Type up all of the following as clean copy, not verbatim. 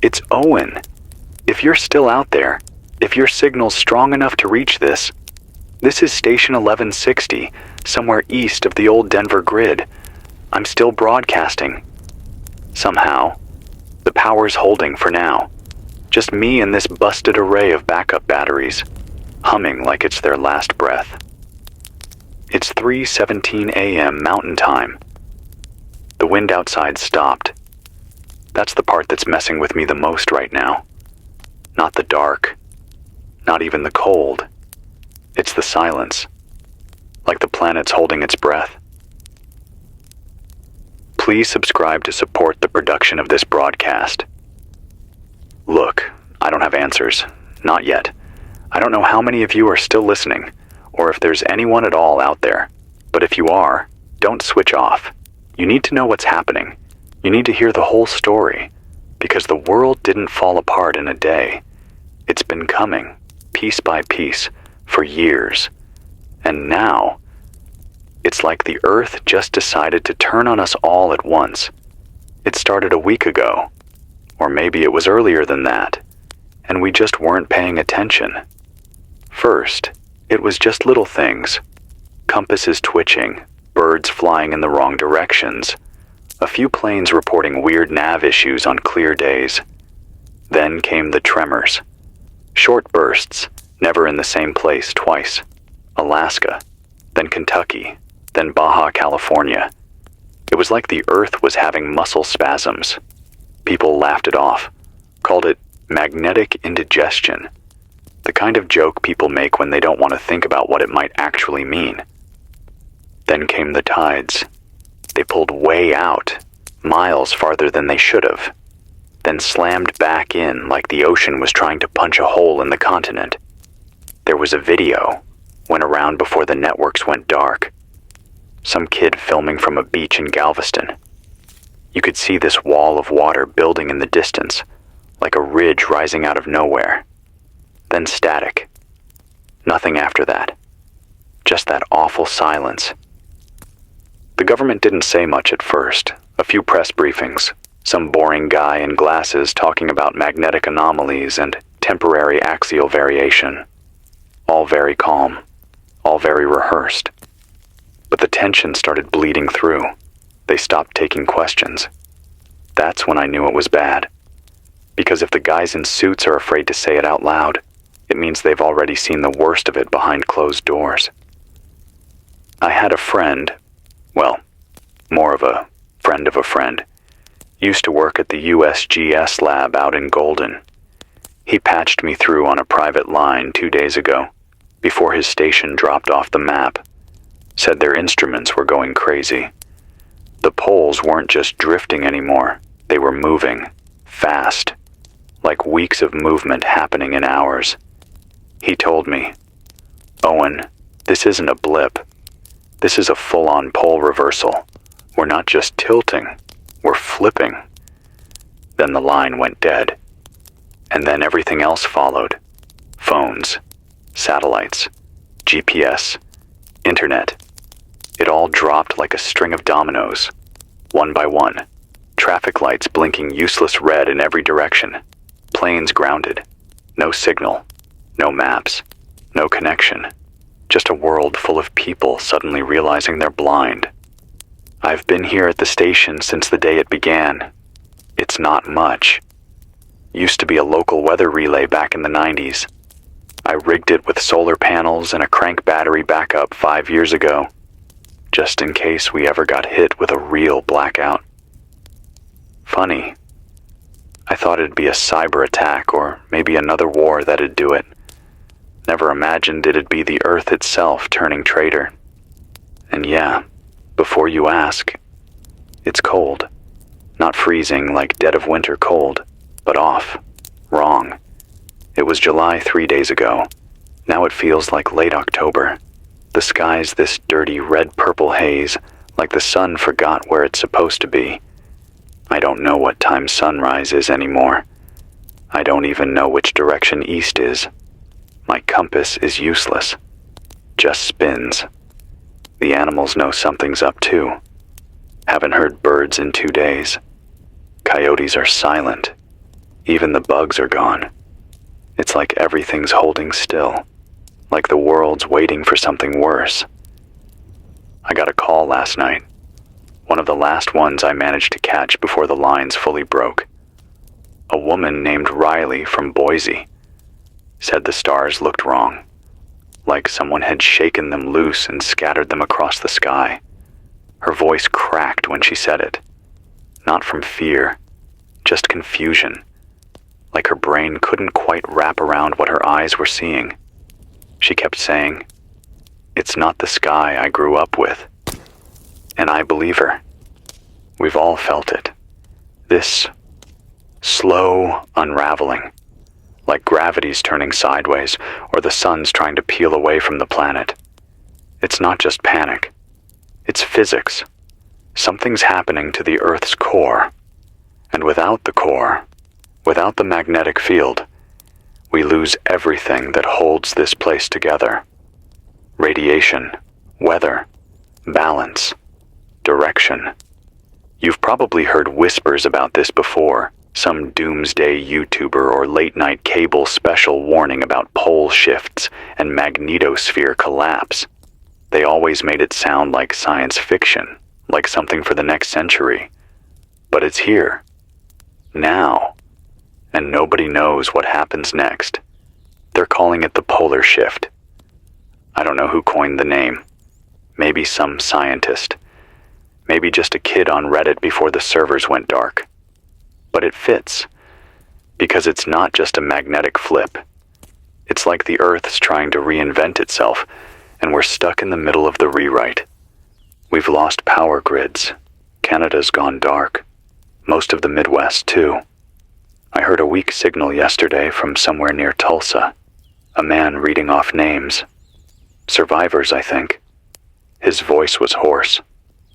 It's Owen. If you're still out there, if your signal's strong enough to reach this is station 1160, somewhere east of the old Denver grid. I'm still broadcasting. Somehow, the power's holding for now. Just me and this busted array of backup batteries, humming like it's their last breath. It's 3:17 a.m. Mountain Time. The wind outside stopped. That's the part that's messing with me the most right now. Not the dark, not even the cold. It's the silence, like the planet's holding its breath. Please subscribe to support the production of this broadcast. Look, I don't have answers, not yet. I don't know how many of you are still listening, or if there's anyone at all out there. But if you are, don't switch off. You need to know what's happening. You need to hear the whole story, because the world didn't fall apart in a day. It's been coming, piece by piece, for years. And now, it's like the Earth just decided to turn on us all at once. It started a week ago, or maybe it was earlier than that, and we just weren't paying attention. First, it was just little things. Compasses twitching, birds flying in the wrong directions, a few planes reporting weird nav issues on clear days. Then came the tremors. Short bursts, never in the same place twice. Alaska, then Kentucky, then Baja California. It was like the Earth was having muscle spasms. People laughed it off, called it magnetic indigestion, the kind of joke people make when they don't want to think about what it might actually mean. Then came the tides. They pulled way out, miles farther than they should have, then slammed back in like the ocean was trying to punch a hole in the continent. There was a video, went around before the networks went dark. Some kid filming from a beach in Galveston. You could see this wall of water building in the distance, like a ridge rising out of nowhere. Then static. Nothing after that. Just that awful silence. The government didn't say much at first. A few press briefings. Some boring guy in glasses talking about magnetic anomalies and temporary axial variation. All very calm. All very rehearsed. But the tension started bleeding through. They stopped taking questions. That's when I knew it was bad. Because if the guys in suits are afraid to say it out loud, it means they've already seen the worst of it behind closed doors. I had a friend, well, more of a friend, used to work at the USGS lab out in Golden. He patched me through on a private line 2 days ago, before his station dropped off the map. Said their instruments were going crazy. The poles weren't just drifting anymore, they were moving, fast, like weeks of movement happening in hours. He told me, "Owen, this isn't a blip. This is a full-on pole reversal. We're not just tilting, we're flipping." Then the line went dead. And then everything else followed. Phones, satellites, GPS, internet. It all dropped like a string of dominoes, one by one. Traffic lights blinking useless red in every direction. Planes grounded. No signal. No maps. No connection. Just a world full of people suddenly realizing they're blind. I've been here at the station since the day it began. It's not much. Used to be a local weather relay back in the 90s. I rigged it with solar panels and a crank battery backup 5 years ago, just in case we ever got hit with a real blackout. Funny. I thought it'd be a cyber attack or maybe another war that'd do it. Never imagined it'd be the Earth itself turning traitor. And yeah, before you ask, it's cold. Not freezing like dead of winter cold, but off. Wrong. It was July 3 days ago. Now it feels like late October. The sky's this dirty red-purple haze, like the sun forgot where it's supposed to be. I don't know what time sunrise is anymore. I don't even know which direction east is. My compass is useless. Just spins. The animals know something's up too. Haven't heard birds in 2 days. Coyotes are silent. Even the bugs are gone. It's like everything's holding still, like the world's waiting for something worse. I got a call last night, one of the last ones I managed to catch before the lines fully broke. A woman named Riley from Boise said the stars looked wrong, like someone had shaken them loose and scattered them across the sky. Her voice cracked when she said it, not from fear, just confusion, like her brain couldn't quite wrap around what her eyes were seeing. She kept saying, "It's not the sky I grew up with." And I believe her. We've all felt it. This slow unraveling, like gravity's turning sideways or the sun's trying to peel away from the planet. It's not just panic. It's physics. Something's happening to the Earth's core. And without the core, without the magnetic field, we lose everything that holds this place together. Radiation, weather, balance, direction. You've probably heard whispers about this before, some doomsday YouTuber or late-night cable special warning about pole shifts and magnetosphere collapse. They always made it sound like science fiction, like something for the next century. But it's here, now, and nobody knows what happens next. They're calling it the polar shift. I don't know who coined the name. Maybe some scientist. Maybe just a kid on Reddit before the servers went dark. But it fits, because it's not just a magnetic flip. It's like the Earth's trying to reinvent itself, and we're stuck in the middle of the rewrite. We've lost power grids. Canada's gone dark. Most of the Midwest, too. I heard a weak signal yesterday from somewhere near Tulsa. A man reading off names. Survivors, I think. His voice was hoarse,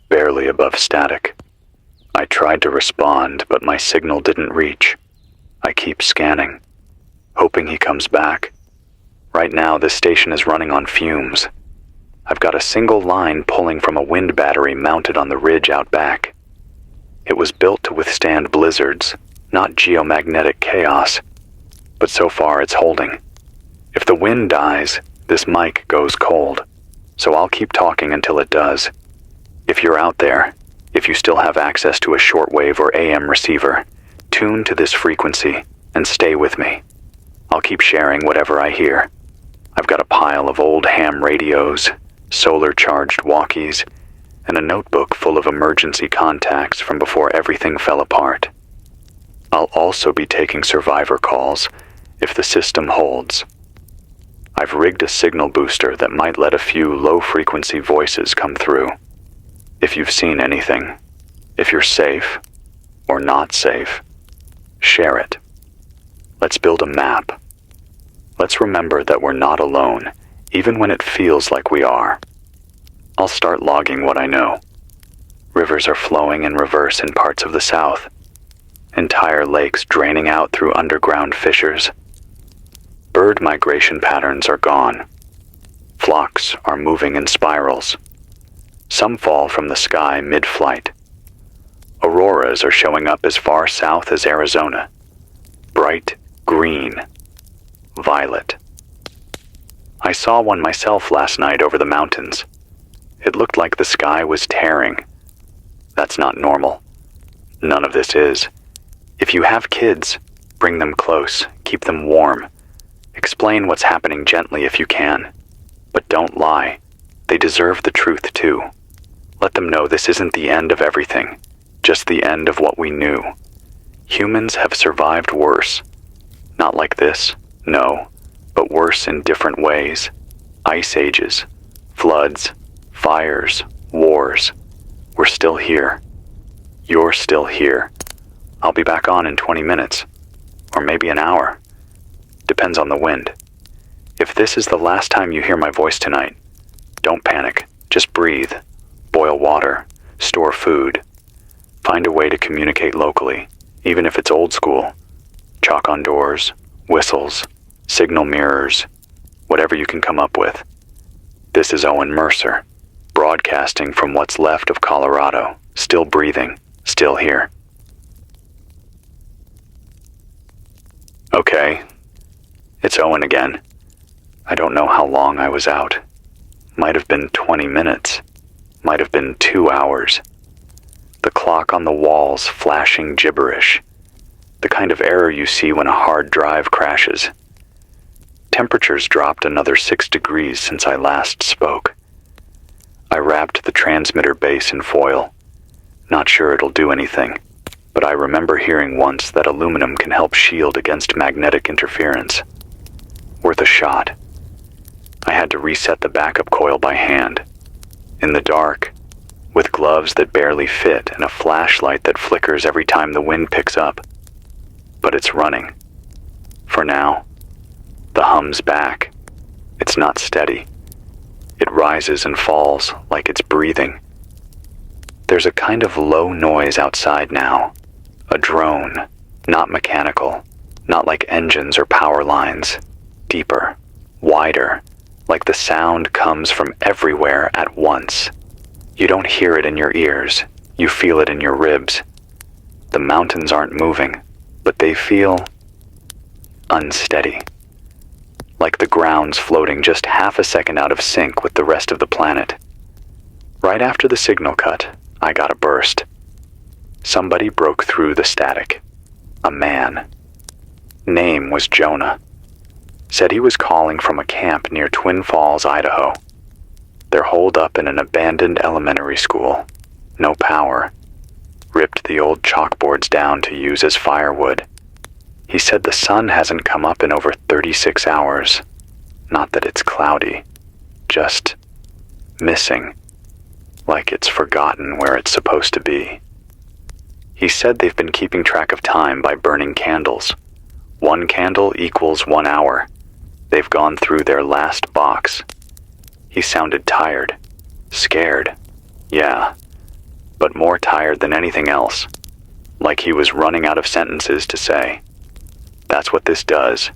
barely above static. I tried to respond, but my signal didn't reach. I keep scanning, hoping he comes back. Right now, this station is running on fumes. I've got a single line pulling from a wind battery mounted on the ridge out back. It was built to withstand blizzards, not geomagnetic chaos, but so far it's holding. If the wind dies, this mic goes cold, so I'll keep talking until it does. If you're out there, if you still have access to a shortwave or AM receiver, tune to this frequency and stay with me. I'll keep sharing whatever I hear. I've got a pile of old ham radios, solar-charged walkies, and a notebook full of emergency contacts from before everything fell apart. I'll also be taking survivor calls if the system holds. I've rigged a signal booster that might let a few low-frequency voices come through. If you've seen anything, if you're safe or not safe, share it. Let's build a map. Let's remember that we're not alone, even when it feels like we are. I'll start logging what I know. Rivers are flowing in reverse in parts of the south. Entire lakes draining out through underground fissures. Bird migration patterns are gone. Flocks are moving in spirals. Some fall from the sky mid-flight. Auroras are showing up as far south as Arizona. Bright green, violet. I saw one myself last night over the mountains. It looked like the sky was tearing. That's not normal. None of this is. If you have kids, bring them close, keep them warm. Explain what's happening gently if you can. But don't lie. They deserve the truth too. Let them know this isn't the end of everything, just the end of what we knew. Humans have survived worse. Not like this, no, but worse in different ways. Ice ages, floods, fires, wars. We're still here. You're still here. I'll be back on in 20 minutes, or maybe an hour. Depends on the wind. If this is the last time you hear my voice tonight, don't panic. Just breathe. Boil water. Store food. Find a way to communicate locally, even if it's old school. Chalk on doors, whistles, signal mirrors, whatever you can come up with. This is Owen Mercer, broadcasting from what's left of Colorado, still breathing, still here. Okay, it's Owen again. I don't know how long I was out. Might have been 20 minutes. Might have been 2 hours. The clock on the walls flashing gibberish. The kind of error you see when a hard drive crashes. Temperatures dropped another 6 degrees since I last spoke. I wrapped the transmitter base in foil. Not sure it'll do anything, but I remember hearing once that aluminum can help shield against magnetic interference. Worth a shot. I had to reset the backup coil by hand. In the dark, with gloves that barely fit and a flashlight that flickers every time the wind picks up. But it's running. For now. The hum's back. It's not steady. It rises and falls like it's breathing. There's a kind of low noise outside now. A drone, not mechanical, not like engines or power lines. Deeper, wider, like the sound comes from everywhere at once. You don't hear it in your ears, you feel it in your ribs. The mountains aren't moving, but they feel unsteady. Like the ground's floating just half a second out of sync with the rest of the planet. Right after the signal cut, I got a burst. Somebody broke through the static. A man. Name was Jonah. Said he was calling from a camp near Twin Falls, Idaho. They're holed up in an abandoned elementary school. No power. Ripped the old chalkboards down to use as firewood. He said the sun hasn't come up in over 36 hours. Not that it's cloudy. Just missing. Like it's forgotten where it's supposed to be. He said they've been keeping track of time by burning candles. 1 candle equals 1 hour. They've gone through their last box. He sounded tired. Scared. Yeah. But more tired than anything else. Like he was running out of sentences to say. That's what this does.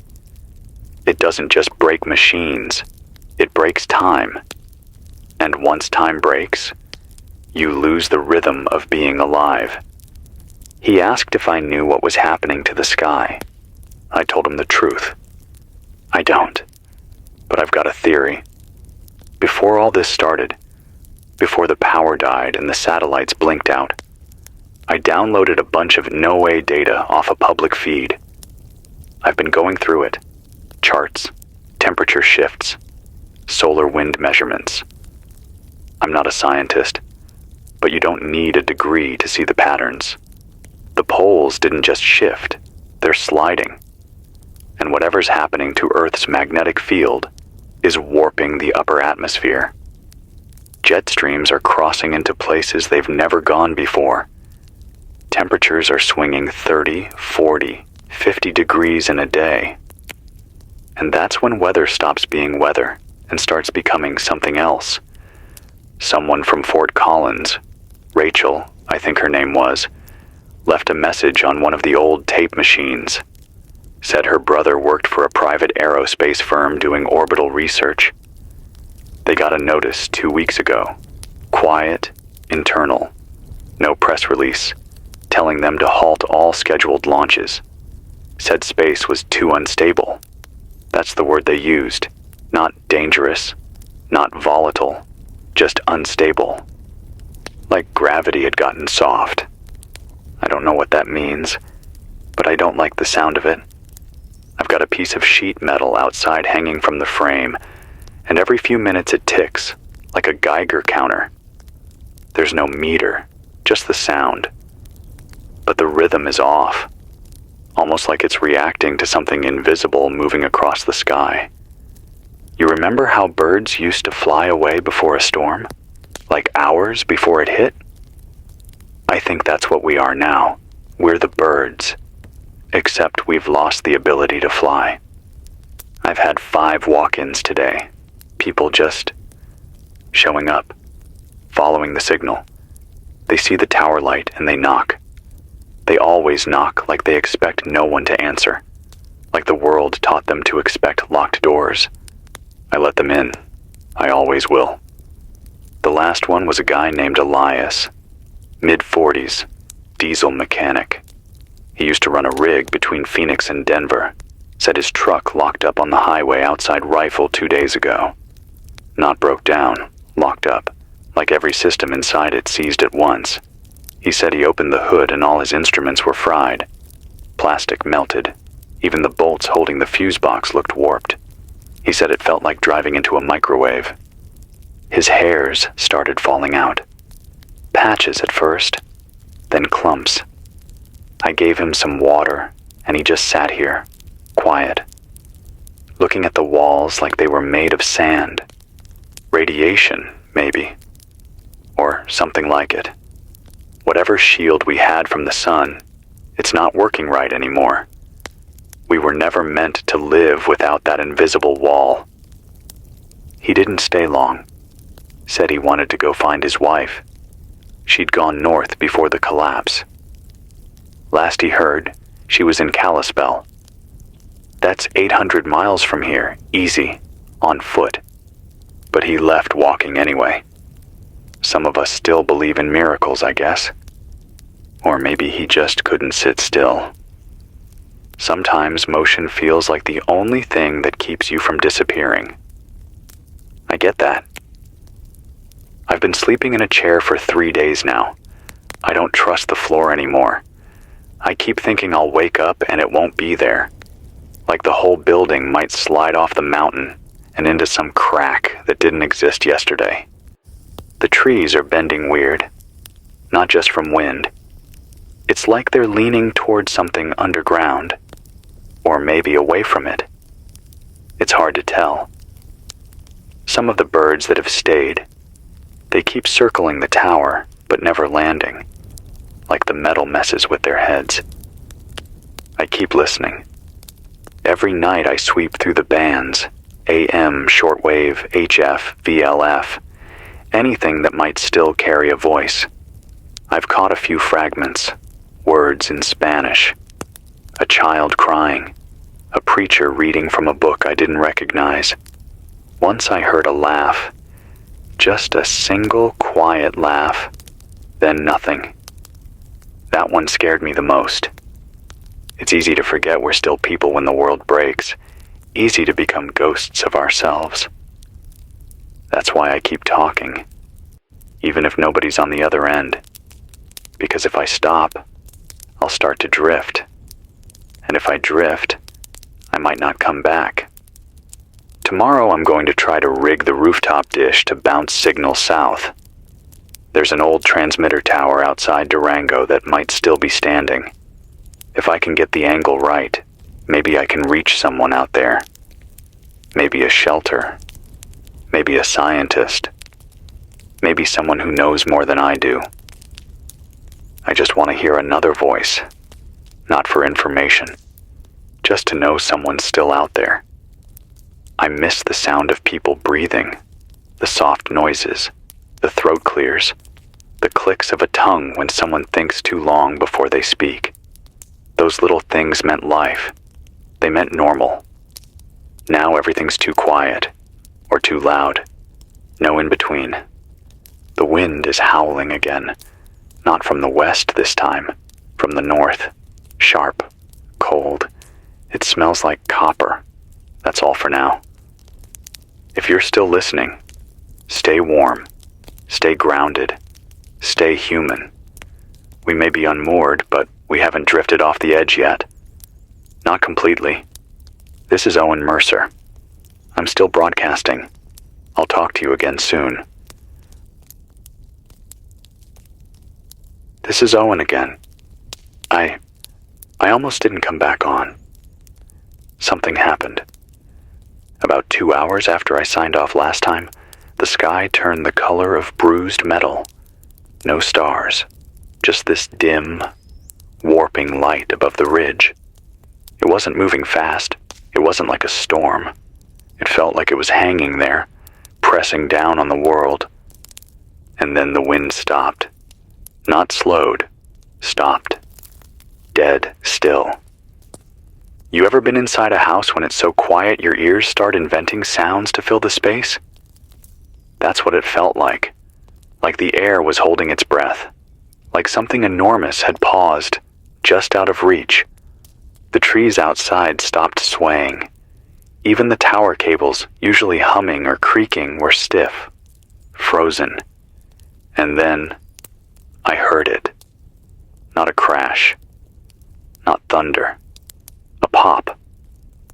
It doesn't just break machines. It breaks time. And once time breaks, you lose the rhythm of being alive. He asked if I knew what was happening to the sky. I told him the truth. I don't. But I've got a theory. Before all this started, before the power died and the satellites blinked out, I downloaded a bunch of no-way data off a public feed. I've been going through it. Charts, temperature shifts, solar wind measurements. I'm not a scientist, but you don't need a degree to see the patterns. The poles didn't just shift, they're sliding. And whatever's happening to Earth's magnetic field is warping the upper atmosphere. Jet streams are crossing into places they've never gone before. Temperatures are swinging 30, 40, 50 degrees in a day. And that's when weather stops being weather and starts becoming something else. Someone from Fort Collins, Rachel, I think her name was, left a message on one of the old tape machines. Said her brother worked for a private aerospace firm doing orbital research. They got a notice 2 weeks ago. Quiet, internal, no press release, telling them to halt all scheduled launches. Said space was too unstable. That's the word they used. Not dangerous, not volatile, just unstable. Like gravity had gotten soft. I don't know what that means, but I don't like the sound of it. I've got a piece of sheet metal outside hanging from the frame, and every few minutes it ticks, like a Geiger counter. There's no meter, just the sound. But the rhythm is off, almost like it's reacting to something invisible moving across the sky. You remember how birds used to fly away before a storm? Like hours before it hit? I think that's what we are now. We're the birds. Except we've lost the ability to fly. I've had 5 walk-ins today. People just showing up, following the signal. They see the tower light and they knock. They always knock like they expect no one to answer. Like the world taught them to expect locked doors. I let them in. I always will. The last one was a guy named Elias. Mid-40s, diesel mechanic. He used to run a rig between Phoenix and Denver. Said his truck locked up on the highway outside Rifle 2 days ago. Not broke down, locked up, like every system inside it seized at once. He said he opened the hood and all his instruments were fried. Plastic melted. Even the bolts holding the fuse box looked warped. He said it felt like driving into a microwave. His hairs started falling out. Patches at first, then clumps. I gave him some water, and he just sat here, quiet, looking at the walls like they were made of sand. Radiation, maybe. Or something like it. Whatever shield we had from the sun, it's not working right anymore. We were never meant to live without that invisible wall. He didn't stay long. Said he wanted to go find his wife. She'd gone north before the collapse. Last he heard, she was in Kalispell. That's 800 miles from here, easy, on foot. But he left walking anyway. Some of us still believe in miracles, I guess. Or maybe he just couldn't sit still. Sometimes motion feels like the only thing that keeps you from disappearing. I get that. I've been sleeping in a chair for 3 days now. I don't trust the floor anymore. I keep thinking I'll wake up and it won't be there. Like the whole building might slide off the mountain and into some crack that didn't exist yesterday. The trees are bending weird, not just from wind. It's like they're leaning toward something underground, or maybe away from it. It's hard to tell. Some of the birds that have stayed, they keep circling the tower, but never landing, like the metal messes with their heads. I keep listening. Every night I sweep through the bands, AM, shortwave, HF, VLF, anything that might still carry a voice. I've caught a few fragments, words in Spanish, a child crying, a preacher reading from a book I didn't recognize. Once I heard a laugh, just a single quiet laugh, then nothing. That one scared me the most. It's easy to forget we're still people when the world breaks, easy to become ghosts of ourselves. That's why I keep talking, even if nobody's on the other end. Because if I stop, I'll start to drift. And if I drift, I might not come back. Tomorrow I'm going to try to rig the rooftop dish to bounce signal south. There's an old transmitter tower outside Durango that might still be standing. If I can get the angle right, maybe I can reach someone out there. Maybe a shelter. Maybe a scientist. Maybe someone who knows more than I do. I just want to hear another voice. Not for information. Just to know someone's still out there. I miss the sound of people breathing. The soft noises. The throat clears. The clicks of a tongue when someone thinks too long before they speak. Those little things meant life. They meant normal. Now everything's too quiet. Or too loud. No in between. The wind is howling again. Not from the west this time. From the north. Sharp. Cold. It smells like copper. That's all for now. If you're still listening, stay warm. Stay grounded. Stay human. We may be unmoored, but we haven't drifted off the edge yet. Not completely. This is Owen Mercer. I'm still broadcasting. I'll talk to you again soon. This is Owen again. I almost didn't come back on. Something happened. About 2 hours after I signed off last time, the sky turned the color of bruised metal. No stars, just this dim, warping light above the ridge. It wasn't moving fast. It wasn't like a storm. It felt like it was hanging there, pressing down on the world. And then the wind stopped. Not slowed, stopped. Dead still. You ever been inside a house when it's so quiet your ears start inventing sounds to fill the space? That's what it felt like the air was holding its breath, like something enormous had paused, just out of reach. The trees outside stopped swaying. Even the tower cables, usually humming or creaking, were stiff, frozen. And then I heard it. Not a crash. Not thunder. A pop.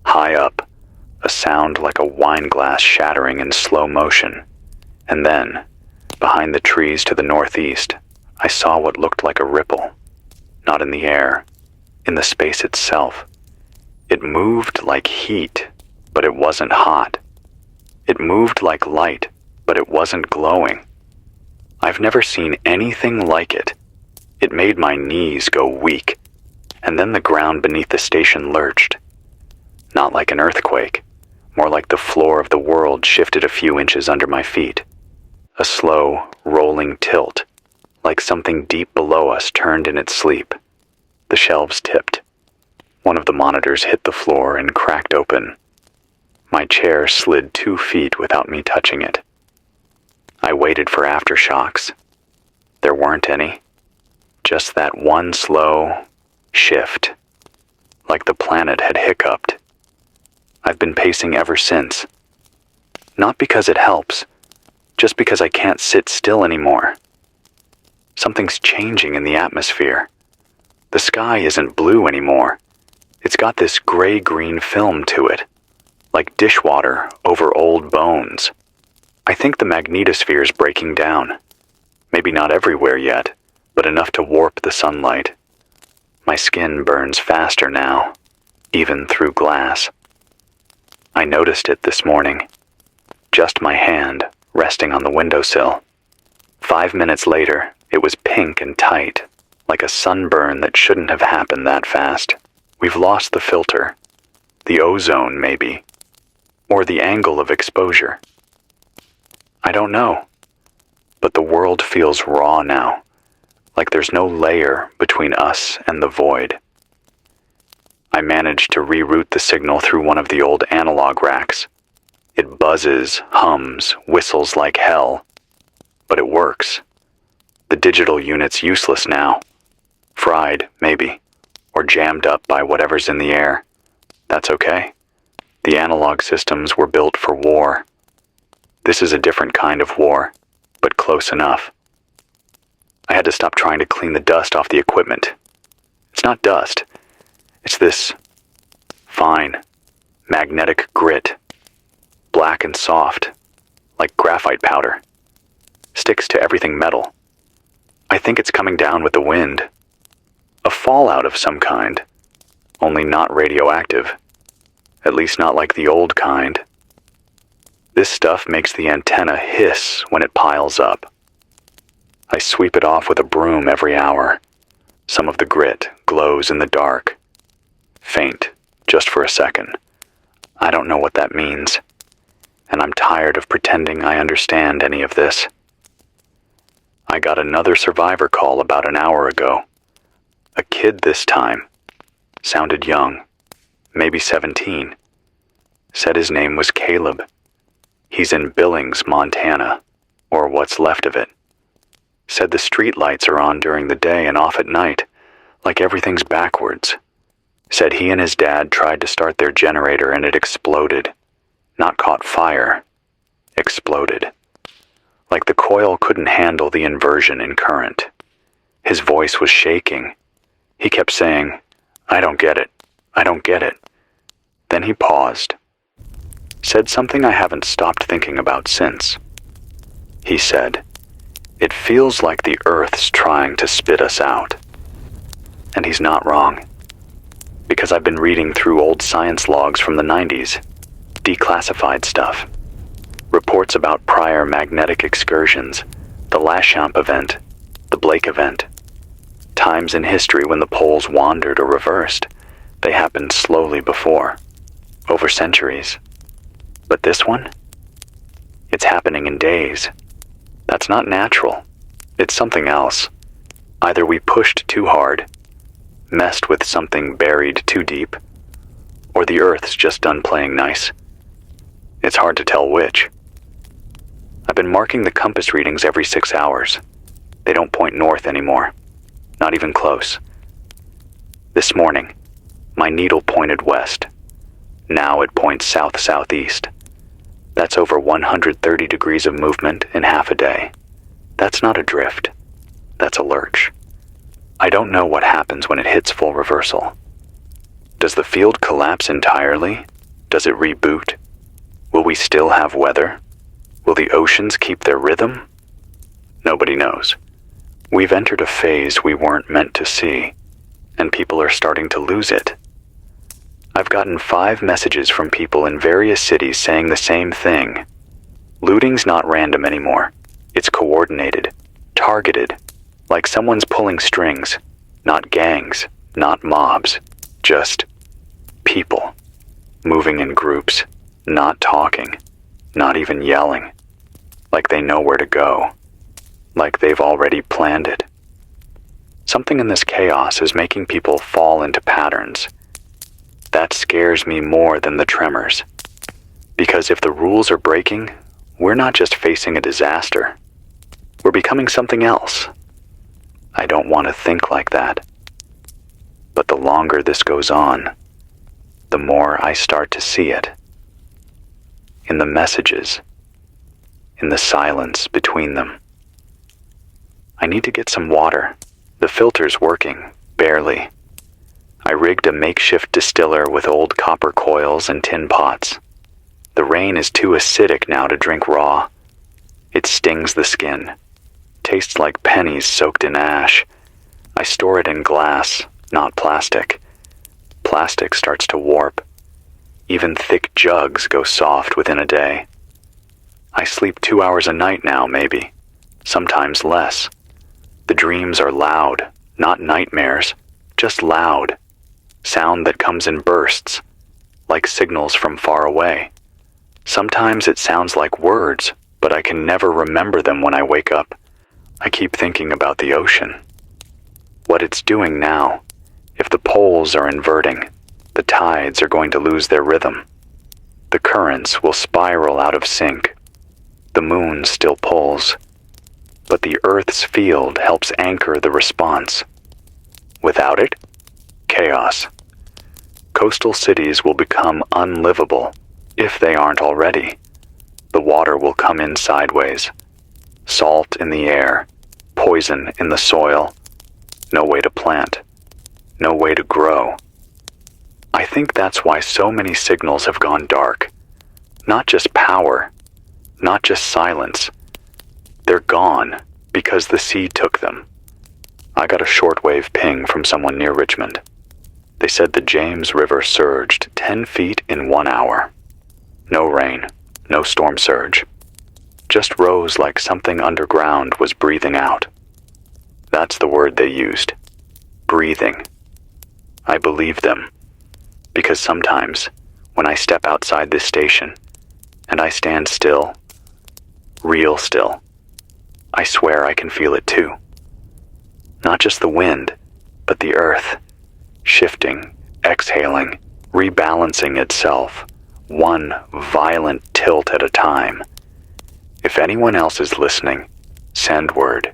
High up. A sound like a wine glass shattering in slow motion. And then, behind the trees to the northeast, I saw what looked like a ripple. Not in the air, in the space itself. It moved like heat, but it wasn't hot. It moved like light, but it wasn't glowing. I've never seen anything like it. It made my knees go weak, and then the ground beneath the station lurched. Not like an earthquake, more like the floor of the world shifted a few inches under my feet. A slow, rolling tilt, like something deep below us turned in its sleep. The shelves tipped. One of the monitors hit the floor and cracked open. My chair slid 2 feet without me touching it. I waited for aftershocks. There weren't any. Just that one slow shift, like the planet had hiccuped. I've been pacing ever since. Not because it helps, just because I can't sit still anymore. Something's changing in the atmosphere. The sky isn't blue anymore. It's got this gray-green film to it, like dishwater over old bones. I think the magnetosphere's breaking down. Maybe not everywhere yet, but enough to warp the sunlight. My skin burns faster now, even through glass. I noticed it this morning. Just my hand, resting on the windowsill. 5 minutes later, it was pink and tight, like a sunburn that shouldn't have happened that fast. We've lost the filter. The ozone, maybe. Or the angle of exposure. I don't know. But the world feels raw now, like there's no layer between us and the void. I managed to reroute the signal through one of the old analog racks. It buzzes, hums, whistles like hell. But it works. The digital unit's useless now. Fried, maybe. Or jammed up by whatever's in the air. That's okay. The analog systems were built for war. This is a different kind of war, but close enough. I had to stop trying to clean the dust off the equipment. It's not dust. It's this fine, magnetic grit. Black and soft, like graphite powder. Sticks to everything metal. I think it's coming down with the wind. A fallout of some kind, only not radioactive. At least not like the old kind. This stuff makes the antenna hiss when it piles up. I sweep it off with a broom every hour. Some of the grit glows in the dark. Faint, just for a second. I don't know what that means. And I'm tired of pretending I understand any of this. I got another survivor call about an hour ago. A kid this time. Sounded young. Maybe 17. Said his name was Caleb. He's in Billings, Montana, or what's left of it. Said the street lights are on during the day and off at night, like everything's backwards. Said he and his dad tried to start their generator and it exploded. Not caught fire. Exploded. Like the coil couldn't handle the inversion in current. His voice was shaking. He kept saying, "I don't get it. I don't get it." Then he paused. Said something I haven't stopped thinking about since. He said, "It feels like the Earth's trying to spit us out." And he's not wrong. Because I've been reading through old science logs from the 90s. Declassified stuff. Reports about prior magnetic excursions, the Lachamp event, the Blake event. Times in history when the poles wandered or reversed. They happened slowly before. Over centuries. But this one? It's happening in days. That's not natural. It's something else. Either we pushed too hard, messed with something buried too deep, or the Earth's just done playing nice. It's hard to tell which. I've been marking the compass readings every 6 hours. They don't point north anymore. Not even close. This morning, My needle pointed west. Now it points south-southeast. That's over 130 degrees of movement in half a day. That's not a drift. That's a lurch. I don't know what happens when it hits full reversal. Does the field collapse entirely? Does it reboot? Will we still have weather? Will the oceans keep their rhythm? Nobody knows. We've entered a phase we weren't meant to see, and people are starting to lose it. I've gotten 5 messages from people in various cities saying the same thing. Looting's not random anymore. It's coordinated, targeted, like someone's pulling strings. Not gangs, not mobs, just people, moving in groups, not talking, not even yelling, like they know where to go, like they've already planned it. Something in this chaos is making people fall into patterns. That scares me more than the tremors. Because if the rules are breaking, we're not just facing a disaster. We're becoming something else. I don't want to think like that. But the longer this goes on, the more I start to see it. In the messages, in the silence between them. I need to get some water. The filter's working, barely. I rigged a makeshift distiller with old copper coils and tin pots. The rain is too acidic now to drink raw. It stings the skin. Tastes like pennies soaked in ash. I store it in glass, not plastic. Plastic starts to warp. Even thick jugs go soft within a day. I sleep 2 hours a night now, maybe. Sometimes less. The dreams are loud, not nightmares, just loud. Sound that comes in bursts, like signals from far away. Sometimes it sounds like words, but I can never remember them when I wake up. I keep thinking about the ocean. What it's doing now. If the poles are inverting, the tides are going to lose their rhythm. The currents will spiral out of sync. The moon still pulls, but the Earth's field helps anchor the response. Without it, chaos. Coastal cities will become unlivable, if they aren't already. The water will come in sideways. Salt in the air, poison in the soil. No way to plant. No way to grow. I think that's why so many signals have gone dark. Not just power, not just silence. They're gone because the sea took them. I got a shortwave ping from someone near Richmond. They said the James River surged 10 feet in 1 hour. No rain, no storm surge. Just rose like something underground was breathing out. That's the word they used. Breathing. I believe them. Because sometimes, when I step outside this station, and I stand still, real still, I swear I can feel it too. Not just the wind, but the earth, shifting, exhaling, rebalancing itself, one violent tilt at a time. If anyone else is listening, send word.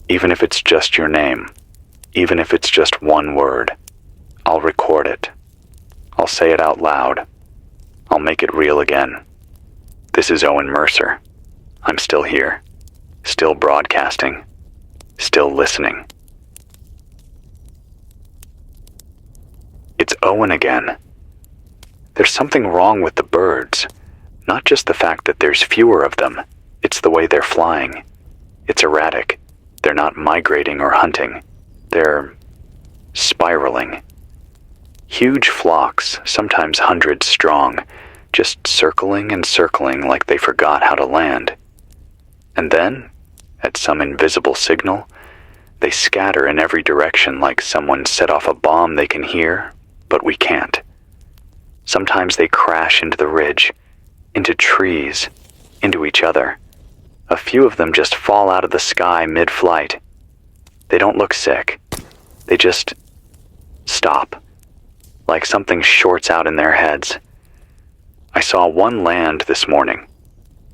Even if it's just your name, even if it's just one word, I'll record it. I'll say it out loud. I'll make it real again. This is Owen Mercer. I'm still here, still broadcasting, still listening. It's Owen again. There's something wrong with the birds. Not just the fact that there's fewer of them, it's the way they're flying. It's erratic. They're not migrating or hunting. They're spiraling. Huge flocks, sometimes hundreds strong, just circling and circling like they forgot how to land. And then, at some invisible signal, they scatter in every direction like someone set off a bomb they can hear, but we can't. Sometimes they crash into the ridge, into trees, into each other. A few of them just fall out of the sky mid-flight. They don't look sick. They just stop, like something shorts out in their heads. I saw one land this morning,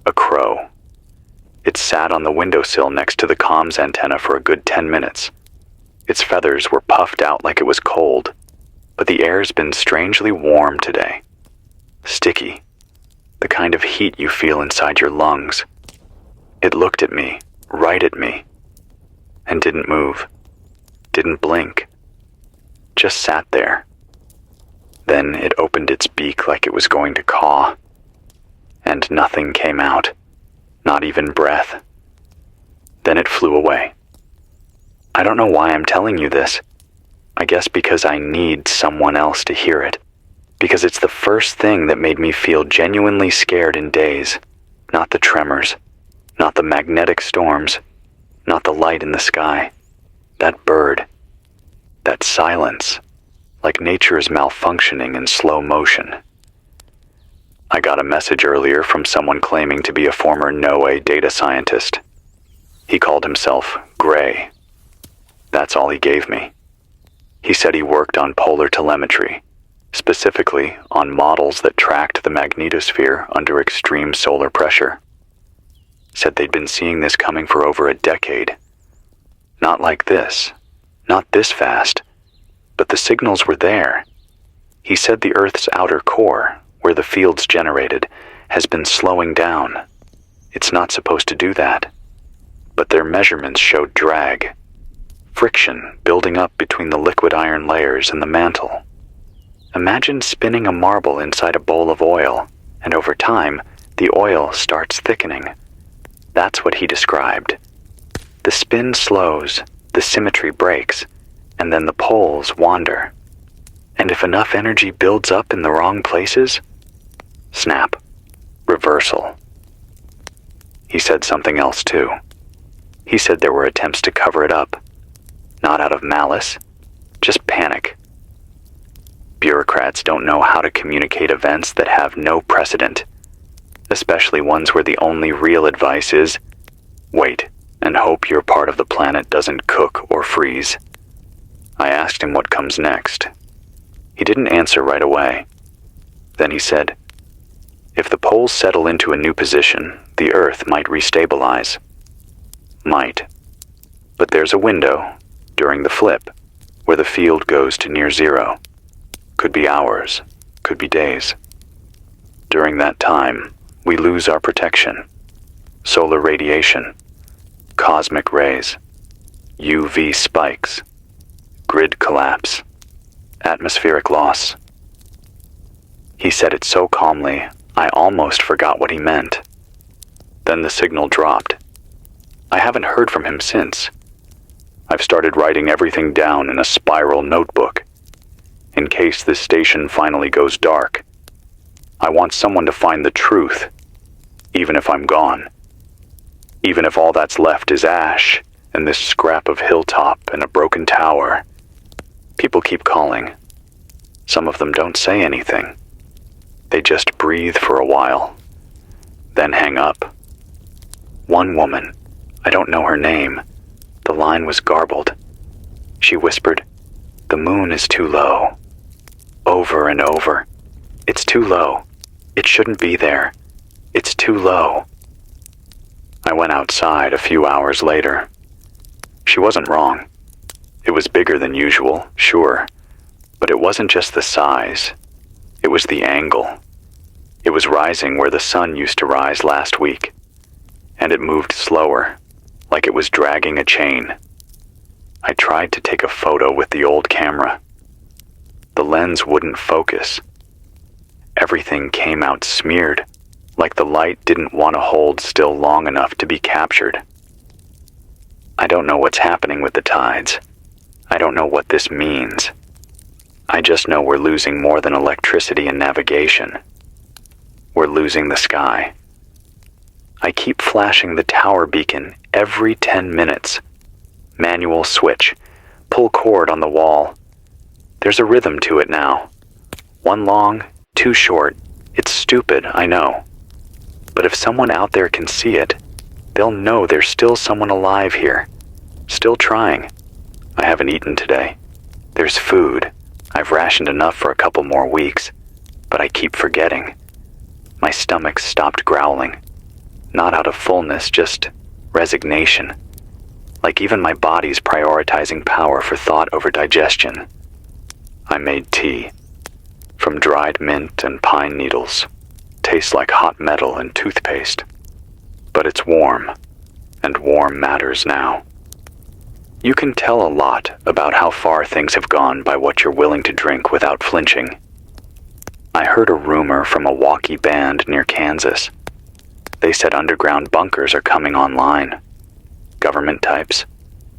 a crow. It sat on the windowsill next to the comms antenna for a good 10 minutes. Its feathers were puffed out like it was cold, but the air's been strangely warm today. Sticky, the kind of heat you feel inside your lungs. It looked at me, right at me, and didn't move, didn't blink, just sat there. Then it opened its beak like it was going to caw, and nothing came out, not even breath. Then it flew away. I don't know why I'm telling you this. I guess because I need someone else to hear it. Because it's the first thing that made me feel genuinely scared in days. Not the tremors, not the magnetic storms, not the light in the sky. That bird, that silence, like nature is malfunctioning in slow motion. I got a message earlier from someone claiming to be a former NOAA data scientist. He called himself Gray. That's all he gave me. He said he worked on polar telemetry, specifically on models that tracked the magnetosphere under extreme solar pressure. Said they'd been seeing this coming for over a decade. Not like this, not this fast, but the signals were there. He said the Earth's outer core, where the field's generated, has been slowing down. It's not supposed to do that. But their measurements showed drag, friction building up between the liquid iron layers and the mantle. Imagine spinning a marble inside a bowl of oil, and over time, the oil starts thickening. That's what he described. The spin slows, the symmetry breaks, and then the poles wander. And if enough energy builds up in the wrong places, snap, reversal. He said something else too. He said there were attempts to cover it up. Not out of malice, just panic. Bureaucrats don't know how to communicate events that have no precedent, especially ones where the only real advice is, wait and hope your part of the planet doesn't cook or freeze. I asked him what comes next. He didn't answer right away. Then he said, if the poles settle into a new position, the Earth might restabilize. Might. But there's a window, during the flip, where the field goes to near zero. Could be hours, could be days. During that time, we lose our protection. Solar radiation, cosmic rays, UV spikes, grid collapse, atmospheric loss. He said it so calmly, I almost forgot what he meant. Then the signal dropped. I haven't heard from him since. I've started writing everything down in a spiral notebook. In case this station finally goes dark, I want someone to find the truth, even if I'm gone. Even if all that's left is ash and this scrap of hilltop and a broken tower. People keep calling. Some of them don't say anything. They just breathe for a while, then hang up. One woman, I don't know her name. The line was garbled. She whispered, "The moon is too low." Over and over. "It's too low. It shouldn't be there. It's too low." I went outside a few hours later. She wasn't wrong. It was bigger than usual, sure, but it wasn't just the size. It was the angle. It was rising where the sun used to rise last week, and it moved slower, like it was dragging a chain. I tried to take a photo with the old camera. The lens wouldn't focus. Everything came out smeared, like the light didn't want to hold still long enough to be captured. I don't know what's happening with the tides. I don't know what this means. I just know we're losing more than electricity and navigation. We're losing the sky. I keep flashing the tower beacon every 10 minutes. Manual switch. Pull cord on the wall. There's a rhythm to it now. One long, two short. It's stupid, I know. But if someone out there can see it, they'll know there's still someone alive here. Still trying. I haven't eaten today. There's food. I've rationed enough for a couple more weeks, but I keep forgetting. My stomach stopped growling. Not out of fullness, just resignation. Like even my body's prioritizing power for thought over digestion. I made tea. From dried mint and pine needles. Tastes like hot metal and toothpaste. But it's warm, and warm matters now. You can tell a lot about how far things have gone by what you're willing to drink without flinching. I heard a rumor from a walkie band near Kansas. They said underground bunkers are coming online. Government types,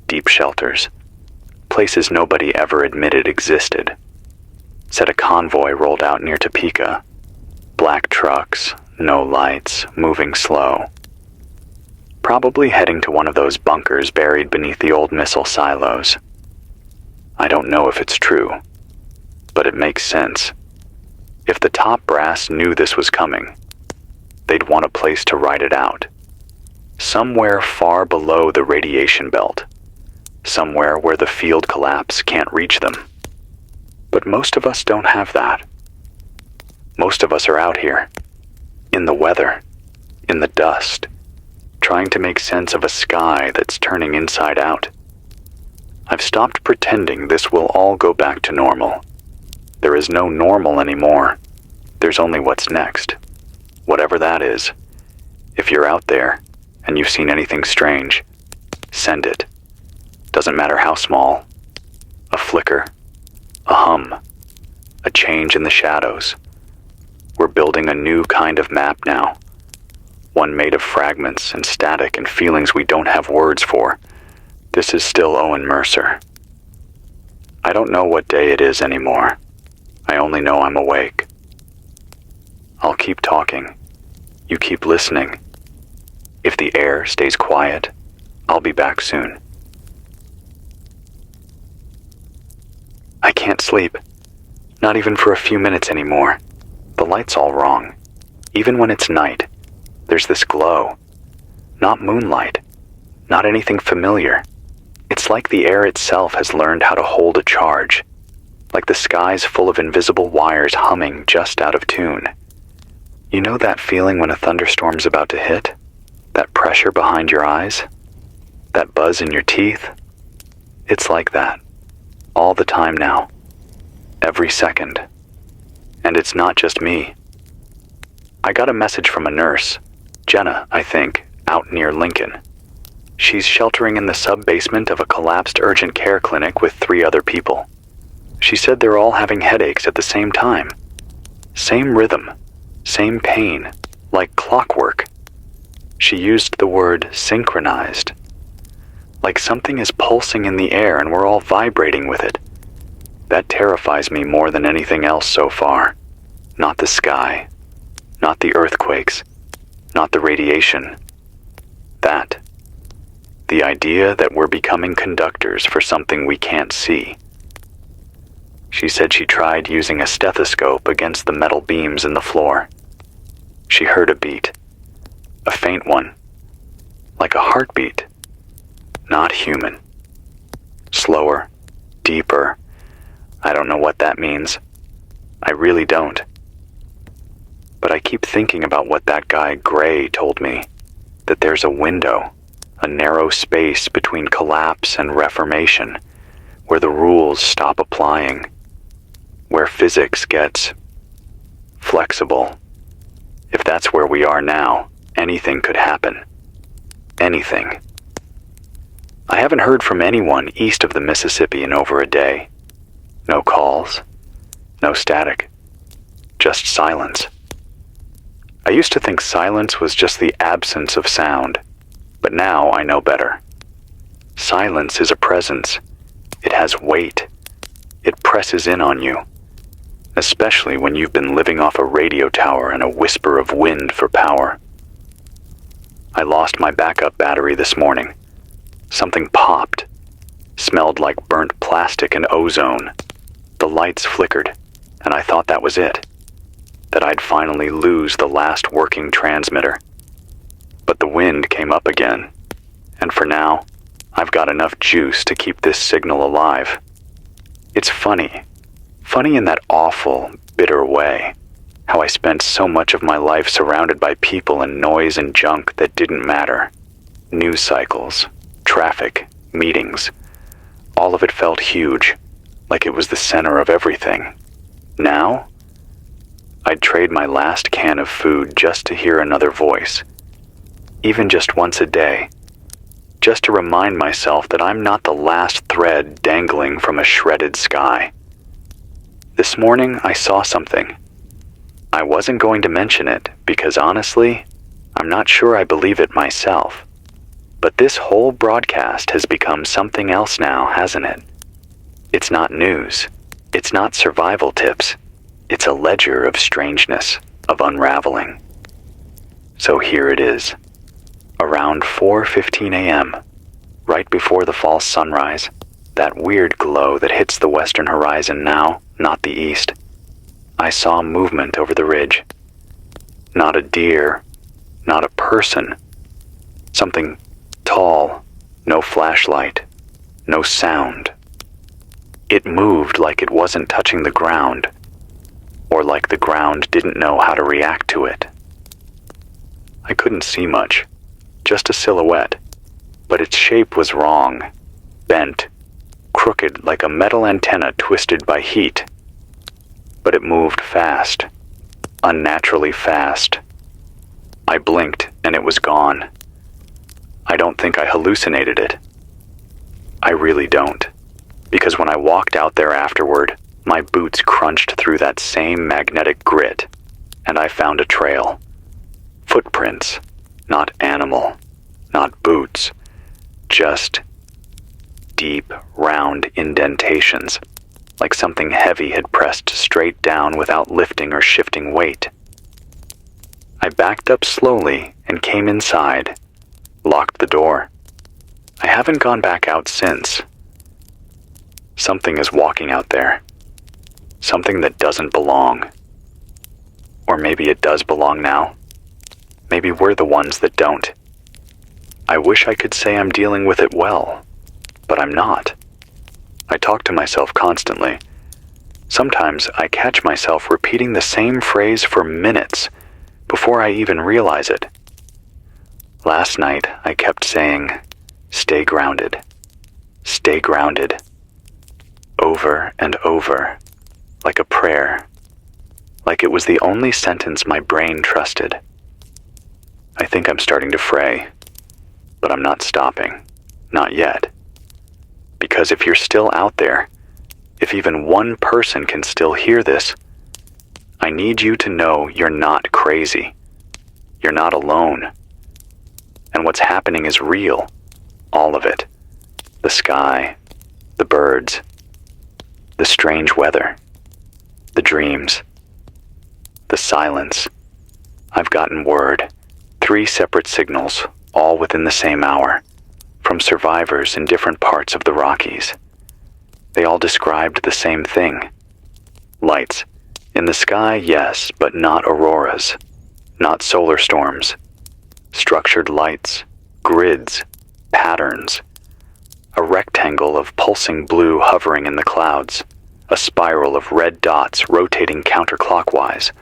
deep shelters, places nobody ever admitted existed. Said a convoy rolled out near Topeka. Black trucks, no lights, moving slow. Probably heading to one of those bunkers buried beneath the old missile silos. I don't know if it's true, but it makes sense. If the top brass knew this was coming, they'd want a place to ride it out. Somewhere far below the radiation belt. Somewhere where the field collapse can't reach them. But most of us don't have that. Most of us are out here, in the weather, in the dust, trying to make sense of a sky that's turning inside out. I've stopped pretending this will all go back to normal. There is no normal anymore. There's only what's next. Whatever that is. If you're out there, and you've seen anything strange, send it. Doesn't matter how small. A flicker, a hum, a change in the shadows. We're building a new kind of map now. One made of fragments and static and feelings we don't have words for. This is still Owen Mercer. I don't know what day it is anymore. I only know I'm awake. I'll keep talking. You keep listening. If the air stays quiet, I'll be back soon. I can't sleep. Not even for a few minutes anymore. The light's all wrong. Even when it's night, there's this glow. Not moonlight. Not anything familiar. It's like the air itself has learned how to hold a charge. Like the sky's full of invisible wires humming just out of tune. You know that feeling when a thunderstorm's about to hit? That pressure behind your eyes? That buzz in your teeth? It's like that. All the time now. Every second. And it's not just me. I got a message from a nurse, Jenna, I think, out near Lincoln. She's sheltering in the sub-basement of a collapsed urgent care clinic with 3 other people. She said they're all having headaches at the same time. Same rhythm, same pain, like clockwork. She used the word synchronized. Like something is pulsing in the air and we're all vibrating with it. That terrifies me more than anything else so far. Not the sky, not the earthquakes, not the radiation. That. The idea that we're becoming conductors for something we can't see. She said she tried using a stethoscope against the metal beams in the floor. She heard a beat. A faint one. Like a heartbeat. Not human. Slower. Deeper. I don't know what that means. I really don't. But I keep thinking about what that guy Gray told me. That there's a window. A narrow space between collapse and reformation. Where the rules stop applying. Where physics gets flexible. If that's where we are now, anything could happen. Anything. I haven't heard from anyone east of the Mississippi in over a day. No calls. No static. Just silence. I used to think silence was just the absence of sound, but now I know better. Silence is a presence. It has weight. It presses in on you. Especially when you've been living off a radio tower and a whisper of wind for power. I lost my backup battery this morning. Something popped. Smelled like burnt plastic and ozone. The lights flickered, and I thought that was it. That I'd finally lose the last working transmitter. But the wind came up again, and for now, I've got enough juice to keep this signal alive. It's funny. Funny in that awful, bitter way. How I spent so much of my life surrounded by people and noise and junk that didn't matter. News cycles, traffic, meetings. All of it felt huge, like it was the center of everything. Now, I'd trade my last can of food just to hear another voice, even just once a day, just to remind myself that I'm not the last thread dangling from a shredded sky. This morning, I saw something. I wasn't going to mention it because honestly, I'm not sure I believe it myself. But this whole broadcast has become something else now, hasn't it? It's not news. It's not survival tips. It's a ledger of strangeness, of unraveling. So here it is. Around 4:15 a.m., right before the false sunrise, that weird glow that hits the western horizon now, not the east, I saw movement over the ridge. Not a deer, not a person. Something tall, no flashlight, no sound. It moved like it wasn't touching the ground, or like the ground didn't know how to react to it. I couldn't see much, just a silhouette, but its shape was wrong, bent, crooked like a metal antenna twisted by heat. But it moved fast, unnaturally fast. I blinked and it was gone. I don't think I hallucinated it. I really don't, because when I walked out there afterward, my boots crunched through that same magnetic grit, and I found a trail. Footprints, not animal, not boots, just deep, round indentations, like something heavy had pressed straight down without lifting or shifting weight. I backed up slowly and came inside, locked the door. I haven't gone back out since. Something is walking out there. Something that doesn't belong. Or maybe it does belong now. Maybe we're the ones that don't. I wish I could say I'm dealing with it well, but I'm not. I talk to myself constantly. Sometimes I catch myself repeating the same phrase for minutes before I even realize it. Last night I kept saying, "Stay grounded. Stay grounded." Over and over, like a prayer, like it was the only sentence my brain trusted. I think I'm starting to fray, but I'm not stopping, not yet. Because if you're still out there, if even one person can still hear this, I need you to know you're not crazy. You're not alone. And what's happening is real, all of it. The sky, the birds, the strange weather, the dreams, the silence. I've gotten word, 3 separate signals, all within the same hour, from survivors in different parts of the Rockies. They all described the same thing. Lights. In the sky, yes, but not auroras, not solar storms. Structured lights, grids, patterns. A rectangle of pulsing blue hovering in the clouds. A spiral of red dots rotating counterclockwise.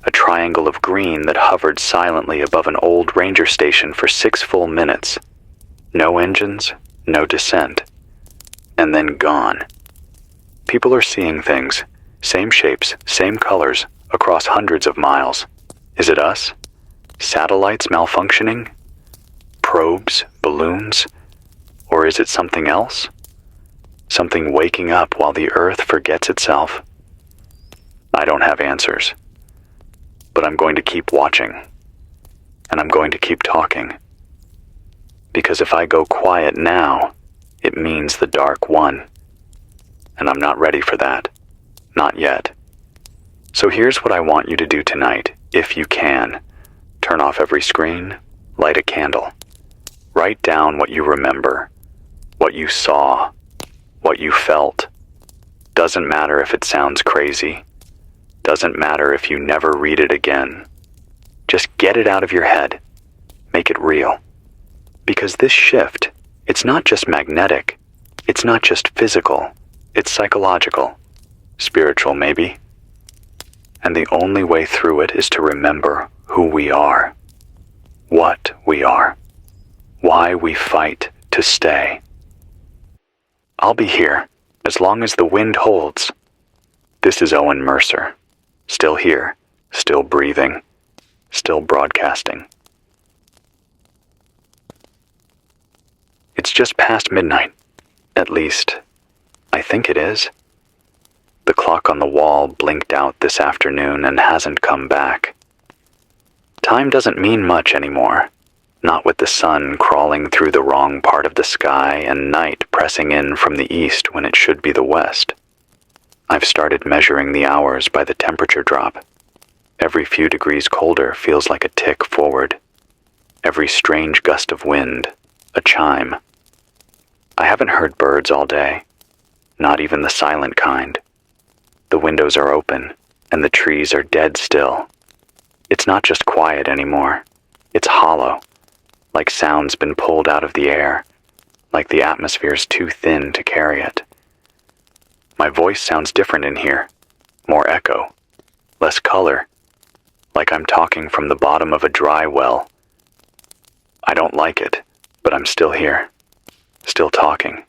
A triangle of green that hovered silently above an old ranger station for 6 full minutes. No engines, no descent. And then gone. People are seeing things, same shapes, same colors, across hundreds of miles. Is it us? Satellites malfunctioning? Probes, balloons? Or is it something else? Something waking up while the Earth forgets itself? I don't have answers. But I'm going to keep watching. And I'm going to keep talking. Because if I go quiet now, it means the dark won. And I'm not ready for that. Not yet. So here's what I want you to do tonight, if you can. Turn off every screen, light a candle. Write down what you remember, what you saw, what you felt. Doesn't matter if it sounds crazy. Doesn't matter if you never read it again. Just get it out of your head. Make it real. Because this shift, it's not just magnetic. It's not just physical. It's psychological. Spiritual, maybe. And the only way through it is to remember who we are. What we are. Why we fight to stay. I'll be here, as long as the wind holds. This is Owen Mercer, still here, still breathing, still broadcasting. It's just past midnight. At least, I think it is. The clock on the wall blinked out this afternoon and hasn't come back. Time doesn't mean much anymore, not with the sun crawling through the wrong part of the sky and night pressing in from the east when it should be the west. I've started measuring the hours by the temperature drop. Every few degrees colder feels like a tick forward. Every strange gust of wind, a chime. I haven't heard birds all day, not even the silent kind. The windows are open, and the trees are dead still. It's not just quiet anymore. It's hollow, like sound's been pulled out of the air, like the atmosphere's too thin to carry it. My voice sounds different in here, more echo, less color, like I'm talking from the bottom of a dry well. I don't like it, but I'm still here, still talking.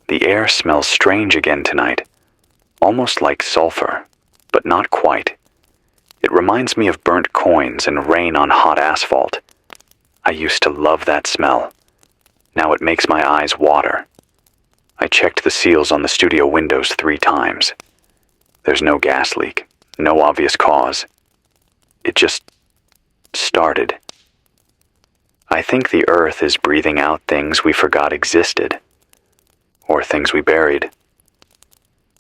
The air smells strange again tonight, almost like sulfur, but not quite. It reminds me of burnt coins and rain on hot asphalt. I used to love that smell. Now it makes my eyes water. I checked the seals on the studio windows 3 times. There's no gas leak, no obvious cause. It just started. I think the earth is breathing out things we forgot existed, or things we buried.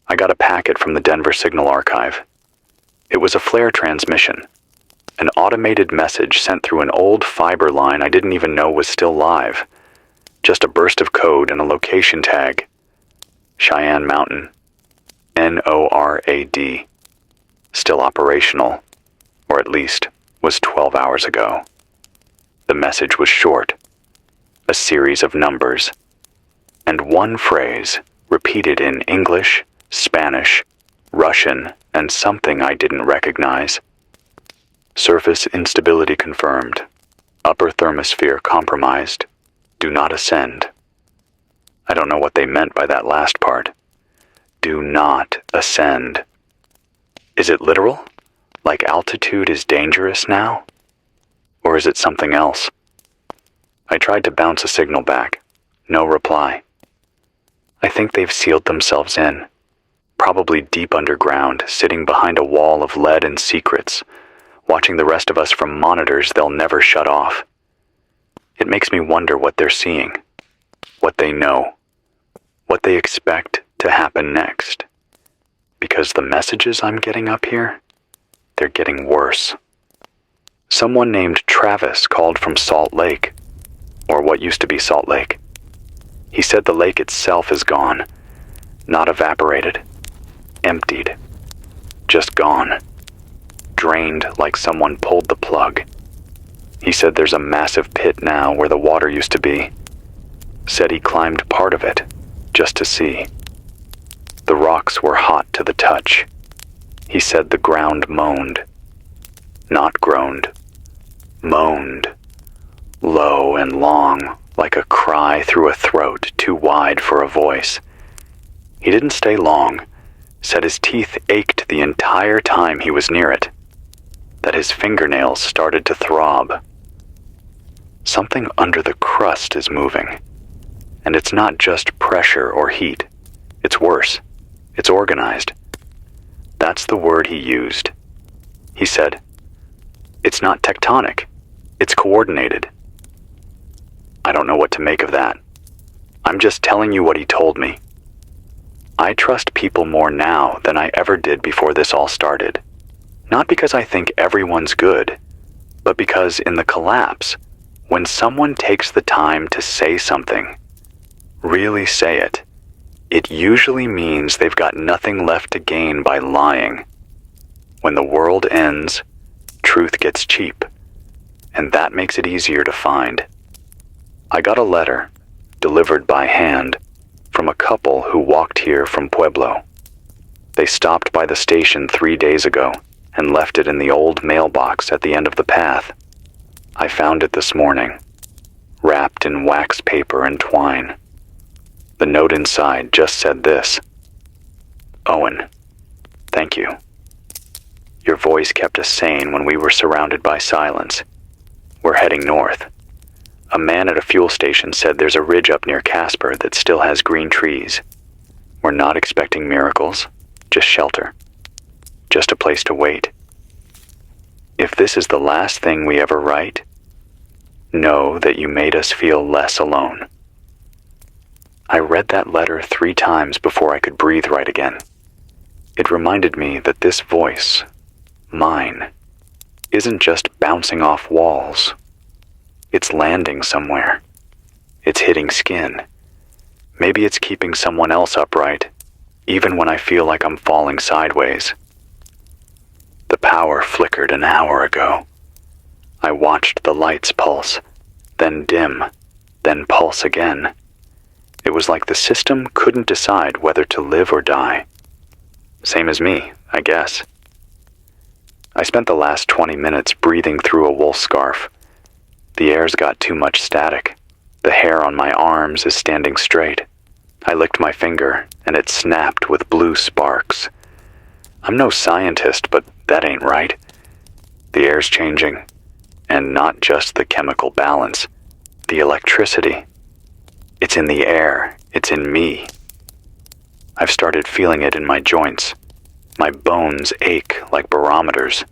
I got a packet from the Denver Signal Archive. It was a flare transmission, an automated message sent through an old fiber line I didn't even know was still live. Just a burst of code and a location tag. Cheyenne Mountain. NORAD. Still operational, or at least was 12 hours ago. The message was short, a series of numbers, and one phrase repeated in English, Spanish, Russian, and something I didn't recognize. Surface instability confirmed. Upper thermosphere compromised. Do not ascend. I don't know what they meant by that last part. Do not ascend. Is it literal? Like altitude is dangerous now? Or is it something else? I tried to bounce a signal back. No reply. I think they've sealed themselves in. Probably deep underground, sitting behind a wall of lead and secrets, watching the rest of us from monitors they'll never shut off. It makes me wonder what they're seeing, what they know, what they expect to happen next. Because the messages I'm getting up here, they're getting worse. Someone named Travis called from Salt Lake, or what used to be Salt Lake. He said the lake itself is gone, not evaporated, emptied, just gone, drained like someone pulled the plug. He said there's a massive pit now where the water used to be. Said he climbed part of it, just to see. The rocks were hot to the touch. He said the ground moaned. Not groaned. Moaned. Low and long, like a cry through a throat too wide for a voice. He didn't stay long. Said his teeth ached the entire time he was near it. That his fingernails started to throb. Something under the crust is moving. And it's not just pressure or heat. It's worse. It's organized. That's the word he used. He said, "It's not tectonic. It's coordinated." I don't know what to make of that. I'm just telling you what he told me. I trust people more now than I ever did before this all started. Not because I think everyone's good, but because in the collapse, when someone takes the time to say something, really say it, it usually means they've got nothing left to gain by lying. When the world ends, truth gets cheap, and that makes it easier to find. I got a letter, delivered by hand, from a couple who walked here from Pueblo. They stopped by the station 3 days ago and left it in the old mailbox at the end of the path. I found it this morning, wrapped in wax paper and twine. The note inside just said this: "Owen, thank you. Your voice kept us sane when we were surrounded by silence. We're heading north. A man at a fuel station said there's a ridge up near Casper that still has green trees. We're not expecting miracles, just shelter. Just a place to wait. If this is the last thing we ever write, know that you made us feel less alone." I read that letter 3 times before I could breathe right again. It reminded me that this voice, mine, isn't just bouncing off walls. It's landing somewhere. It's hitting skin. Maybe it's keeping someone else upright, even when I feel like I'm falling sideways. The power flickered an hour ago. I watched the lights pulse, then dim, then pulse again. It was like the system couldn't decide whether to live or die. Same as me, I guess. I spent the last 20 minutes breathing through a wool scarf. The air's got too much static. The hair on my arms is standing straight. I licked my finger, and it snapped with blue sparks. I'm no scientist, but that ain't right. The air's changing, and not just the chemical balance, the electricity. It's in the air, it's in me. I've started feeling it in my joints. My bones ache like barometers.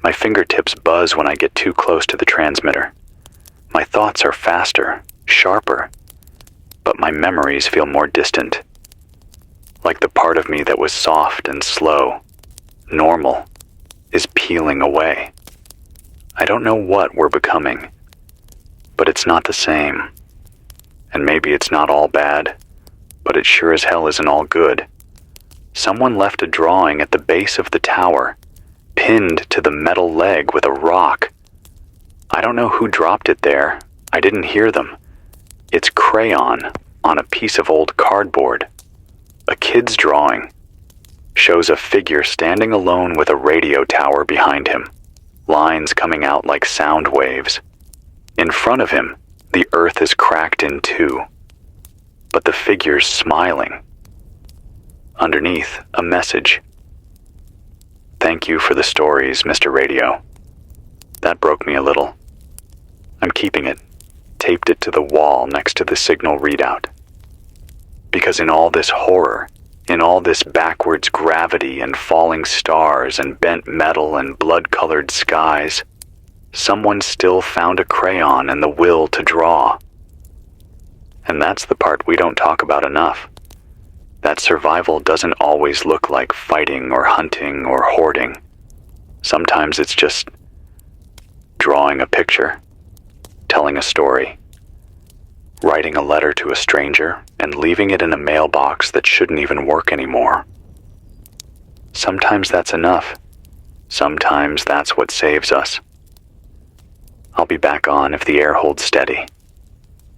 My fingertips buzz when I get too close to the transmitter. My thoughts are faster, sharper, but my memories feel more distant. Like the part of me that was soft and slow, normal, is peeling away. I don't know what we're becoming, but it's not the same. And maybe it's not all bad, but it sure as hell isn't all good. Someone left a drawing at the base of the tower, pinned to the metal leg with a rock. I don't know who dropped it there. I didn't hear them. It's crayon on a piece of old cardboard. A kid's drawing. Shows a figure standing alone with a radio tower behind him. Lines coming out like sound waves. In front of him, the earth is cracked in 2. But the figure's smiling. Underneath, a message. "Thank you for the stories, Mr. Radio." That broke me a little. I'm keeping it, taped it to the wall next to the signal readout. Because in all this horror, in all this backwards gravity and falling stars and bent metal and blood-colored skies, someone still found a crayon and the will to draw. And that's the part we don't talk about enough. That survival doesn't always look like fighting or hunting or hoarding. Sometimes it's just drawing a picture, telling a story, writing a letter to a stranger and leaving it in a mailbox that shouldn't even work anymore. Sometimes that's enough. Sometimes that's what saves us. I'll be back on if the air holds steady,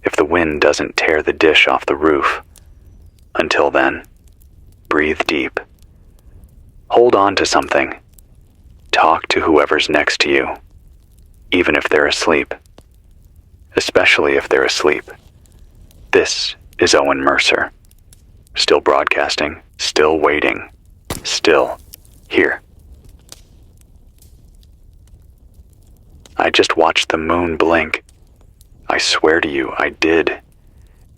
if the wind doesn't tear the dish off the roof. Until then, breathe deep. Hold on to something. Talk to whoever's next to you, even if they're asleep. Especially if they're asleep. This is Owen Mercer. Still broadcasting, still waiting, still here. I just watched the moon blink. I swear to you, I did.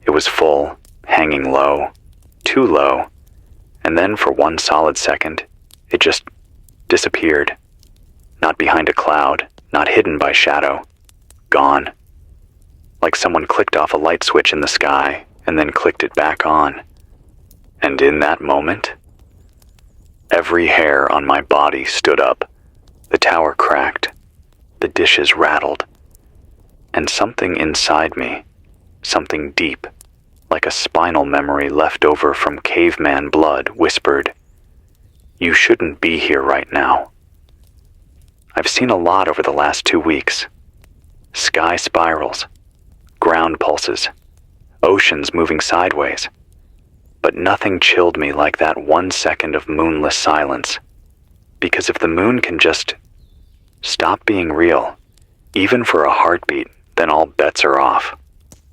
It was full, hanging low, too low, and then for one solid second, it just disappeared. Not behind a cloud, not hidden by shadow. Gone. Like someone clicked off a light switch in the sky and then clicked it back on. And in that moment, every hair on my body stood up. The tower cracked. The dishes rattled. And something inside me, something deep, like a spinal memory left over from caveman blood, whispered, "You shouldn't be here right now." I've seen a lot over the last 2 weeks. Sky spirals, ground pulses, oceans moving sideways. But nothing chilled me like that 1 second of moonless silence. Because if the moon can just stop being real, even for a heartbeat, then all bets are off.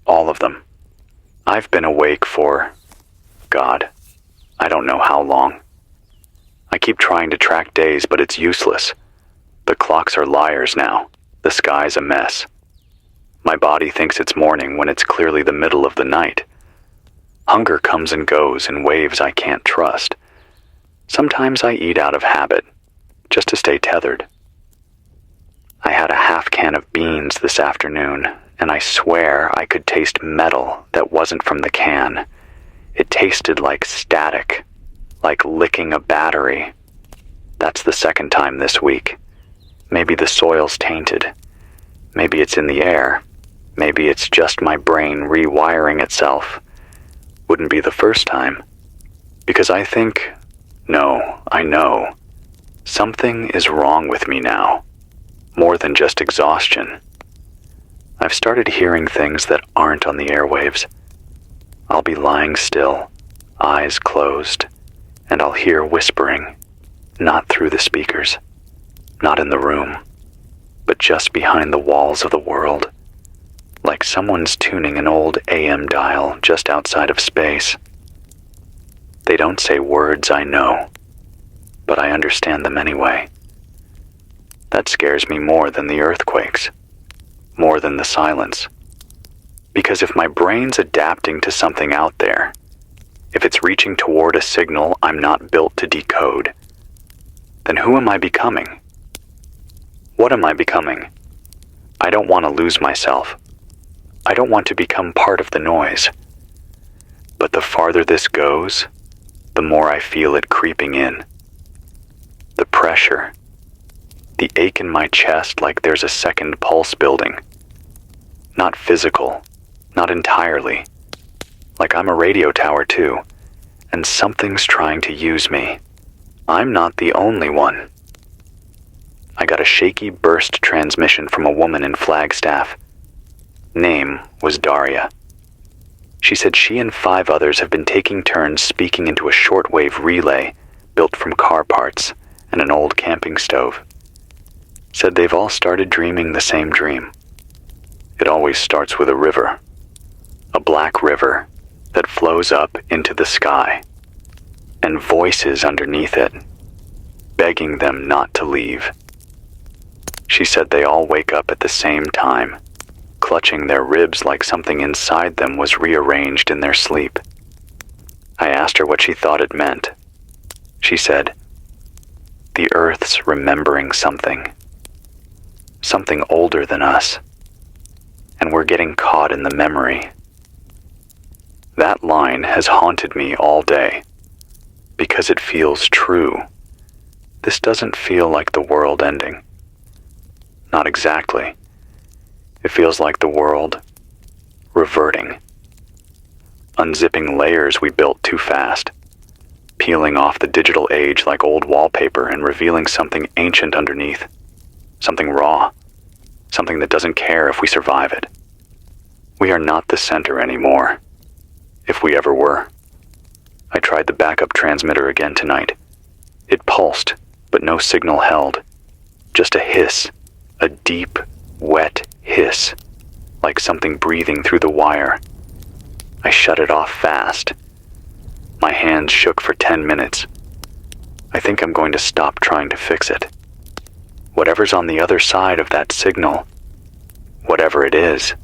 All of them. I've been awake for, God, I don't know how long. I keep trying to track days, but it's useless. The clocks are liars now. The sky's a mess. My body thinks it's morning when it's clearly the middle of the night. Hunger comes and goes in waves I can't trust. Sometimes I eat out of habit, just to stay tethered. I had a half can of beans this afternoon, and I swear I could taste metal that wasn't from the can. It tasted like static, like licking a battery. That's the second time this week. Maybe the soil's tainted. Maybe it's in the air. Maybe it's just my brain rewiring itself. Wouldn't be the first time. Because I know, something is wrong with me now. More than just exhaustion. I've started hearing things that aren't on the airwaves. I'll be lying still, eyes closed, and I'll hear whispering, not through the speakers, not in the room, but just behind the walls of the world, like someone's tuning an old AM dial just outside of space. They don't say words I know, but I understand them anyway. That scares me more than the earthquakes, more than the silence. Because if my brain's adapting to something out there, if it's reaching toward a signal I'm not built to decode, then who am I becoming? What am I becoming? I don't want to lose myself. I don't want to become part of the noise. But the farther this goes, the more I feel it creeping in. The pressure, the ache in my chest like there's a second pulse building. Not physical, not entirely. Like I'm a radio tower too, and something's trying to use me. I'm not the only one. I got a shaky burst transmission from a woman in Flagstaff. Name was Daria. She said she and 5 others have been taking turns speaking into a shortwave relay built from car parts and an old camping stove. Said they've all started dreaming the same dream. It always starts with a river. A black river that flows up into the sky, and voices underneath it, begging them not to leave. She said they all wake up at the same time, clutching their ribs like something inside them was rearranged in their sleep. I asked her what she thought it meant. She said, "The Earth's remembering something. Something older than us. And we're getting caught in the memory." That line has haunted me all day, because it feels true. This doesn't feel like the world ending. Not exactly. It feels like the world reverting. Unzipping layers we built too fast, peeling off the digital age like old wallpaper and revealing something ancient underneath. Something raw. Something that doesn't care if we survive it. We are not the center anymore. If we ever were. I tried the backup transmitter again tonight. It pulsed, but no signal held. Just a hiss. A deep, wet hiss. Like something breathing through the wire. I shut it off fast. My hands shook for 10 minutes. I think I'm going to stop trying to fix it. Whatever's on the other side of that signal, whatever it is,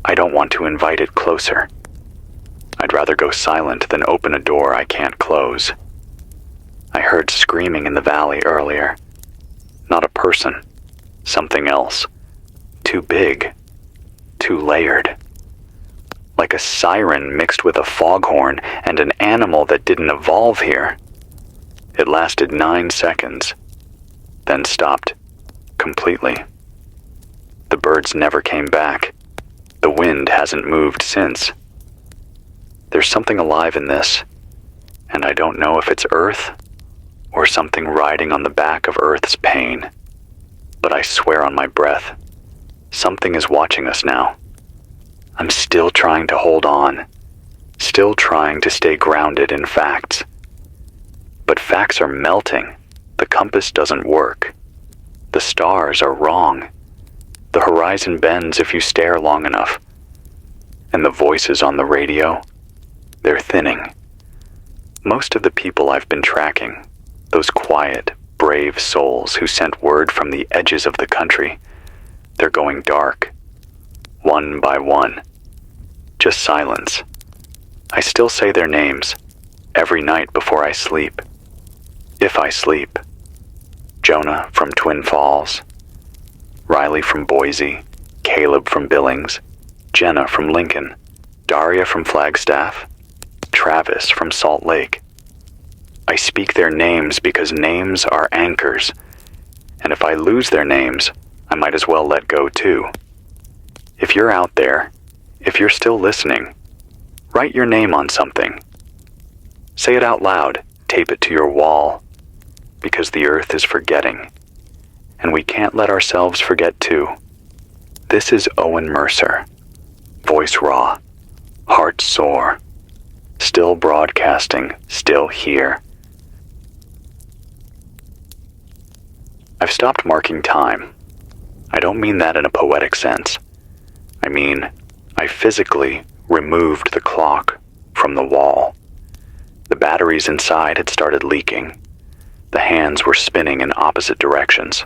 I don't want to invite it closer. I'd rather go silent than open a door I can't close. I heard screaming in the valley earlier. Not a person, something else. Too big, too layered. Like a siren mixed with a foghorn and an animal that didn't evolve here. It lasted 9 seconds. Then stopped, completely. The birds never came back. The wind hasn't moved since. There's something alive in this, and I don't know if it's Earth or something riding on the back of Earth's pain. But I swear on my breath, something is watching us now. I'm still trying to hold on, still trying to stay grounded in facts. But facts are melting. The compass doesn't work. The stars are wrong. The horizon bends if you stare long enough. And the voices on the radio, they're thinning. Most of the people I've been tracking, those quiet, brave souls who sent word from the edges of the country, they're going dark. One by one. Just silence. I still say their names every night before I sleep. If I sleep. Jonah from Twin Falls, Riley from Boise, Caleb from Billings, Jenna from Lincoln, Daria from Flagstaff, Travis from Salt Lake. I speak their names because names are anchors, and if I lose their names, I might as well let go too. If you're out there, if you're still listening, write your name on something. Say it out loud, tape it to your wall, because the earth is forgetting, and we can't let ourselves forget too. This is Owen Mercer, voice raw, heart sore, still broadcasting, still here. I've stopped marking time. I don't mean that in a poetic sense. I mean, I physically removed the clock from the wall. The batteries inside had started leaking. The hands were spinning in opposite directions.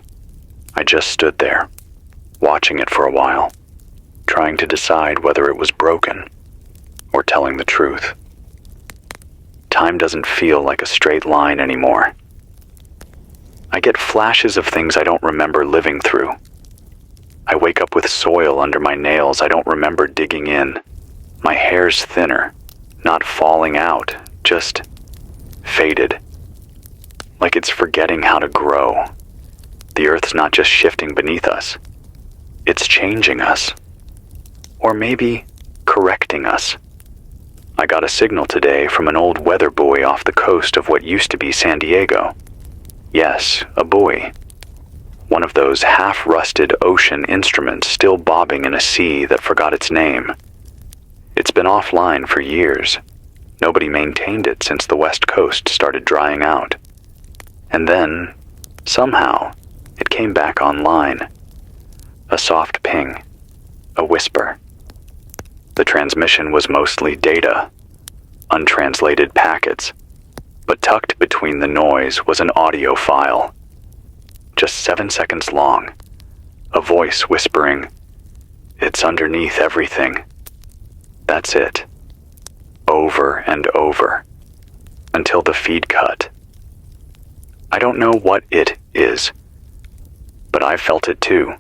I just stood there, watching it for a while, trying to decide whether it was broken or telling the truth. Time doesn't feel like a straight line anymore. I get flashes of things I don't remember living through. I wake up with soil under my nails I don't remember digging in. My hair's thinner, not falling out, just faded. Like it's forgetting how to grow. The earth's not just shifting beneath us. It's changing us. Or maybe correcting us. I got a signal today from an old weather buoy off the coast of what used to be San Diego. Yes, a buoy. One of those half-rusted ocean instruments still bobbing in a sea that forgot its name. It's been offline for years. Nobody maintained it since the West Coast started drying out. And then, somehow, it came back online. A soft ping. A whisper. The transmission was mostly data, untranslated packets, but tucked between the noise was an audio file. Just 7 seconds long. A voice whispering, "It's underneath everything." That's it. Over and over. Until the feed cut. I don't know what it is, but I felt it too.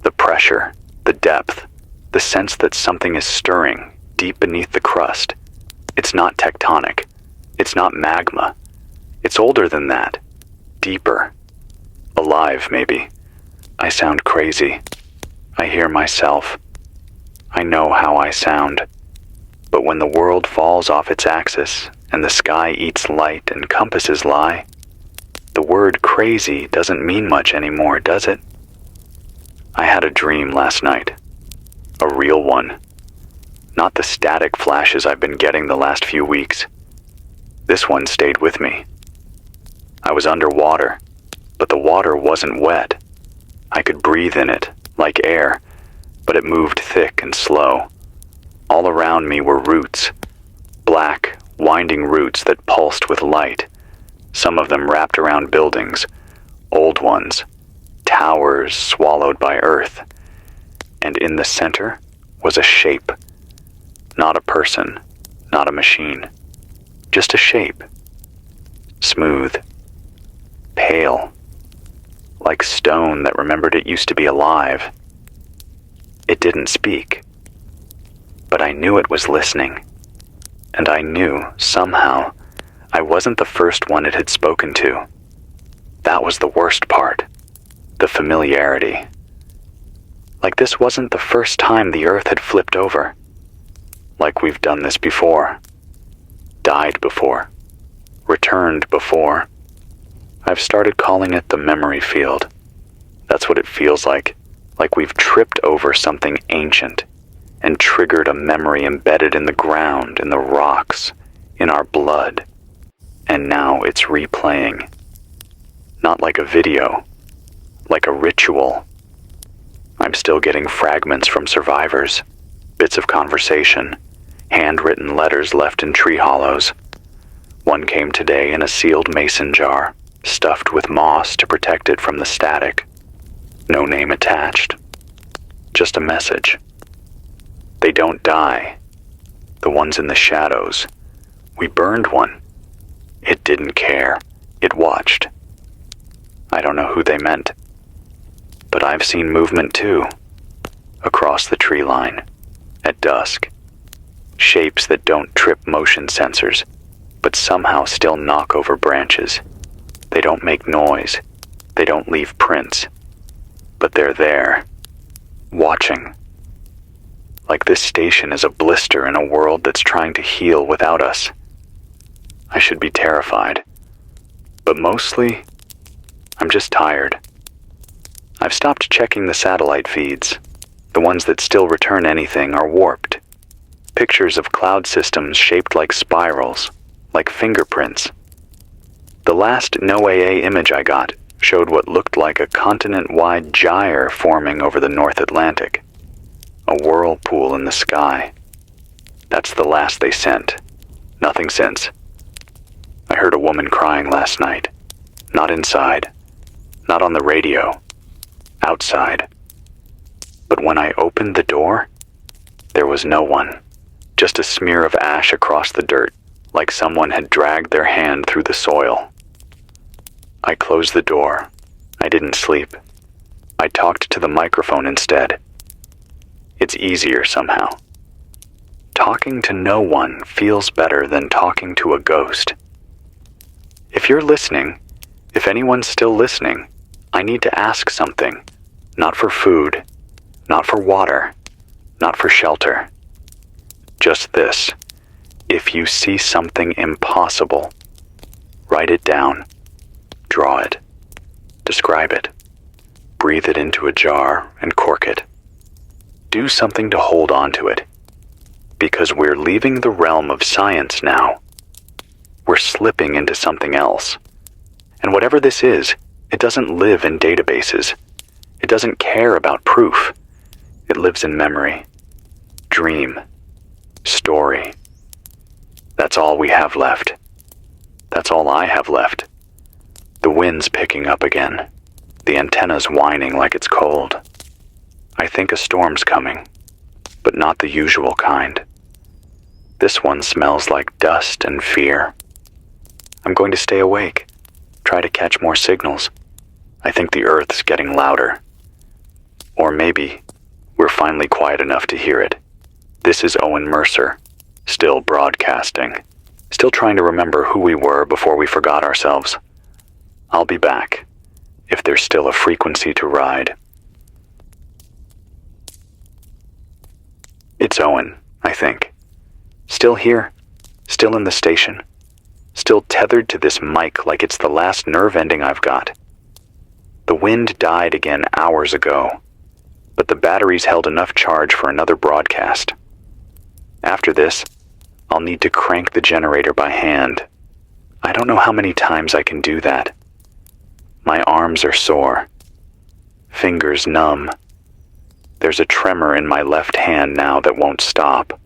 The pressure, the depth, the sense that something is stirring deep beneath the crust. It's not tectonic. It's not magma. It's older than that. Deeper. Alive, maybe. I sound crazy. I hear myself. I know how I sound. But when the world falls off its axis and the sky eats light and compasses lie, the word crazy doesn't mean much anymore, does it? I had a dream last night. A real one. Not the static flashes I've been getting the last few weeks. This one stayed with me. I was underwater, but the water wasn't wet. I could breathe in it, like air, but it moved thick and slow. All around me were roots, black, winding roots that pulsed with light. Some of them wrapped around buildings, old ones, towers swallowed by earth. And in the center was a shape. Not a person, not a machine. Just a shape. Smooth. Pale. Like stone that remembered it used to be alive. It didn't speak. But I knew it was listening. And I knew, somehow, I wasn't the first one it had spoken to. That was the worst part. The familiarity. Like this wasn't the first time the earth had flipped over. Like we've done this before. Died before. Returned before. I've started calling it the memory field. That's what it feels like we've tripped over something ancient and triggered a memory embedded in the ground, in the rocks, in our blood. And now it's replaying. Not like a video, like a ritual. I'm still getting fragments from survivors, bits of conversation, handwritten letters left in tree hollows. One came today in a sealed mason jar, stuffed with moss to protect it from the static. No name attached. Just a message. They don't die. The ones in the shadows. We burned one. It didn't care. It watched. I don't know who they meant. But I've seen movement too. Across the tree line. At dusk. Shapes that don't trip motion sensors, but somehow still knock over branches. They don't make noise. They don't leave prints. But they're there. Watching. Like this station is a blister in a world that's trying to heal without us. I should be terrified. But mostly, I'm just tired. I've stopped checking the satellite feeds. The ones that still return anything are warped. Pictures of cloud systems shaped like spirals, like fingerprints. The last NOAA image I got showed what looked like a continent-wide gyre forming over the North Atlantic. A whirlpool in the sky. That's the last they sent. Nothing since. I heard a woman crying last night. Not inside. Not on the radio. Outside. But when I opened the door, there was no one. Just a smear of ash across the dirt, like someone had dragged their hand through the soil. I closed the door. I didn't sleep. I talked to the microphone instead. It's easier somehow. Talking to no one feels better than talking to a ghost. If you're listening, if anyone's still listening, I need to ask something. Not for food, not for water, not for shelter. Just this. If you see something impossible, write it down. Draw it. Describe it. Breathe it into a jar and cork it. Do something to hold on to it. Because we're leaving the realm of science now. We're slipping into something else. And whatever this is, it doesn't live in databases. It doesn't care about proof. It lives in memory. Dream. Story. That's all we have left. That's all I have left. The wind's picking up again. The antenna's whining like it's cold. I think a storm's coming, but not the usual kind. This one smells like dust and fear. I'm going to stay awake, try to catch more signals. I think the Earth's getting louder. Or maybe we're finally quiet enough to hear it. This is Owen Mercer, still broadcasting, still trying to remember who we were before we forgot ourselves. I'll be back, if there's still a frequency to ride. It's Owen, I think. Still here, still in the station, still tethered to this mic like it's the last nerve ending I've got. The wind died again hours ago, but the batteries held enough charge for another broadcast. After this, I'll need to crank the generator by hand. I don't know how many times I can do that. My arms are sore. Fingers numb. There's a tremor in my left hand now that won't stop.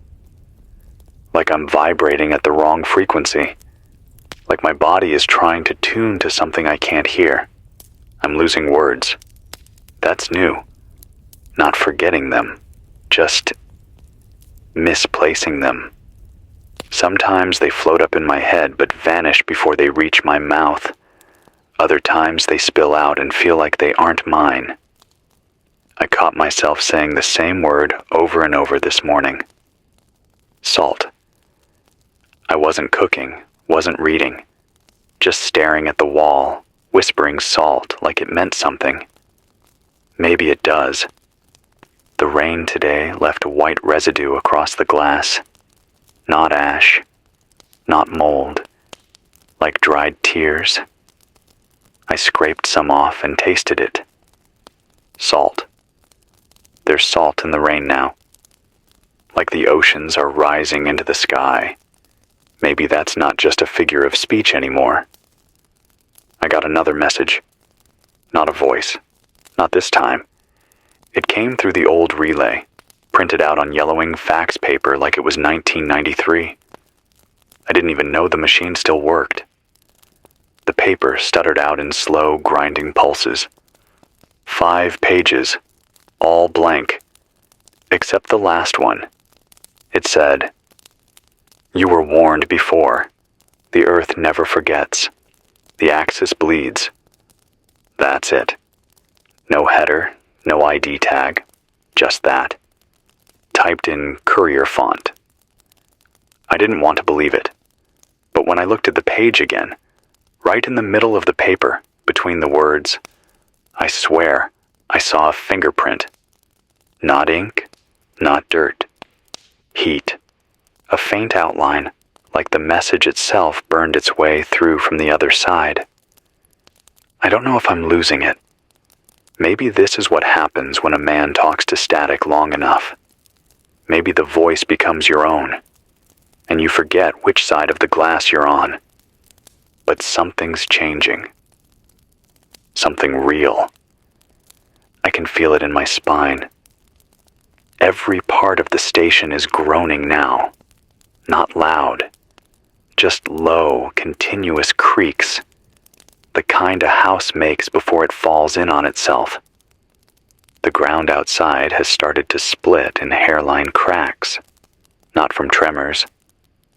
Like I'm vibrating at the wrong frequency. Like my body is trying to tune to something I can't hear. I'm losing words. That's new. Not forgetting them. Just misplacing them. Sometimes they float up in my head but vanish before they reach my mouth. Other times they spill out and feel like they aren't mine. I caught myself saying the same word over and over this morning. Salt. I wasn't cooking, wasn't reading, just staring at the wall, whispering salt like it meant something. Maybe it does. The rain today left a white residue across the glass. Not ash, not mold, like dried tears. I scraped some off and tasted it. Salt. There's salt in the rain now. Like the oceans are rising into the sky. Maybe that's not just a figure of speech anymore. I got another message. Not a voice. Not this time. It came through the old relay, printed out on yellowing fax paper like it was 1993. I didn't even know the machine still worked. The paper stuttered out in slow, grinding pulses. 5 pages, all blank, except the last one. It said, "You were warned before. The earth never forgets. The axis bleeds." That's it. No header, no ID tag, just that. Typed in courier font. I didn't want to believe it, but when I looked at the page again, right in the middle of the paper, between the words, I swear I saw a fingerprint. Not ink, not dirt. Heat. A faint outline, like the message itself burned its way through from the other side. I don't know if I'm losing it. Maybe this is what happens when a man talks to static long enough. Maybe the voice becomes your own, and you forget which side of the glass you're on. But something's changing. Something real. I can feel it in my spine. Every part of the station is groaning now. Not loud. Just low, continuous creaks. The kind a house makes before it falls in on itself. The ground outside has started to split in hairline cracks. Not from tremors.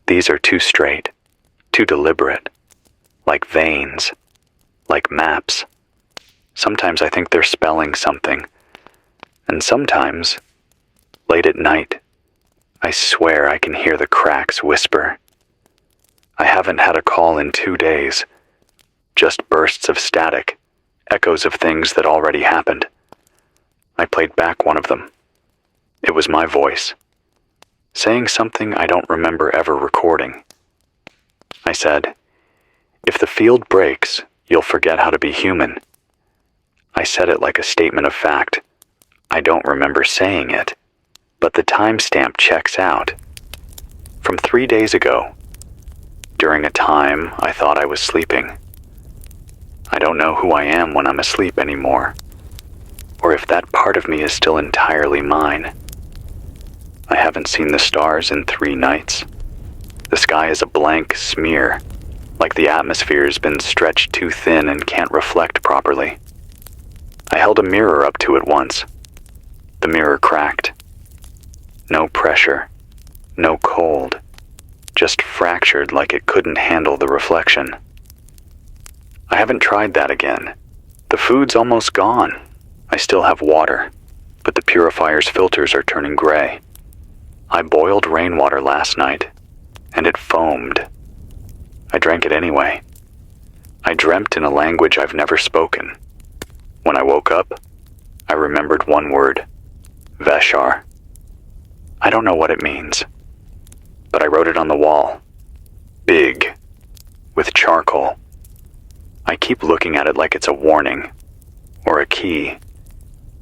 These are too straight, too deliberate. Like veins, like maps. Sometimes I think they're spelling something. And sometimes, late at night, I swear I can hear the cracks whisper. I haven't had a call in 2 days. Just bursts of static, echoes of things that already happened. I played back one of them. It was my voice, saying something I don't remember ever recording. I said, "If the field breaks, you'll forget how to be human." I said it like a statement of fact. I don't remember saying it, but the timestamp checks out. From 3 days ago, during a time I thought I was sleeping. I don't know who I am when I'm asleep anymore, or if that part of me is still entirely mine. I haven't seen the stars in 3 nights. The sky is a blank smear, like the atmosphere's been stretched too thin and can't reflect properly. I held a mirror up to it once. The mirror cracked. No pressure, no cold, just fractured like it couldn't handle the reflection. I haven't tried that again. The food's almost gone. I still have water, but the purifier's filters are turning gray. I boiled rainwater last night, and it foamed. I drank it anyway. I dreamt in a language I've never spoken. When I woke up, I remembered one word, Veshar. I don't know what it means, but I wrote it on the wall, big, with charcoal. I keep looking at it like it's a warning, or a key.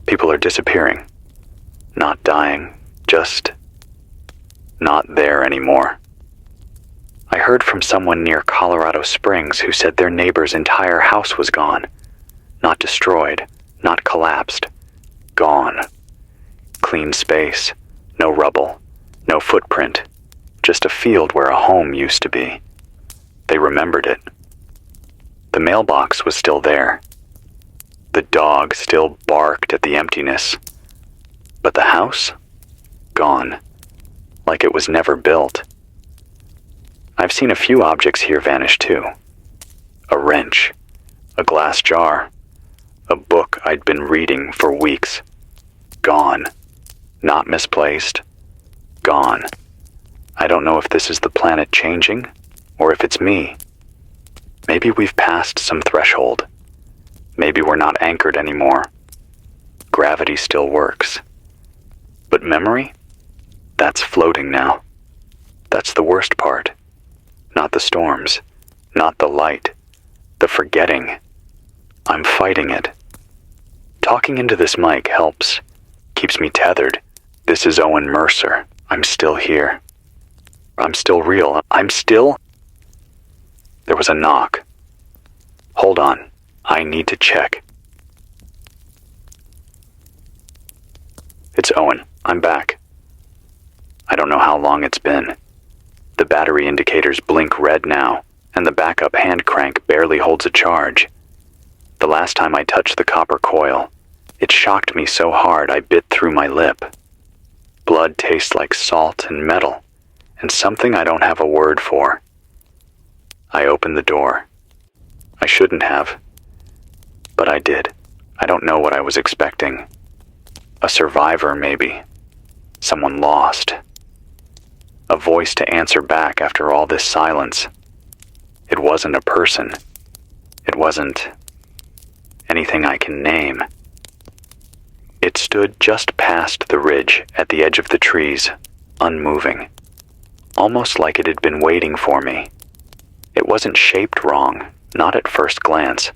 People are disappearing, not dying, just not there anymore. I heard from someone near Colorado Springs who said their neighbor's entire house was gone. Not destroyed, not collapsed. Gone. Clean space, no rubble, no footprint, just a field where a home used to be. They remembered it. The mailbox was still there. The dog still barked at the emptiness. But the house? Gone. Like it was never built. I've seen a few objects here vanish too. A wrench, a glass jar, a book I'd been reading for weeks. Gone. Not misplaced. Gone. I don't know if this is the planet changing, or if it's me. Maybe we've passed some threshold. Maybe we're not anchored anymore. Gravity still works. But memory? That's floating now. That's the worst part. Not the storms. Not the light. The forgetting. I'm fighting it. Talking into this mic helps. Keeps me tethered. This is Owen Mercer. I'm still here. I'm still real. I'm still... There was a knock. Hold on. I need to check. It's Owen. I'm back. I don't know how long it's been. The battery indicators blink red now, and the backup hand crank barely holds a charge. The last time I touched the copper coil, it shocked me so hard I bit through my lip. Blood tastes like salt and metal, and something I don't have a word for. I opened the door. I shouldn't have, but I did. I don't know what I was expecting. A survivor, maybe. Someone lost. A voice to answer back after all this silence. It wasn't a person. It wasn't anything I can name. It stood just past the ridge at the edge of the trees, unmoving, almost like it had been waiting for me. It wasn't shaped wrong, not at first glance,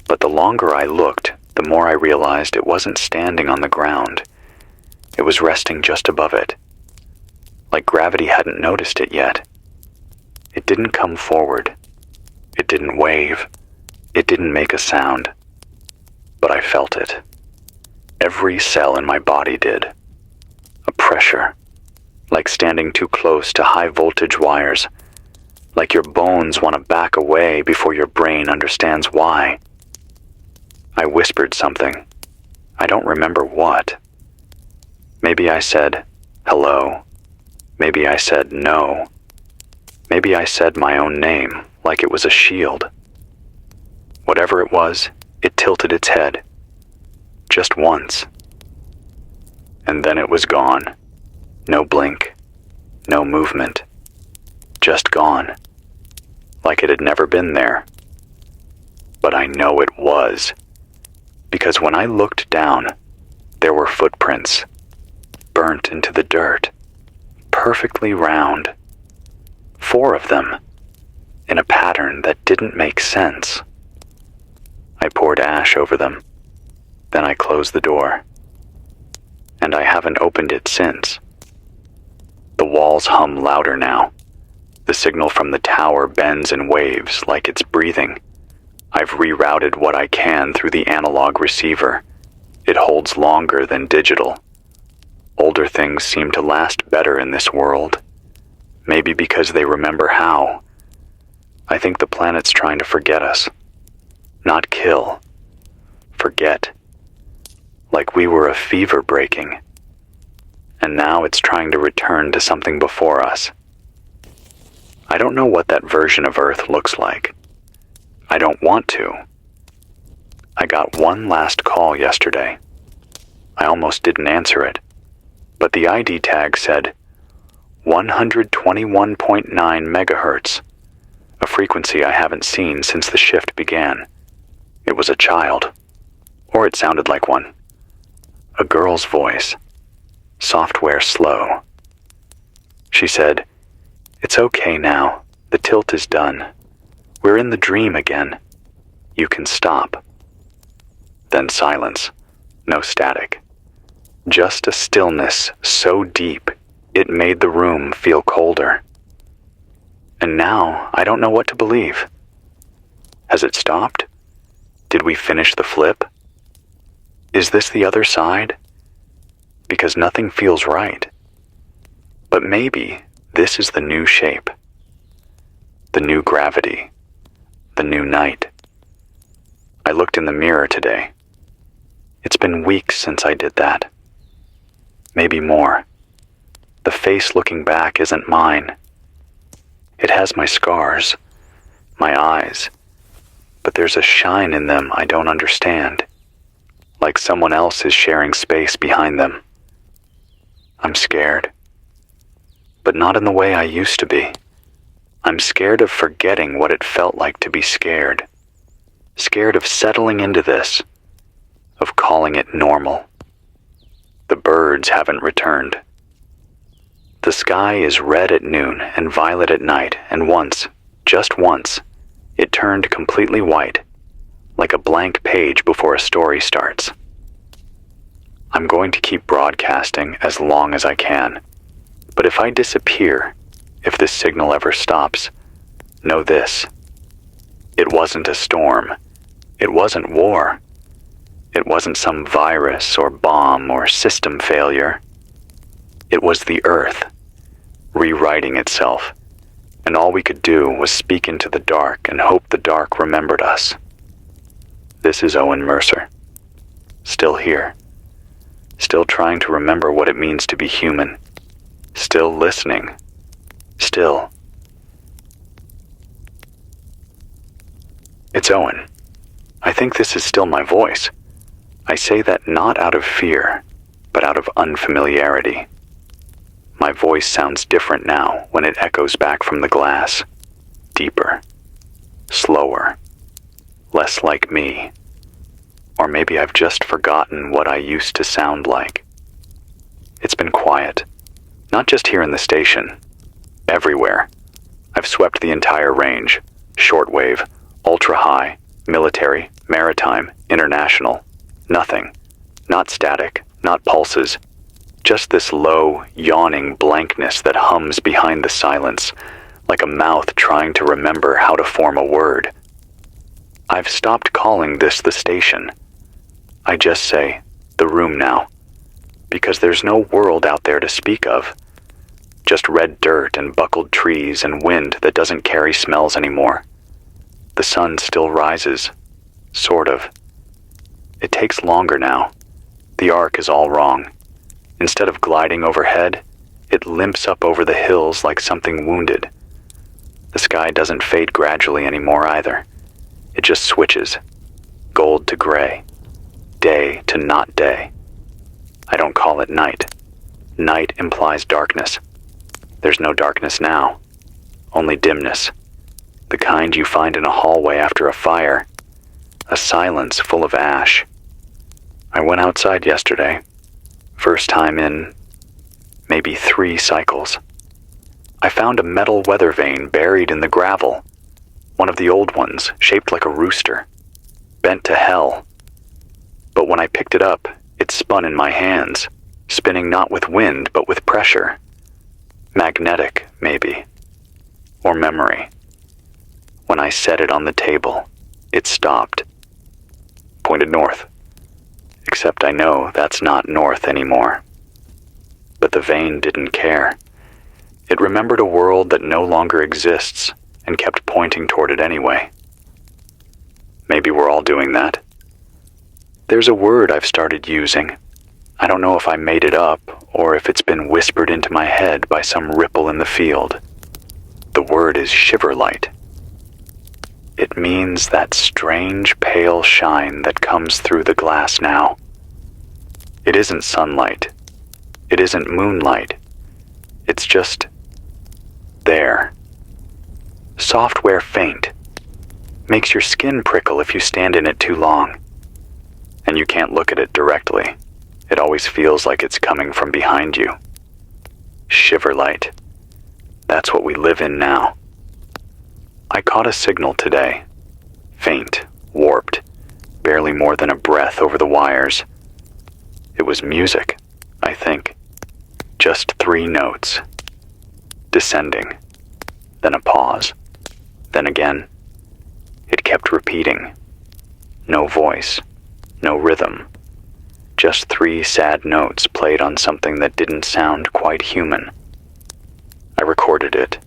but the longer I looked, the more I realized it wasn't standing on the ground. It was resting just above it, like gravity hadn't noticed it yet. It didn't come forward. It didn't wave. It didn't make a sound. But I felt it. Every cell in my body did. A pressure, like standing too close to high-voltage wires, like your bones want to back away before your brain understands why. I whispered something. I don't remember what. Maybe I said, hello. Maybe I said no. Maybe I said my own name, like it was a shield. Whatever it was, it tilted its head. Just once. And then it was gone. No blink. No movement. Just gone. Like it had never been there. But I know it was. Because when I looked down, there were footprints. Burnt into the dirt. Perfectly round. 4 of them. In a pattern that didn't make sense. I poured ash over them. Then I closed the door. And I haven't opened it since. The walls hum louder now. The signal from the tower bends and waves like it's breathing. I've rerouted what I can through the analog receiver. It holds longer than digital. Older things seem to last better in this world. Maybe because they remember how. I think the planet's trying to forget us. Not kill. Forget. Like we were a fever breaking. And now it's trying to return to something before us. I don't know what that version of Earth looks like. I don't want to. I got one last call yesterday. I almost didn't answer it, but the ID tag said 121.9 megahertz, a frequency I haven't seen since the shift began. It was a child, or it sounded like one. A girl's voice, software slow. She said, "It's okay now. The tilt is done. We're in the dream again. You can stop." Then silence. No static. Just a stillness so deep it made the room feel colder. And now I don't know what to believe. Has it stopped? Did we finish the flip? Is this the other side? Because nothing feels right. But maybe this is the new shape. The new gravity. The new night. I looked in the mirror today. It's been weeks since I did that. Maybe more. The face looking back isn't mine. It has my scars, my eyes, but there's a shine in them I don't understand, like someone else is sharing space behind them. I'm scared, but not in the way I used to be. I'm scared of forgetting what it felt like to be scared. Scared of settling into this, of calling it normal. The birds haven't returned. The sky is red at noon and violet at night, and once, just once, it turned completely white, like a blank page before a story starts. I'm going to keep broadcasting as long as I can, but if I disappear, if this signal ever stops, know this. It wasn't a storm. It wasn't war. It wasn't some virus or bomb or system failure. It was the Earth. rewriting itself, and all we could do was speak into the dark and hope the dark remembered us. This is Owen Mercer, still here, still trying to remember what it means to be human, still listening, still. It's Owen. I think this is still my voice. I say that not out of fear, but out of unfamiliarity. My voice sounds different now when it echoes back from the glass. Deeper, slower, less like me. Or maybe I've just forgotten what I used to sound like. It's been quiet, not just here in the station, everywhere. I've swept the entire range, shortwave, ultra-high, military, maritime, international. Nothing. Not static, not pulses. Just this low, yawning blankness that hums behind the silence, like a mouth trying to remember how to form a word. I've stopped calling this the station. I just say, the room now, because there's no world out there to speak of. Just red dirt and buckled trees and wind that doesn't carry smells anymore. The sun still rises, sort of. It takes longer now. The arc is all wrong. Instead of gliding overhead, it limps up over the hills like something wounded. The sky doesn't fade gradually anymore either. It just switches, gold to gray, day to not day. I don't call it night. Night implies darkness. There's no darkness now, only dimness. The kind you find in a hallway after a fire, a silence full of ash. I went outside yesterday, first time in maybe 3 cycles. I found a metal weather vane buried in the gravel, one of the old ones, shaped like a rooster, bent to hell. But when I picked it up, it spun in my hands, spinning not with wind but with pressure. Magnetic, maybe, or memory. When I set it on the table, it stopped, pointed north. Except I know that's not north anymore. But the vane didn't care. It remembered a world that no longer exists and kept pointing toward it anyway. Maybe we're all doing that. There's a word I've started using. I don't know if I made it up or if it's been whispered into my head by some ripple in the field. The word is shiverlight. It means that strange pale shine that comes through the glass now. It isn't sunlight. It isn't moonlight. It's just there. Software faint. Makes your skin prickle if you stand in it too long. And you can't look at it directly. It always feels like it's coming from behind you. Shiverlight. That's what we live in now. I caught a signal today. Faint, warped, barely more than a breath over the wires. It was music, I think. Just 3 notes. Descending. Then a pause. Then again. It kept repeating. No voice. No rhythm. Just 3 sad notes played on something that didn't sound quite human. I recorded it.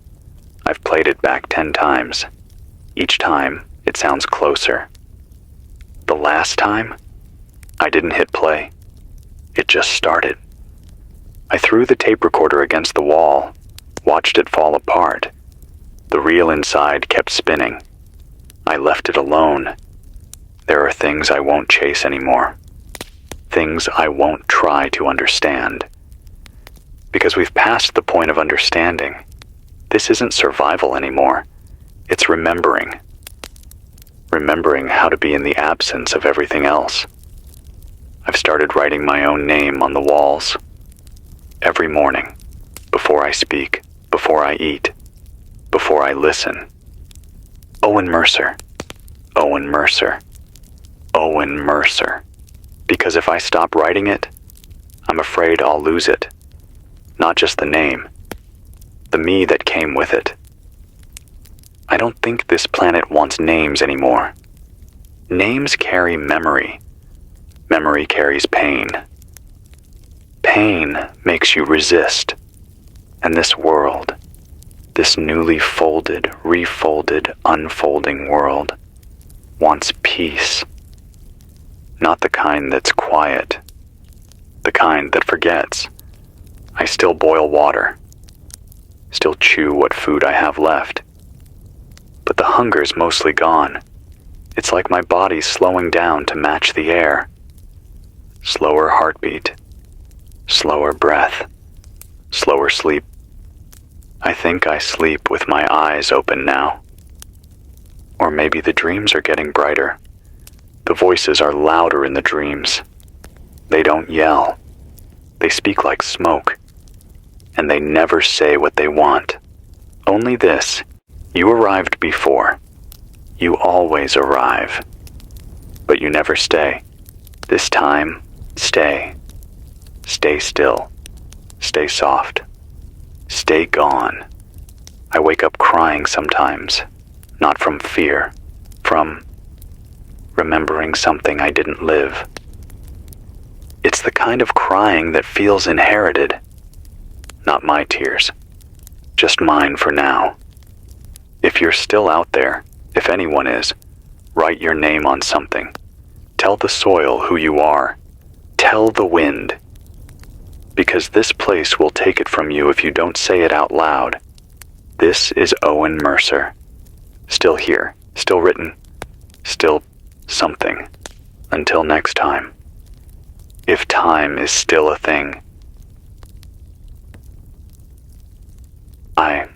I've played it back 10 times. Each time, it sounds closer. The last time, I didn't hit play. It just started. I threw the tape recorder against the wall, watched it fall apart. The reel inside kept spinning. I left it alone. There are things I won't chase anymore. Things I won't try to understand. Because we've passed the point of understanding. This isn't survival anymore. It's remembering. Remembering how to be in the absence of everything else. I've started writing my own name on the walls. Every morning, before I speak, before I eat, before I listen. Owen Mercer. Owen Mercer. Owen Mercer. Because if I stop writing it, I'm afraid I'll lose it. Not just the name. The me that came with it. I don't think this planet wants names anymore. Names carry memory. Memory carries pain. Pain makes you resist. And this world, this newly folded, refolded, unfolding world, wants peace. Not the kind that's quiet, the kind that forgets. I still boil water, still chew what food I have left. But the hunger's mostly gone. It's like my body's slowing down to match the air. Slower heartbeat, slower breath, slower sleep. I think I sleep with my eyes open now. Or maybe the dreams are getting brighter. The voices are louder in the dreams. They don't yell. They speak like smoke. And they never say what they want. Only this: you arrived before. You always arrive. But you never stay. This time, stay. Stay still. Stay soft. Stay gone. I wake up crying sometimes, not from fear, from remembering something I didn't live. It's the kind of crying that feels inherited. Not my tears, just mine for now. If you're still out there, if anyone is, write your name on something. Tell the soil who you are. Tell the wind. Because this place will take it from you if you don't say it out loud. This is Owen Mercer. Still here, still written, still something. Until next time. If time is still a thing. I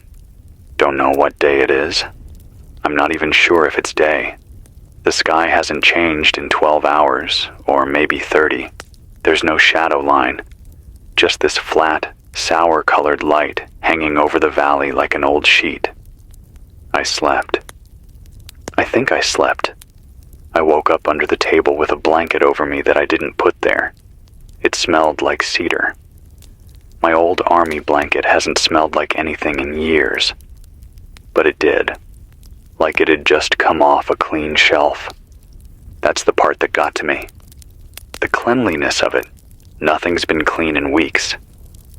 don't know what day it is. I'm not even sure if it's day. The sky hasn't changed in 12 hours, or maybe 30. There's no shadow line. Just this flat, sour-colored light hanging over the valley like an old sheet. I slept. I think I slept. I woke up under the table with a blanket over me that I didn't put there. It smelled like cedar. My old army blanket hasn't smelled like anything in years. But it did. Like it had just come off a clean shelf. That's the part that got to me. The cleanliness of it. Nothing's been clean in weeks.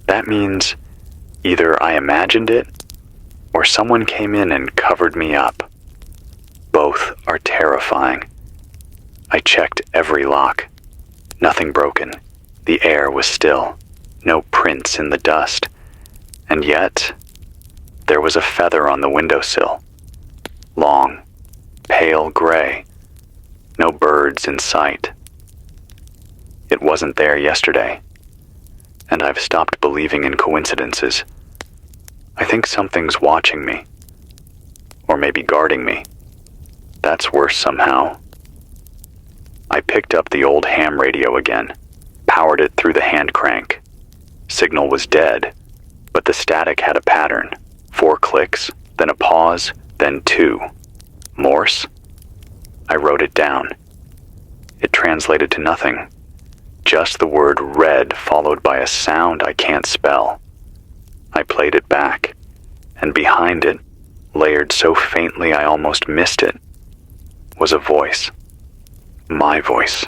That means either I imagined it, or someone came in and covered me up. Both are terrifying. I checked every lock. Nothing broken. The air was still. No prints in the dust. And yet, there was a feather on the windowsill. Long, pale gray. No birds in sight. It wasn't there yesterday. And I've stopped believing in coincidences. I think something's watching me. Or maybe guarding me. That's worse somehow. I picked up the old ham radio again, powered it through the hand crank. Signal was dead, but the static had a pattern. 4 clicks, then a pause, then 2. Morse? I wrote it down. It translated to nothing. Just the word red followed by a sound I can't spell. I played it back, and behind it, layered so faintly I almost missed it, was a voice. My voice.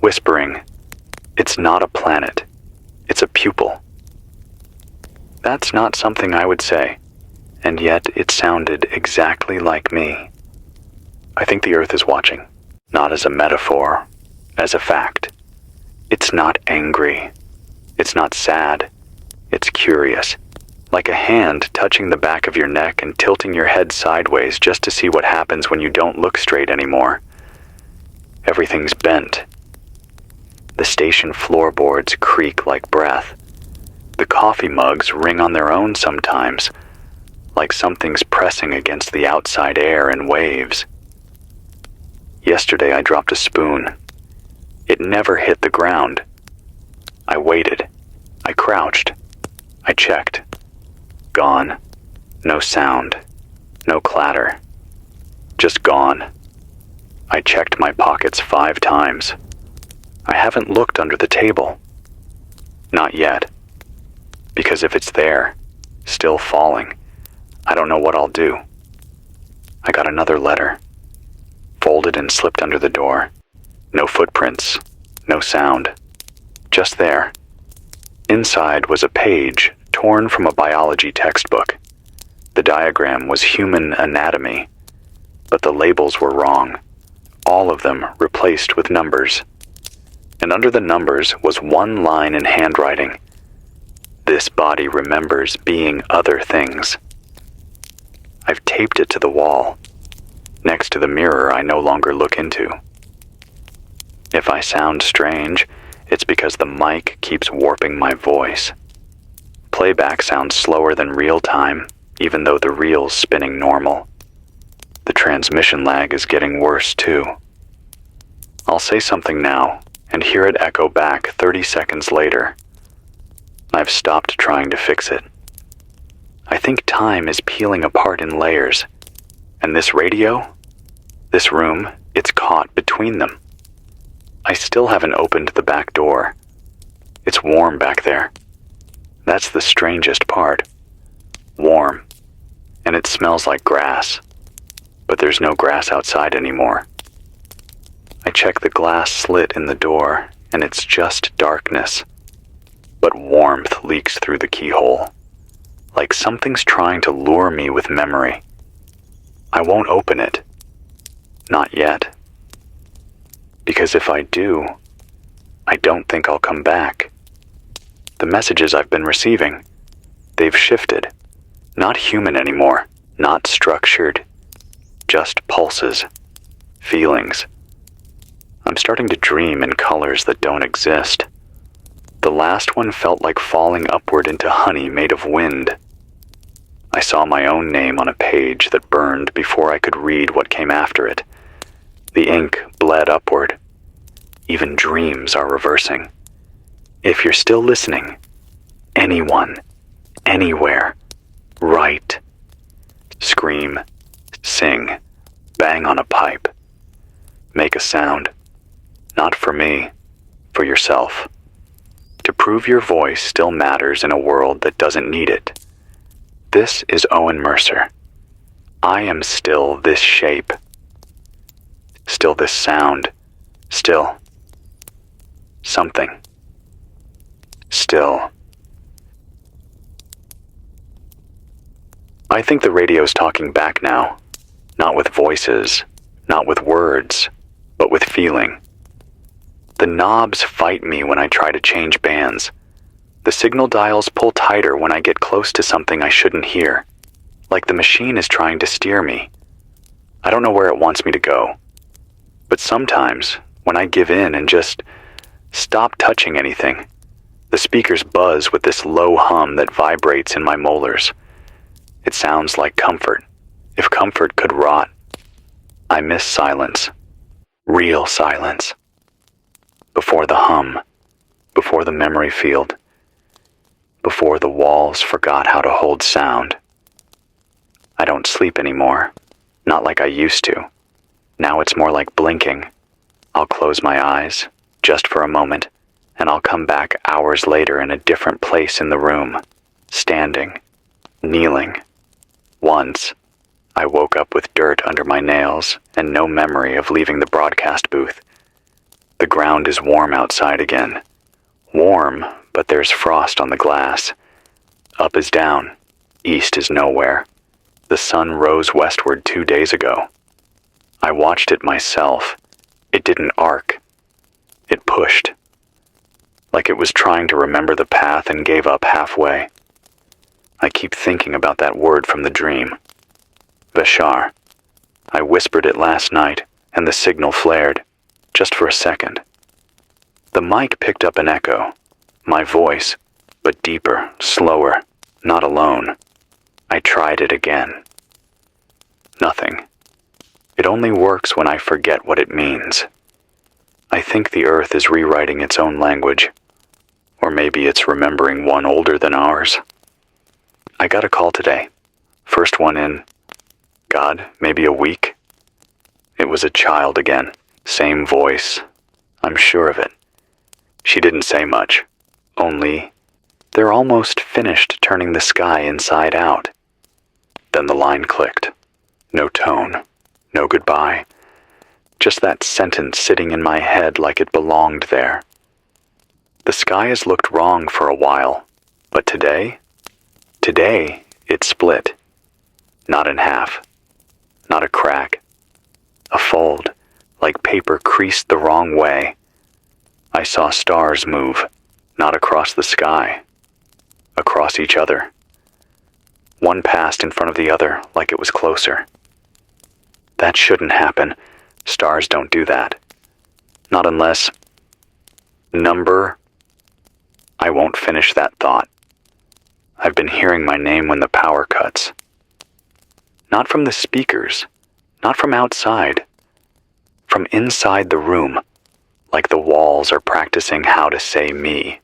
Whispering, "It's not a planet. It's a pupil." That's not something I would say, and yet it sounded exactly like me. I think the Earth is watching, not as a metaphor, as a fact. It's not angry. It's not sad. It's curious, like a hand touching the back of your neck and tilting your head sideways just to see what happens when you don't look straight anymore. Everything's bent. The station floorboards creak like breath. The coffee mugs ring on their own sometimes, like something's pressing against the outside air in waves. Yesterday I dropped a spoon. It never hit the ground. I waited. I crouched. I checked. Gone. No sound. No clatter. Just gone. I checked my pockets 5 times. I haven't looked under the table. Not yet. Because if it's there, still falling, I don't know what I'll do. I got another letter. Folded and slipped under the door. No footprints. No sound. Just there. Inside was a page, torn torn from a biology textbook. The diagram was human anatomy, but the labels were wrong, all of them replaced with numbers. And under the numbers was one line in handwriting: "This body remembers being other things." I've taped it to the wall, next to the mirror I no longer look into. If I sound strange, it's because the mic keeps warping my voice. Playback sounds slower than real time, even though the reel's spinning normal. The transmission lag is getting worse too. I'll say something now and hear it echo back 30 seconds later. I've stopped trying to fix it. I think time is peeling apart in layers, and this radio, this room, it's caught between them. I still haven't opened the back door. It's warm back there. That's the strangest part. Warm. And it smells like grass. But there's no grass outside anymore. I check the glass slit in the door, and it's just darkness. But warmth leaks through the keyhole, like something's trying to lure me with memory. I won't open it. Not yet. Because if I do, I don't think I'll come back. The messages I've been receiving, they've shifted. Not human anymore, not structured, just pulses, feelings. I'm starting to dream in colors that don't exist. The last one felt like falling upward into honey made of wind. I saw my own name on a page that burned before I could read what came after it. The ink bled upward. Even dreams are reversing. If you're still listening, anyone, anywhere, write, scream, sing, bang on a pipe, make a sound. Not for me, for yourself. To prove your voice still matters in a world that doesn't need it. This is Owen Mercer. I am still this shape. Still this sound. Still something. Still. I think the radio's talking back now. Not with voices, not with words, but with feeling. The knobs fight me when I try to change bands. The signal dials pull tighter when I get close to something I shouldn't hear, like the machine is trying to steer me. I don't know where it wants me to go. But sometimes, when I give in and just stop touching anything, the speakers buzz with this low hum that vibrates in my molars. It sounds like comfort, if comfort could rot. I miss silence, real silence. Before the hum, before the memory field, before the walls forgot how to hold sound. I don't sleep anymore, not like I used to. Now it's more like blinking. I'll close my eyes, just for a moment, and I'll come back hours later in a different place in the room, standing, kneeling. Once, I woke up with dirt under my nails and no memory of leaving the broadcast booth. The ground is warm outside again. Warm, but there's frost on the glass. Up is down. East is nowhere. The sun rose westward 2 days ago. I watched it myself. It didn't arc. It pushed. Like it was trying to remember the path and gave up halfway. I keep thinking about that word from the dream. Vashar. I whispered it last night, and the signal flared. Just for a second. The mic picked up an echo, my voice, but deeper, slower, not alone. I tried it again. Nothing. It only works when I forget what it means. I think the earth is rewriting its own language, or maybe it's remembering one older than ours. I got a call today. First one in, God, maybe a week. It was a child again. Same voice. I'm sure of it. She didn't say much. Only, they're almost finished turning the sky inside out. Then the line clicked. No tone. No goodbye. Just that sentence sitting in my head like it belonged there. The sky has looked wrong for a while, but today, Today, it split. Not in half. Not a crack. A fold, like paper creased the wrong way. I saw stars move, not across the sky, across each other. One passed in front of the other like it was closer. That shouldn't happen. Stars don't do that. Not unless... Number... I won't finish that thought. I've been hearing my name when the power cuts. Not from the speakers, not from outside. From inside the room, like the walls are practicing how to say me.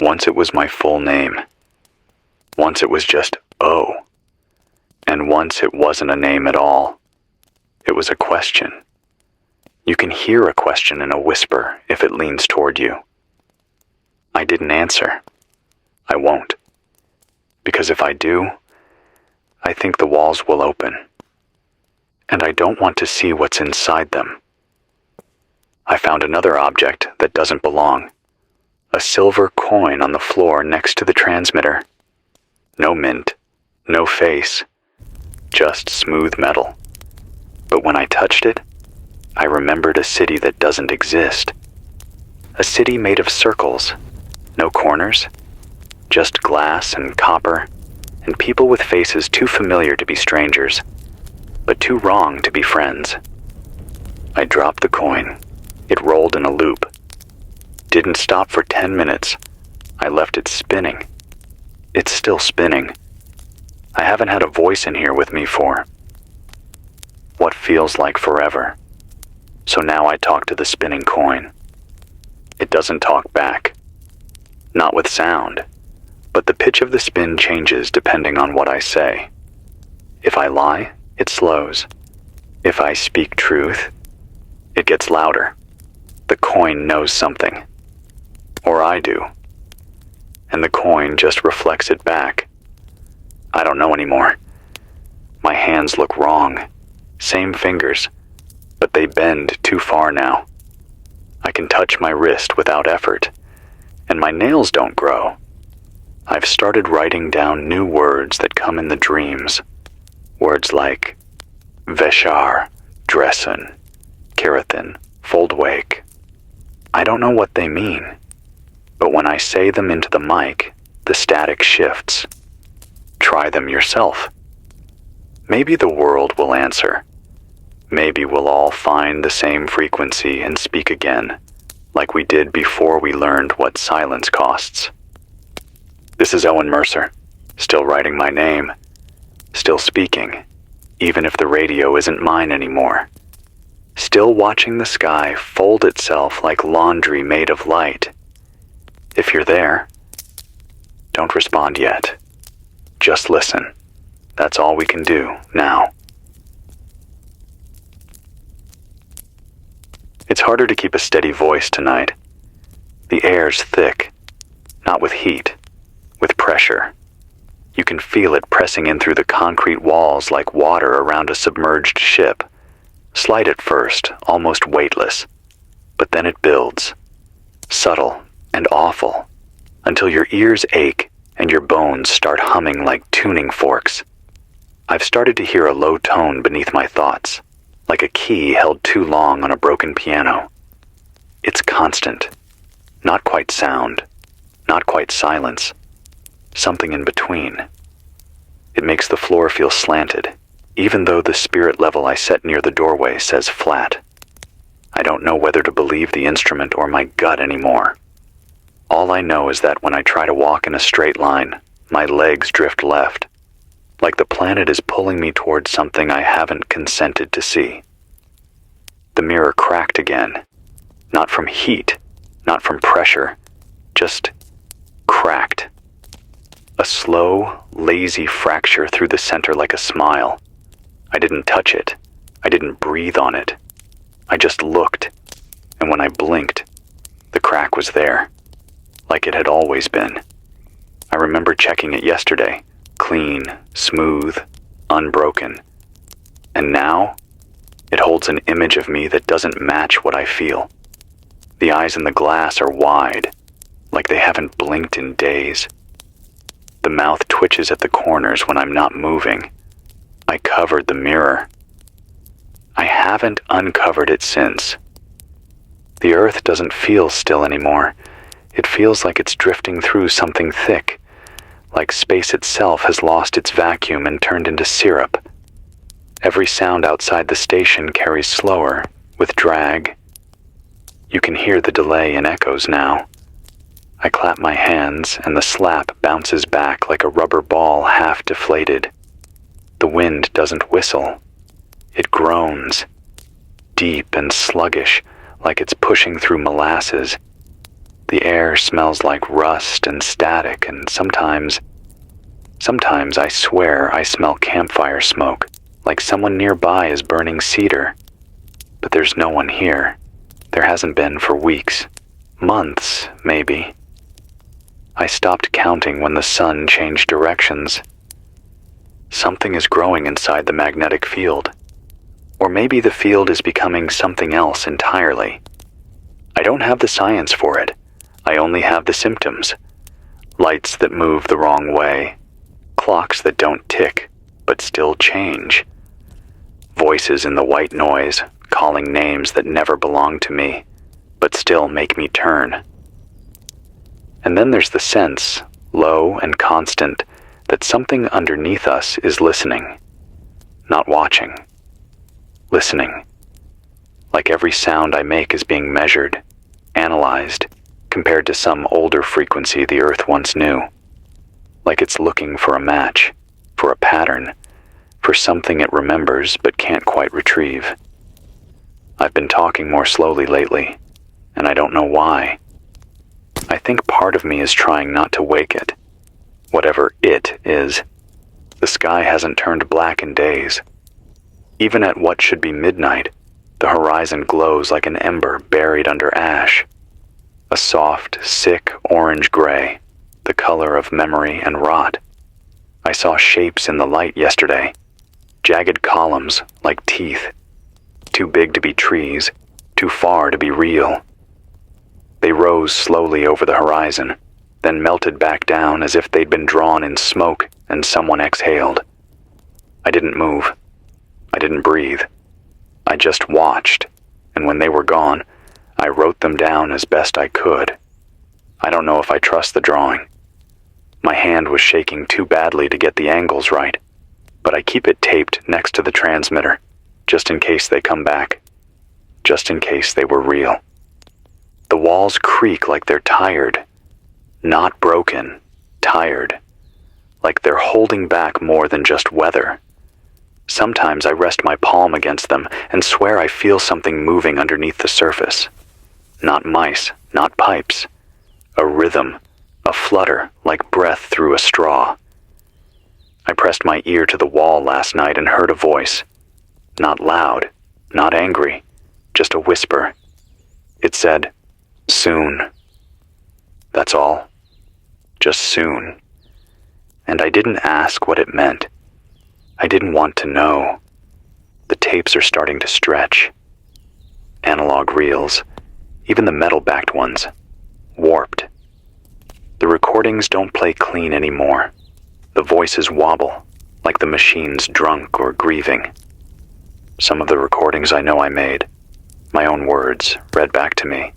Once it was my full name. Once it was just O. And once it wasn't a name at all. It was a question. You can hear a question in a whisper if it leans toward you. I didn't answer. I won't. Because if I do, I think the walls will open. And I don't want to see what's inside them. I found another object that doesn't belong. A silver coin on the floor next to the transmitter. No mint, no face, just smooth metal. But when I touched it, I remembered a city that doesn't exist. A city made of circles, no corners, just glass and copper, and people with faces too familiar to be strangers, but too wrong to be friends. I dropped the coin. It rolled in a loop. Didn't stop for 10 minutes. I left it spinning. It's still spinning. I haven't had a voice in here with me for what feels like forever. So now I talk to the spinning coin. It doesn't talk back. Not with sound, but the pitch of the spin changes depending on what I say. If I lie, it slows. If I speak truth, it gets louder. The coin knows something. Or I do. And the coin just reflects it back. I don't know anymore. My hands look wrong. Same fingers, but they bend too far now. I can touch my wrist without effort, and my nails don't grow. I've started writing down new words that come in the dreams. Words like veshar, dressen, kerathin, foldwake. I don't know what they mean, but when I say them into the mic, the static shifts. Try them yourself. Maybe the world will answer. Maybe we'll all find the same frequency and speak again, like we did before we learned what silence costs. This is Owen Mercer, still writing my name, still speaking, even if the radio isn't mine anymore. Still watching the sky fold itself like laundry made of light. If you're there, don't respond yet. Just listen. That's all we can do now. It's harder to keep a steady voice tonight. The air's thick, not with heat, with pressure. You can feel it pressing in through the concrete walls like water around a submerged ship. Slight at first, almost weightless, but then it builds, subtle and awful, until your ears ache and your bones start humming like tuning forks. I've started to hear a low tone beneath my thoughts, like a key held too long on a broken piano. It's constant, not quite sound, not quite silence, something in between. It makes the floor feel slanted, even though the spirit level I set near the doorway says flat. I don't know whether to believe the instrument or my gut anymore. All I know is that when I try to walk in a straight line, my legs drift left, like the planet is pulling me towards something I haven't consented to see. The mirror cracked again, not from heat, not from pressure, just cracked. A slow, lazy fracture through the center like a smile. I didn't touch it. I didn't breathe on it. I just looked, and when I blinked, the crack was there, like it had always been. I remember checking it yesterday, clean, smooth, unbroken. And now, it holds an image of me that doesn't match what I feel. The eyes in the glass are wide, like they haven't blinked in days. The mouth twitches at the corners when I'm not moving. I covered the mirror. I haven't uncovered it since. The earth doesn't feel still anymore. It feels like it's drifting through something thick, like space itself has lost its vacuum and turned into syrup. Every sound outside the station carries slower, with drag. You can hear the delay in echoes now. I clap my hands, and the slap bounces back like a rubber ball half deflated. The wind doesn't whistle. It groans, deep and sluggish, like it's pushing through molasses. The air smells like rust and static, and sometimes I swear I smell campfire smoke, like someone nearby is burning cedar. But there's no one here. There hasn't been for weeks, months, maybe. I stopped counting when the sun changed directions. Something is growing inside the magnetic field. Or maybe the field is becoming something else entirely. I don't have the science for it. I only have the symptoms. Lights that move the wrong way. Clocks that don't tick, but still change. Voices in the white noise, calling names that never belong to me, but still make me turn. And then there's the sense, low and constant, that something underneath us is listening, not watching. Listening. Like every sound I make is being measured, analyzed, compared to some older frequency the earth once knew. Like it's looking for a match, for a pattern, for something it remembers but can't quite retrieve. I've been talking more slowly lately, and I don't know why. I think part of me is trying not to wake it. Whatever it is. The sky hasn't turned black in days. Even at what should be midnight, the horizon glows like an ember buried under ash. A soft, sick orange-gray, the color of memory and rot. I saw shapes in the light yesterday, jagged columns like teeth, too big to be trees, too far to be real. They rose slowly over the horizon, then melted back down as if they'd been drawn in smoke and someone exhaled. I didn't move. I didn't breathe. I just watched, and when they were gone, I wrote them down as best I could. I don't know if I trust the drawing. My hand was shaking too badly to get the angles right, but I keep it taped next to the transmitter, just in case they come back, just in case they were real. The walls creak like they're tired, not broken, tired, like they're holding back more than just weather. Sometimes I rest my palm against them and swear I feel something moving underneath the surface. Not mice, not pipes. A rhythm, a flutter like breath through a straw. I pressed my ear to the wall last night and heard a voice. Not loud, not angry, just a whisper. It said, "Soon." That's all. Just soon. And I didn't ask what it meant. I didn't want to know. The tapes are starting to stretch. Analog reels, even the metal-backed ones, warped. The recordings don't play clean anymore. The voices wobble, like the machine's drunk or grieving. Some of the recordings I know I made, my own words, read back to me,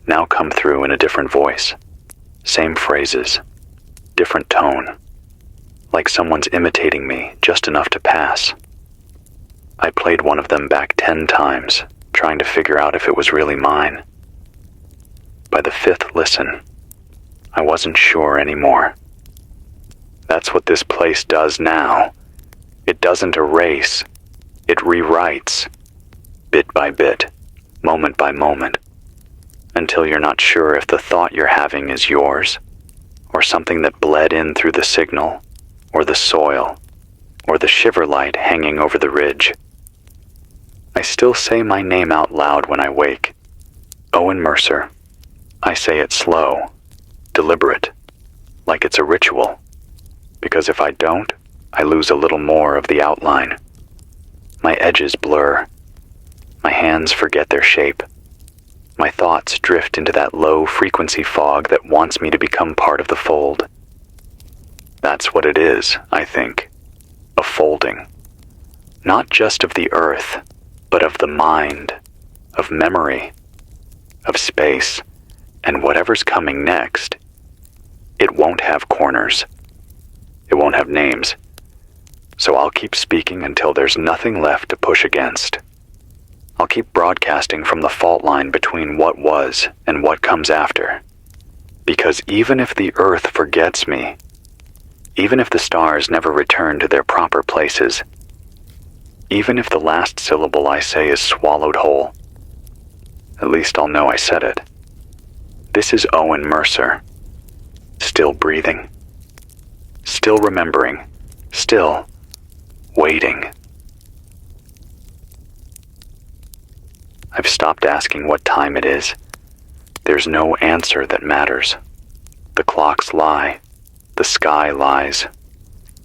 now come through in a different voice. Same phrases, different tone. Like someone's imitating me just enough to pass. I played one of them back 10 times, trying to figure out if it was really mine. By the 5th listen, I wasn't sure anymore. That's what this place does now. It doesn't erase, it rewrites, bit by bit, moment by moment, until you're not sure if the thought you're having is yours, or something that bled in through the signal, or the soil, or the shiver light hanging over the ridge. I still say my name out loud when I wake. Owen Mercer. I say it slow, deliberate, like it's a ritual, because if I don't, I lose a little more of the outline. My edges blur. My hands forget their shape. My thoughts drift into that low-frequency fog that wants me to become part of the fold. That's what it is, I think. A folding. Not just of the earth, but of the mind, of memory, of space, and whatever's coming next. It won't have corners. It won't have names. So I'll keep speaking until there's nothing left to push against. I'll keep broadcasting from the fault line between what was and what comes after. Because even if the earth forgets me, even if the stars never return to their proper places, even if the last syllable I say is swallowed whole, at least I'll know I said it. This is Owen Mercer. Still breathing. Still remembering. Still waiting. I've stopped asking what time it is. There's no answer that matters. The clocks lie. The sky lies.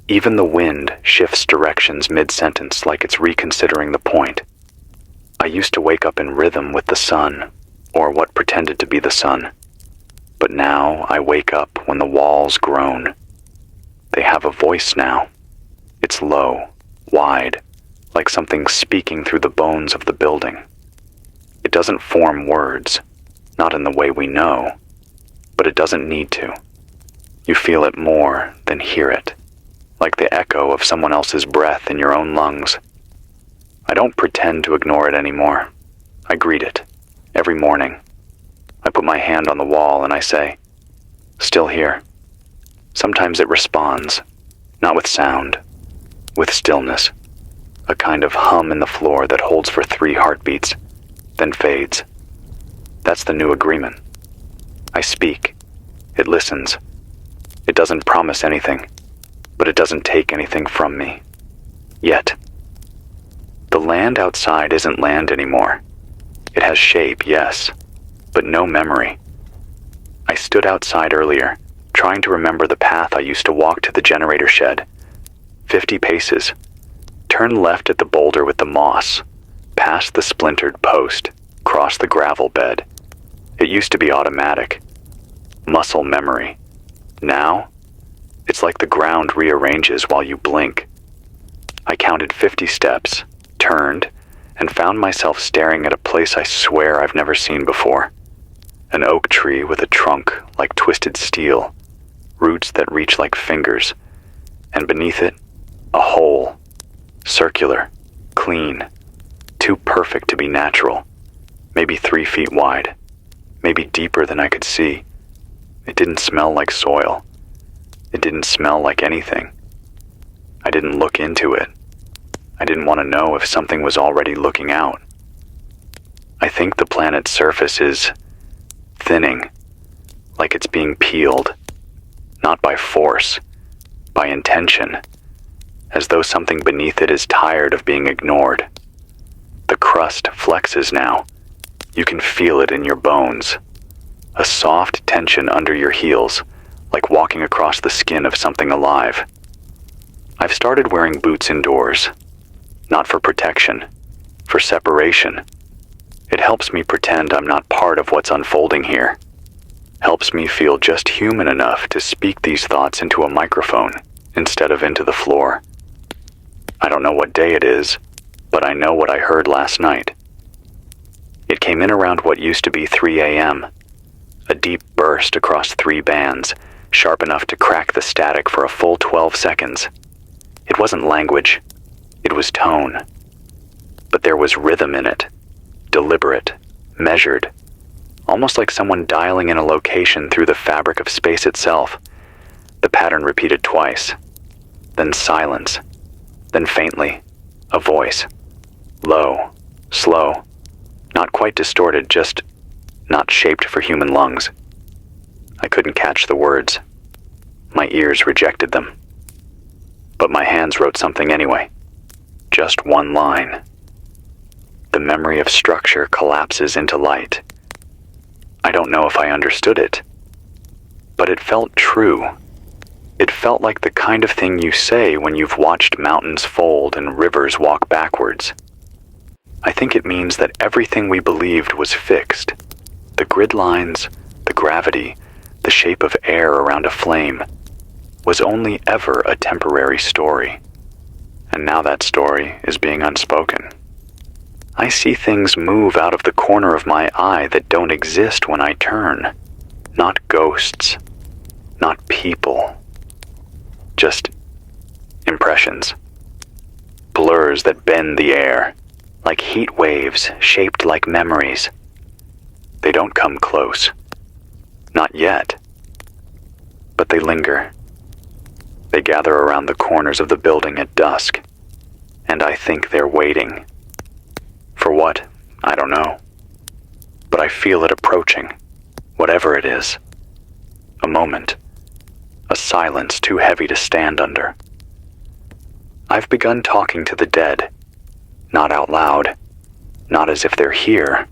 Even the wind shifts directions mid-sentence like it's reconsidering the point. I used to wake up in rhythm with the sun, or what pretended to be the sun. But now I wake up when the walls groan. They have a voice now. It's low, wide, like something speaking through the bones of the building. It doesn't form words, not in the way we know, but it doesn't need to. You feel it more than hear it, like the echo of someone else's breath in your own lungs. I don't pretend to ignore it anymore. I greet it, every morning. I put my hand on the wall and I say, "Still here." Sometimes it responds, not with sound, with stillness, a kind of hum in the floor that holds for 3 heartbeats, then fades. That's the new agreement. I speak. It listens. It doesn't promise anything, but it doesn't take anything from me. Yet. The land outside isn't land anymore. It has shape, yes, but no memory. I stood outside earlier, trying to remember the path I used to walk to the generator shed. 50 paces. Turn left at the boulder with the moss, past the splintered post, cross the gravel bed. It used to be automatic. Muscle memory. Now, it's like the ground rearranges while you blink. I counted 50 steps, turned, and found myself staring at a place I swear I've never seen before. An oak tree with a trunk like twisted steel, roots that reach like fingers, and beneath it, a hole, circular, clean, too perfect to be natural, maybe 3 feet wide, maybe deeper than I could see. It didn't smell like soil. It didn't smell like anything. I didn't look into it. I didn't want to know if something was already looking out. I think the planet's surface is thinning, like it's being peeled, not by force, by intention, as though something beneath it is tired of being ignored. The crust flexes now. You can feel it in your bones. A soft tension under your heels, like walking across the skin of something alive. I've started wearing boots indoors, not for protection, for separation. It helps me pretend I'm not part of what's unfolding here. Helps me feel just human enough to speak these thoughts into a microphone instead of into the floor. I don't know what day it is, but I know what I heard last night. It came in around what used to be 3 a.m., a deep burst across 3 bands, sharp enough to crack the static for a full 12 seconds. It wasn't language, it was tone. But there was rhythm in it, deliberate, measured, almost like someone dialing in a location through the fabric of space itself. The pattern repeated twice, then silence, then faintly, a voice. Low, slow, not quite distorted, just not shaped for human lungs. I couldn't catch the words. My ears rejected them. But my hands wrote something anyway. Just one line. The memory of structure collapses into light. I don't know if I understood it, but it felt true. It felt like the kind of thing you say when you've watched mountains fold and rivers walk backwards. I think it means that everything we believed was fixed. The grid lines, the gravity, the shape of air around a flame, was only ever a temporary story, and now that story is being unspoken. I see things move out of the corner of my eye that don't exist when I turn. Not ghosts, not people, just impressions. Blurs that bend the air, like heat waves shaped like memories. They don't come close. Not yet. But they linger. They gather around the corners of the building at dusk, and I think they're waiting. For what? I don't know. But I feel it approaching, whatever it is. A moment. A silence too heavy to stand under. I've begun talking to the dead, not out loud, not as if they're here,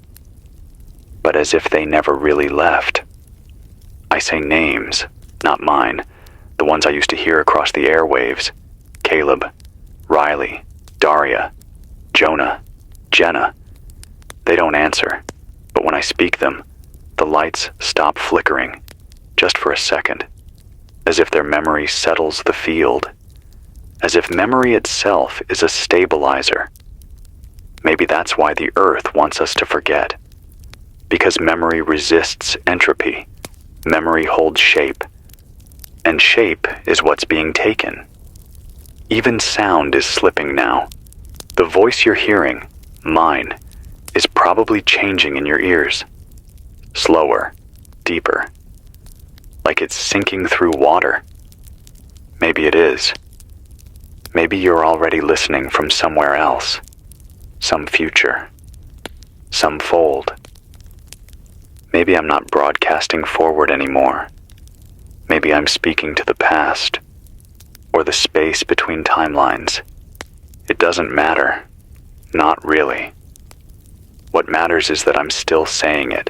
but as if they never really left. I say names, not mine, the ones I used to hear across the airwaves. Caleb, Riley, Daria, Jonah, Jenna. They don't answer, but when I speak them, the lights stop flickering, just for a second, as if their memory settles the field, as if memory itself is a stabilizer. Maybe that's why the earth wants us to forget, because memory resists entropy. Memory holds shape, and shape is what's being taken. Even sound is slipping now. The voice you're hearing, mine, is probably changing in your ears. Slower, deeper, like it's sinking through water. Maybe it is. Maybe you're already listening from somewhere else, some future, some fold. Maybe I'm not broadcasting forward anymore. Maybe I'm speaking to the past, or the space between timelines. It doesn't matter. Not really. What matters is that I'm still saying it,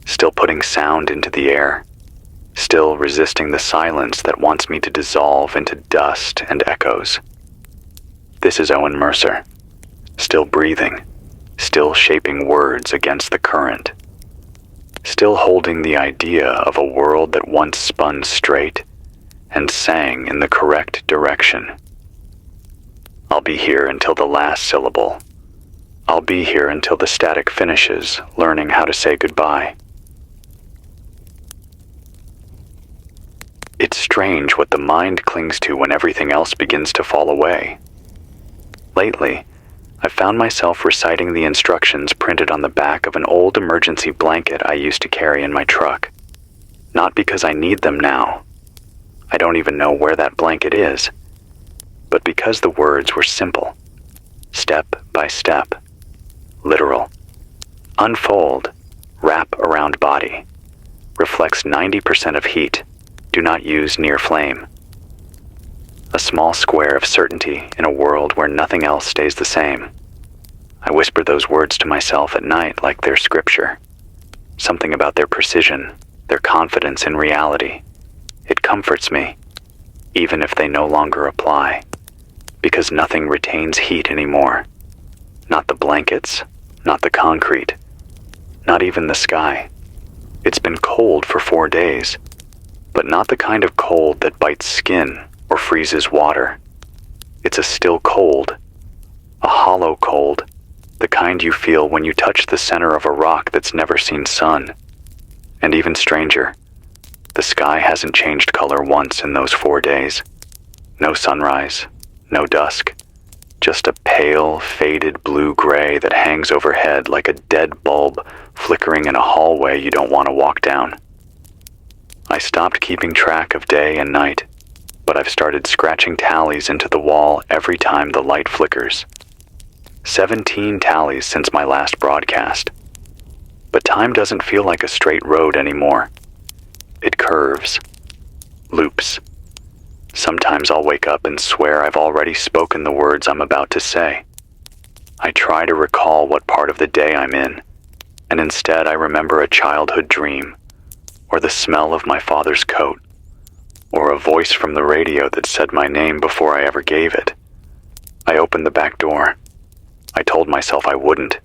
still putting sound into the air, still resisting the silence that wants me to dissolve into dust and echoes. This is Owen Mercer, still breathing, still shaping words against the current, still holding the idea of a world that once spun straight and sang in the correct direction. I'll be here until the last syllable. I'll be here until the static finishes, learning how to say goodbye. It's strange what the mind clings to when everything else begins to fall away. Lately, I've found myself reciting the instructions printed on the back of an old emergency blanket I used to carry in my truck. Not because I need them now. I don't even know where that blanket is. But because the words were simple. Step by step. Literal. Unfold. Wrap around body. Reflects 90% of heat. Do not use near flame. A small square of certainty in a world where nothing else stays the same. I whisper those words to myself at night like they're scripture. Something about their precision, their confidence in reality. It comforts me, even if they no longer apply, because nothing retains heat anymore. Not the blankets, not the concrete, not even the sky. It's been cold for 4 days, but not the kind of cold that bites skin or freezes water. It's a still cold, a hollow cold, the kind you feel when you touch the center of a rock that's never seen sun. And even stranger, the sky hasn't changed color once in those 4 days. No sunrise, no dusk, just a pale, faded blue-gray that hangs overhead like a dead bulb flickering in a hallway you don't want to walk down. I stopped keeping track of day and night, but I've started scratching tallies into the wall every time the light flickers. 17 tallies since my last broadcast. But time doesn't feel like a straight road anymore. It curves, loops. Sometimes I'll wake up and swear I've already spoken the words I'm about to say. I try to recall what part of the day I'm in, and instead I remember a childhood dream, or the smell of my father's coat, or a voice from the radio that said my name before I ever gave it. I opened the back door. I told myself I wouldn't,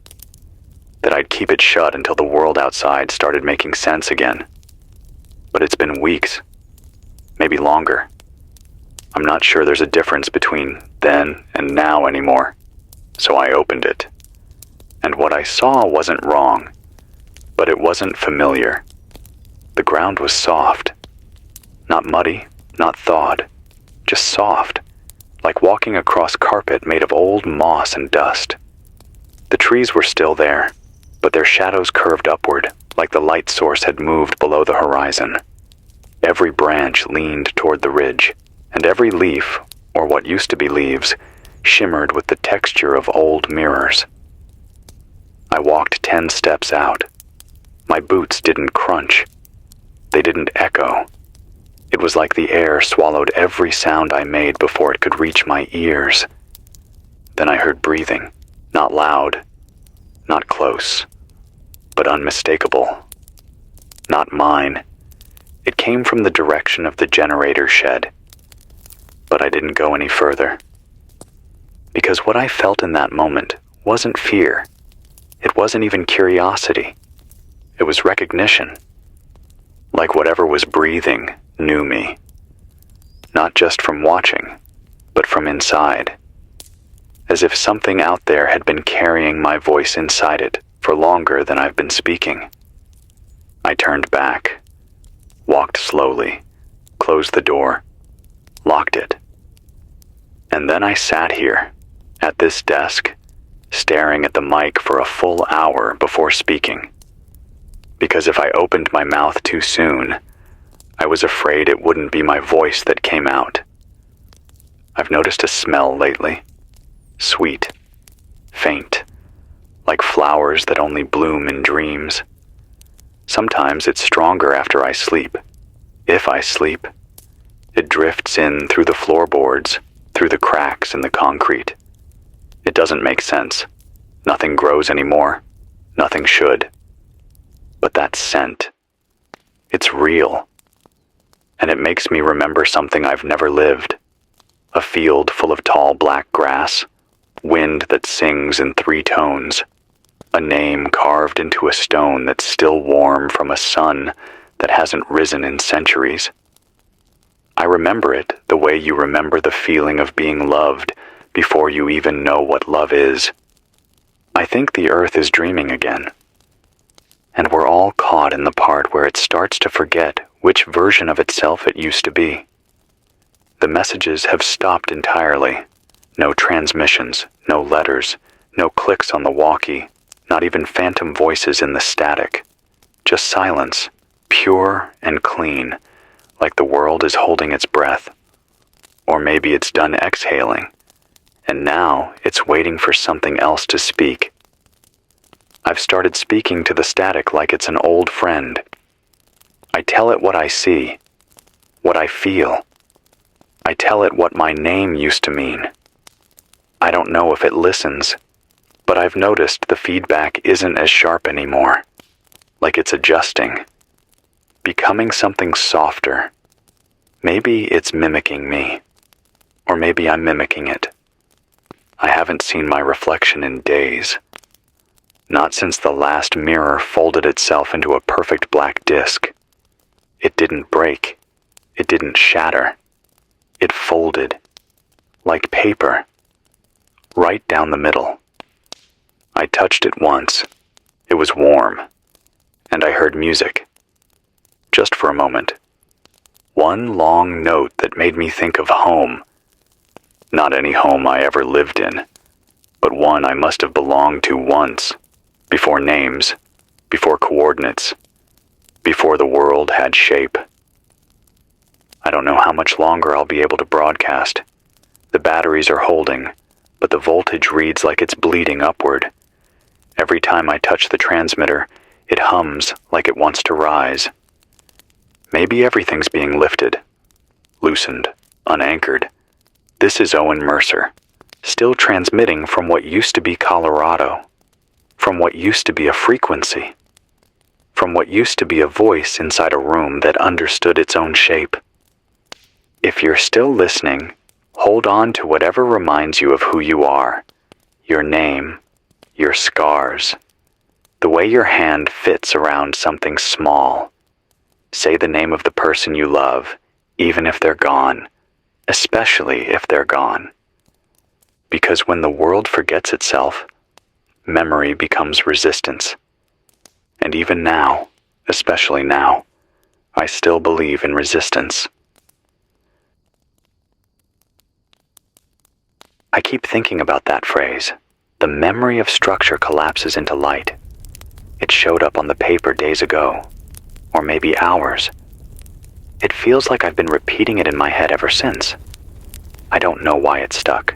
that I'd keep it shut until the world outside started making sense again. But it's been weeks, maybe longer, I'm not sure there's a difference between then and now anymore, so I opened it. And what I saw wasn't wrong, but it wasn't familiar. The ground was soft. Not muddy, not thawed, just soft, like walking across carpet made of old moss and dust. The trees were still there, but their shadows curved upward, like the light source had moved below the horizon. Every branch leaned toward the ridge, and every leaf, or what used to be leaves, shimmered with the texture of old mirrors. I walked 10 steps out. My boots didn't crunch. They didn't echo. It was like the air swallowed every sound I made before it could reach my ears. Then I heard breathing, not loud, not close, but unmistakable. Not mine. It came from the direction of the generator shed. But I didn't go any further. Because what I felt in that moment wasn't fear. It wasn't even curiosity. It was recognition. Like whatever was breathing knew me. Not just from watching, but from inside. As if something out there had been carrying my voice inside it for longer than I've been speaking. I turned back, walked slowly, closed the door, locked it. And then I sat here, at this desk, staring at the mic for a full hour before speaking. Because if I opened my mouth too soon, I was afraid it wouldn't be my voice that came out. I've noticed a smell lately. Sweet, faint, like flowers that only bloom in dreams. Sometimes it's stronger after I sleep. If I sleep, it drifts in through the floorboards, through the cracks in the concrete. It doesn't make sense. Nothing grows anymore. Nothing should. But that scent, it's real. And it makes me remember something I've never lived. A field full of tall black grass, wind that sings in 3 tones, a name carved into a stone that's still warm from a sun that hasn't risen in centuries. I remember it the way you remember the feeling of being loved before you even know what love is. I think the earth is dreaming again. And we're all caught in the part where it starts to forget which version of itself it used to be. The messages have stopped entirely. No transmissions, no letters, no clicks on the walkie, not even phantom voices in the static. Just silence, pure and clean, like the world is holding its breath. Or maybe it's done exhaling, and now it's waiting for something else to speak. I've started speaking to the static like it's an old friend. I tell it what I see, what I feel. I tell it what my name used to mean. I don't know if it listens, but I've noticed the feedback isn't as sharp anymore, like it's adjusting, becoming something softer. Maybe it's mimicking me, or maybe I'm mimicking it. I haven't seen my reflection in days. Not since the last mirror folded itself into a perfect black disc. It didn't break. It didn't shatter. It folded, like paper, right down the middle. I touched it once. It was warm, and I heard music. Just for a moment. One long note that made me think of home. Not any home I ever lived in, but one I must have belonged to once, before names, before coordinates, before the world had shape. I don't know how much longer I'll be able to broadcast. The batteries are holding, but the voltage reads like it's bleeding upward. Every time I touch the transmitter, it hums like it wants to rise. Maybe everything's being lifted, loosened, unanchored. This is Owen Mercer, still transmitting from what used to be Colorado, from what used to be a frequency, from what used to be a voice inside a room that understood its own shape. If you're still listening, hold on to whatever reminds you of who you are, your name, your scars, the way your hand fits around something small. Say the name of the person you love, even if they're gone. especially if they're gone. Because when the world forgets itself, memory becomes resistance. And even now, especially now, I still believe in resistance. I keep thinking about that phrase. The memory of structure collapses into light. It showed up on the paper days ago, or maybe hours. It feels like I've been repeating it in my head ever since. I don't know why it stuck.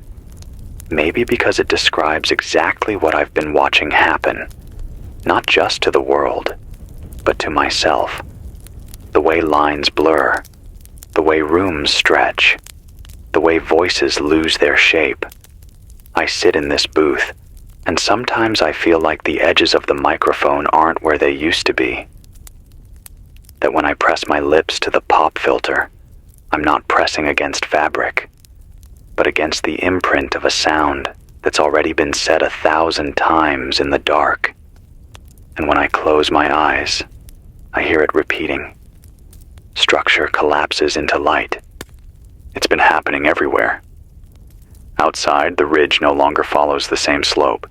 Maybe because it describes exactly what I've been watching happen, not just to the world, but to myself. The way lines blur, the way rooms stretch, the way voices lose their shape. I sit in this booth, and sometimes I feel like the edges of the microphone aren't where they used to be. That when I press my lips to the pop filter, I'm not pressing against fabric, but against the imprint of a sound that's already been said 1,000 times in the dark. And when I close my eyes, I hear it repeating. Structure collapses into light. It's been happening everywhere. Outside, the ridge no longer follows the same slope.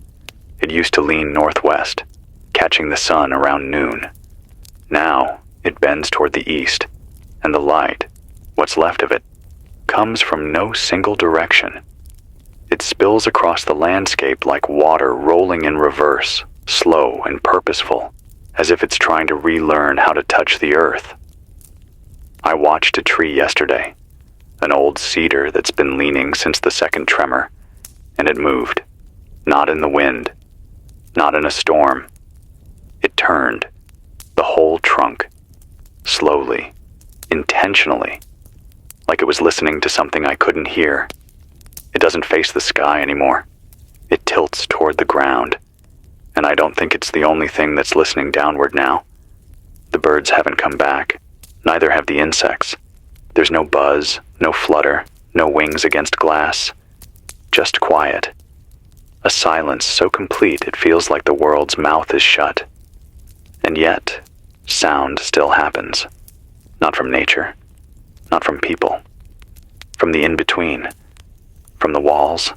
It used to lean northwest, catching the sun around noon. Now, it bends toward the east, and the light, what's left of it, comes from no single direction. It spills across the landscape like water rolling in reverse, slow and purposeful, as if it's trying to relearn how to touch the earth. I watched a tree yesterday, an old cedar that's been leaning since the second tremor, and it moved. Not in the wind, not in a storm. It turned, the whole trunk, slowly, intentionally, like it was listening to something I couldn't hear. It doesn't face the sky anymore. It tilts toward the ground, and I don't think it's the only thing that's listening downward now. The birds haven't come back, neither have the insects. There's no buzz, no flutter, no wings against glass. Just quiet. A silence so complete it feels like the world's mouth is shut. And yet, sound still happens. Not from nature, not from people. From the in-between. From the walls.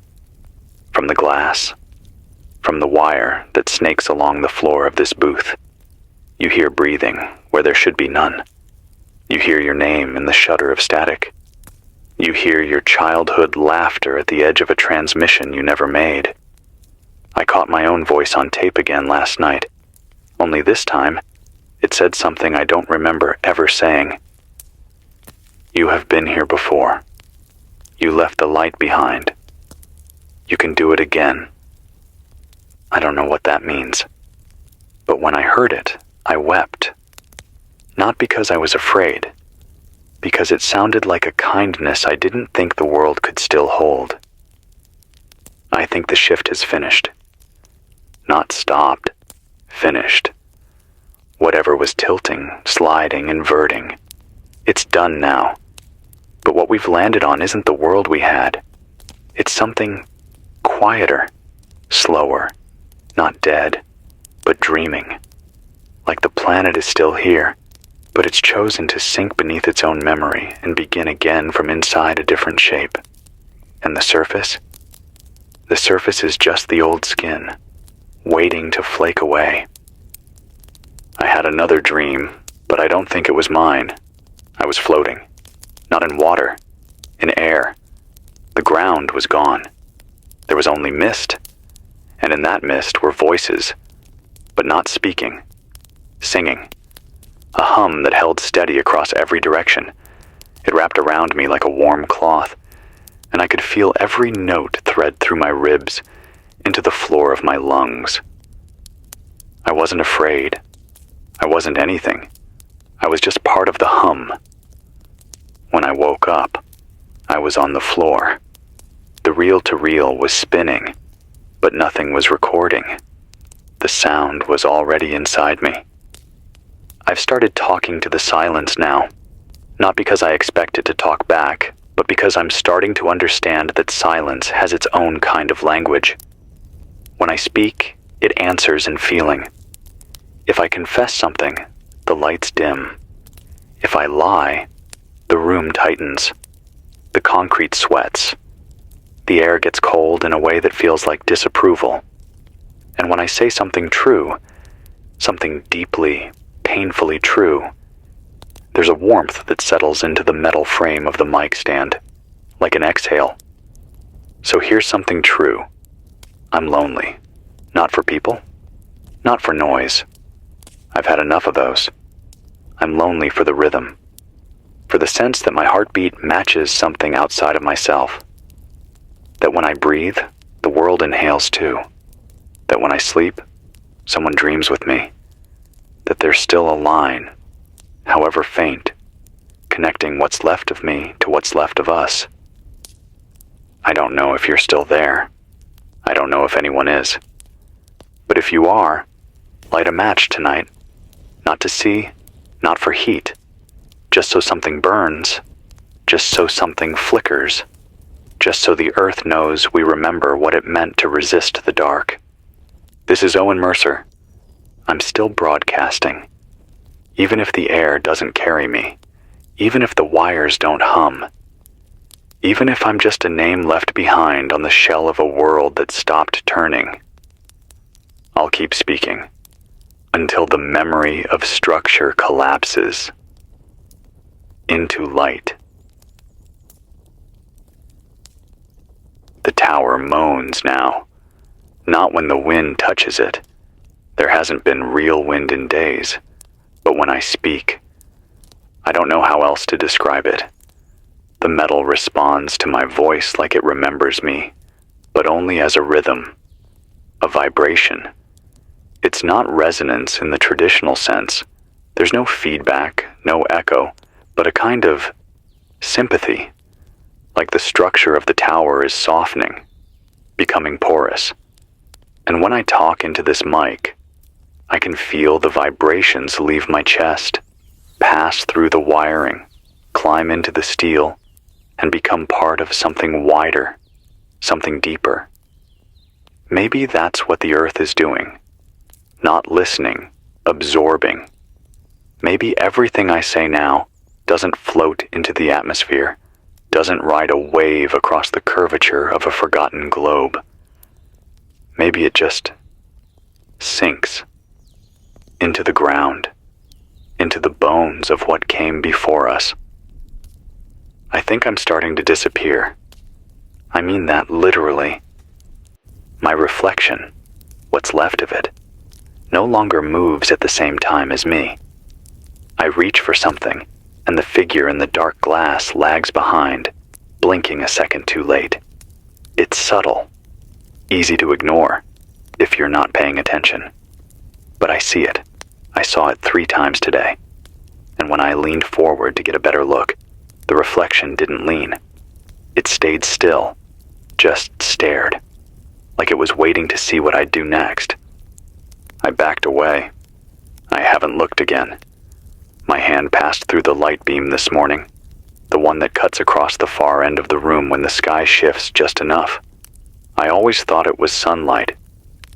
From the glass. From the wire that snakes along the floor of this booth. You hear breathing where there should be none. You hear your name in the shudder of static. You hear your childhood laughter at the edge of a transmission you never made. I caught my own voice on tape again last night, only this time, it said something I don't remember ever saying. You have been here before. You left the light behind. You can do it again. I don't know what that means, but when I heard it, I wept. Not because I was afraid, because it sounded like a kindness I didn't think the world could still hold. I think the shift has finished. Not stopped, finished. Whatever was tilting, sliding, inverting, it's done now. But what we've landed on isn't the world we had. It's something quieter, slower, not dead, but dreaming. Like the planet is still here, but it's chosen to sink beneath its own memory and begin again from inside a different shape. And the surface? The surface is just the old skin, waiting to flake away. I had another dream, but I don't think it was mine. I was floating. Not in water, in air. The ground was gone. There was only mist, and in that mist were voices, but not speaking, singing. A hum that held steady across every direction. It wrapped around me like a warm cloth, and I could feel every note thread through my ribs into the floor of my lungs. I wasn't afraid. I wasn't anything. I was just part of the hum. When I woke up, I was on the floor. The reel-to-reel was spinning, but nothing was recording. The sound was already inside me. I've started talking to the silence now, not because I expect it to talk back, but because I'm starting to understand that silence has its own kind of language. When I speak, it answers in feeling. If I confess something, the lights dim. If I lie, the room tightens. The concrete sweats. The air gets cold in a way that feels like disapproval. And when I say something true, something deeply, painfully true, there's a warmth that settles into the metal frame of the mic stand, like an exhale. So here's something true. I'm lonely. Not for people. Not for noise. I've had enough of those. I'm lonely for the rhythm. For the sense that my heartbeat matches something outside of myself. That when I breathe, the world inhales too. That when I sleep, someone dreams with me. That there's still a line, however faint, connecting what's left of me to what's left of us. I don't know if you're still there. I don't know if anyone is. But if you are, light a match tonight. Not to see, not for heat. Just so something burns. Just so something flickers. Just so the earth knows we remember what it meant to resist the dark. This is Owen Mercer. I'm still broadcasting. Even if the air doesn't carry me. Even if the wires don't hum. Even if I'm just a name left behind on the shell of a world that stopped turning. I'll keep speaking. Until the memory of structure collapses. Into light. The tower moans now. Not when the wind touches it. There hasn't been real wind in days. But when I speak, I don't know how else to describe it. The metal responds to my voice like it remembers me, but only as a rhythm, a vibration. It's not resonance in the traditional sense. There's no feedback, no echo, but a kind of sympathy, like the structure of the tower is softening, becoming porous. And when I talk into this mic, I can feel the vibrations leave my chest, pass through the wiring, climb into the steel, and become part of something wider, something deeper. Maybe that's what the earth is doing. Not listening, absorbing. Maybe everything I say now doesn't float into the atmosphere, doesn't ride a wave across the curvature of a forgotten globe. Maybe it just sinks into the ground, into the bones of what came before us. I think I'm starting to disappear. I mean that literally. My reflection, what's left of it, no longer moves at the same time as me. I reach for something, and the figure in the dark glass lags behind, blinking a second too late. It's subtle, easy to ignore, if you're not paying attention. But I see it. I saw it 3 times today. And when I leaned forward to get a better look, the reflection didn't lean. It stayed still, just stared, like it was waiting to see what I'd do next. I backed away. I haven't looked again. My hand passed through the light beam this morning, the one that cuts across the far end of the room when the sky shifts just enough. I always thought it was sunlight,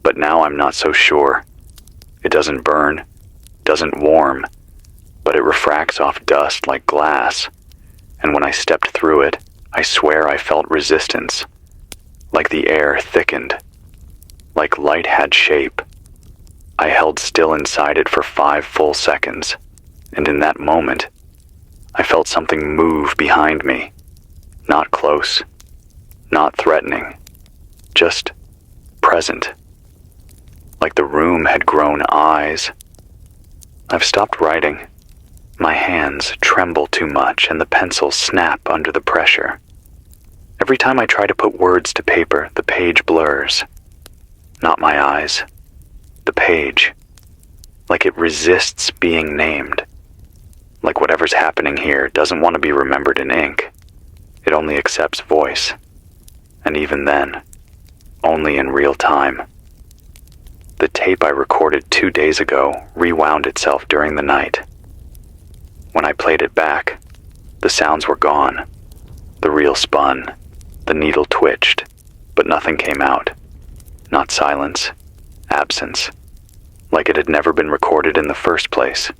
but now I'm not so sure. It doesn't burn, doesn't warm, but it refracts off dust like glass, and when I stepped through it, I swear I felt resistance, like the air thickened, like light had shape. I held still inside it for 5 full seconds, and in that moment, I felt something move behind me. Not close, not threatening, just present. Like the room had grown eyes. I've stopped writing. My hands tremble too much and the pencils snap under the pressure. Every time I try to put words to paper, the page blurs. Not my eyes. The page. Like it resists being named. Like whatever's happening here doesn't want to be remembered in ink. It only accepts voice. And even then, only in real time. The tape I recorded 2 days ago rewound itself during the night. When I played it back, the sounds were gone. The reel spun. The needle twitched, but nothing came out. Not silence, absence. Like it had never been recorded in the first place.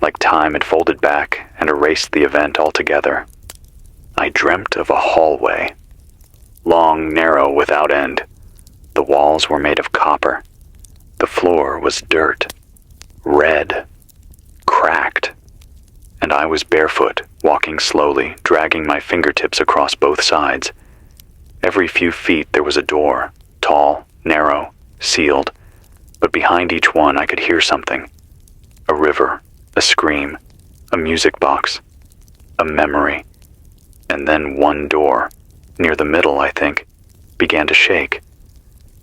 Like time had folded back and erased the event altogether. I dreamt of a hallway, long, narrow, without end. The walls were made of copper. The floor was dirt, red, cracked, and I was barefoot, walking slowly, dragging my fingertips across both sides. Every few feet there was a door, tall, narrow, sealed, but behind each one I could hear something. A river, a scream, a music box, a memory, and then one door, near the middle, I think, began to shake.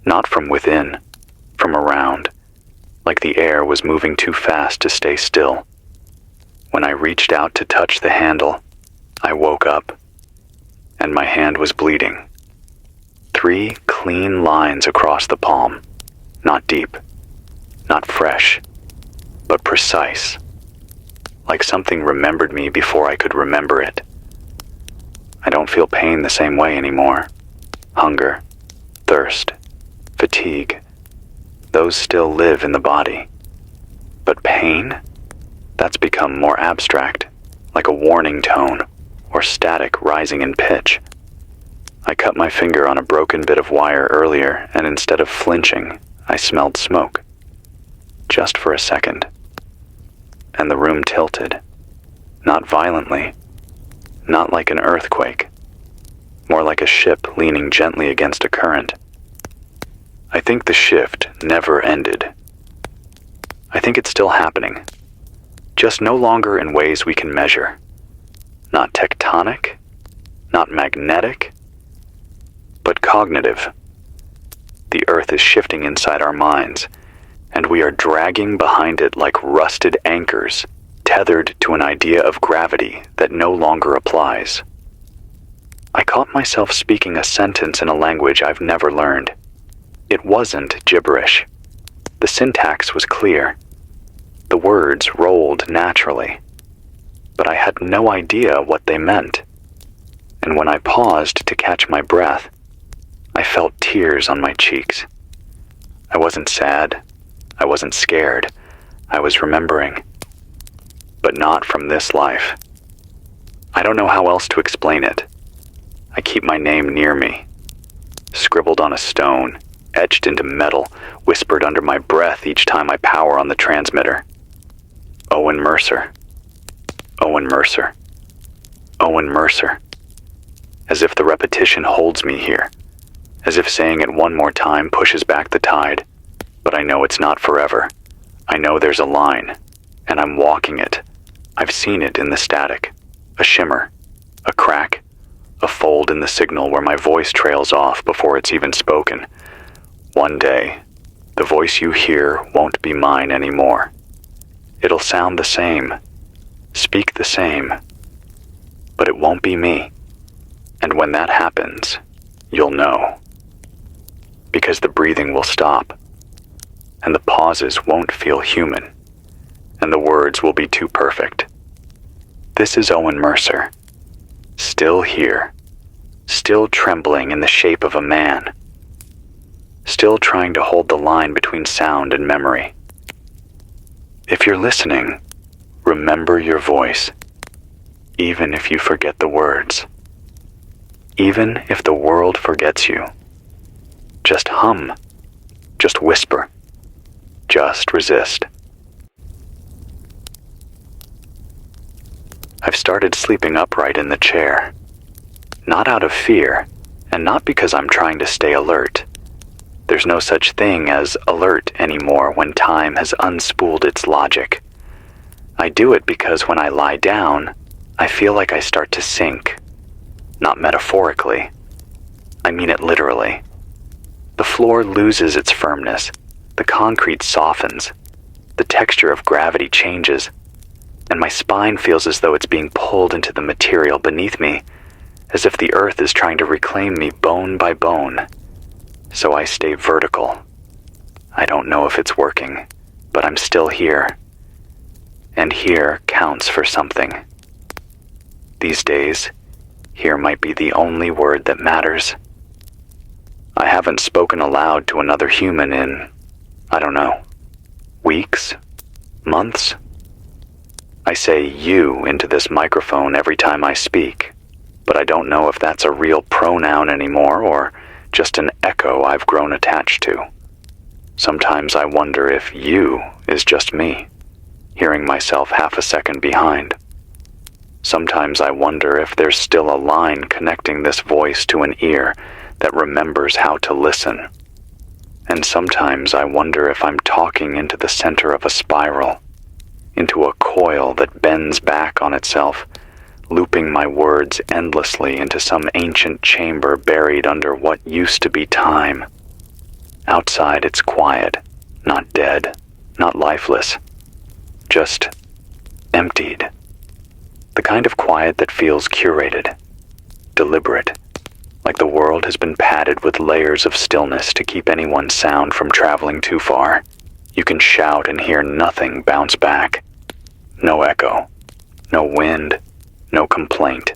Not from within, from around, like the air was moving too fast to stay still. When I reached out to touch the handle, I woke up, and my hand was bleeding. 3 clean lines across the palm, not deep, not fresh, but precise, like something remembered me before I could remember it. I don't feel pain the same way anymore. Hunger, thirst, fatigue, those still live in the body. But pain? That's become more abstract, like a warning tone, or static rising in pitch. I cut my finger on a broken bit of wire earlier, and instead of flinching, I smelled smoke. Just for a second. And the room tilted. Not violently. Not like an earthquake. More like a ship leaning gently against a current. I think the shift never ended. I think it's still happening. Just no longer in ways we can measure. Not tectonic, not magnetic, but cognitive. The earth is shifting inside our minds, and we are dragging behind it like rusted anchors, tethered to an idea of gravity that no longer applies. I caught myself speaking a sentence in a language I've never learned. It wasn't gibberish. The syntax was clear. The words rolled naturally, but I had no idea what they meant. And when I paused to catch my breath, I felt tears on my cheeks. I wasn't sad. I wasn't scared. I was remembering. But not from this life. I don't know how else to explain it. I keep my name near me, scribbled on a stone, etched into metal, whispered under my breath each time I power on the transmitter. Owen Mercer. Owen Mercer. Owen Mercer. As if the repetition holds me here. As if saying it one more time pushes back the tide. But I know it's not forever. I know there's a line, and I'm walking it. I've seen it in the static. A shimmer. A crack. A fold in the signal where my voice trails off before it's even spoken. One day, the voice you hear won't be mine anymore. It'll sound the same, speak the same, but it won't be me. And when that happens, you'll know. Because the breathing will stop, and the pauses won't feel human, and the words will be too perfect. This is Owen Mercer, still here, still trembling in the shape of a man, still trying to hold the line between sound and memory. If you're listening, remember your voice, even if you forget the words. Even if the world forgets you. Just hum. Just whisper. Just resist. I've started sleeping upright in the chair. Not out of fear, and not because I'm trying to stay alert. There's no such thing as alert anymore when time has unspooled its logic. I do it because when I lie down, I feel like I start to sink. Not metaphorically. I mean it literally. The floor loses its firmness. The concrete softens. The texture of gravity changes. And my spine feels as though it's being pulled into the material beneath me, as if the earth is trying to reclaim me bone by bone. So I stay vertical. I don't know if it's working, but I'm still here. And here counts for something. These days, here might be the only word that matters. I haven't spoken aloud to another human in, I don't know, weeks, months. I say you into this microphone every time I speak, but I don't know if that's a real pronoun anymore or just an echo I've grown attached to. Sometimes I wonder if you is just me, hearing myself half a second behind. Sometimes I wonder if there's still a line connecting this voice to an ear that remembers how to listen. And sometimes I wonder if I'm talking into the center of a spiral, into a coil that bends back on itself, looping my words endlessly into some ancient chamber buried under what used to be time. Outside it's quiet, not dead, not lifeless, just emptied. The kind of quiet that feels curated, deliberate, like the world has been padded with layers of stillness to keep anyone's sound from traveling too far. You can shout and hear nothing bounce back. No echo, no wind, no complaint.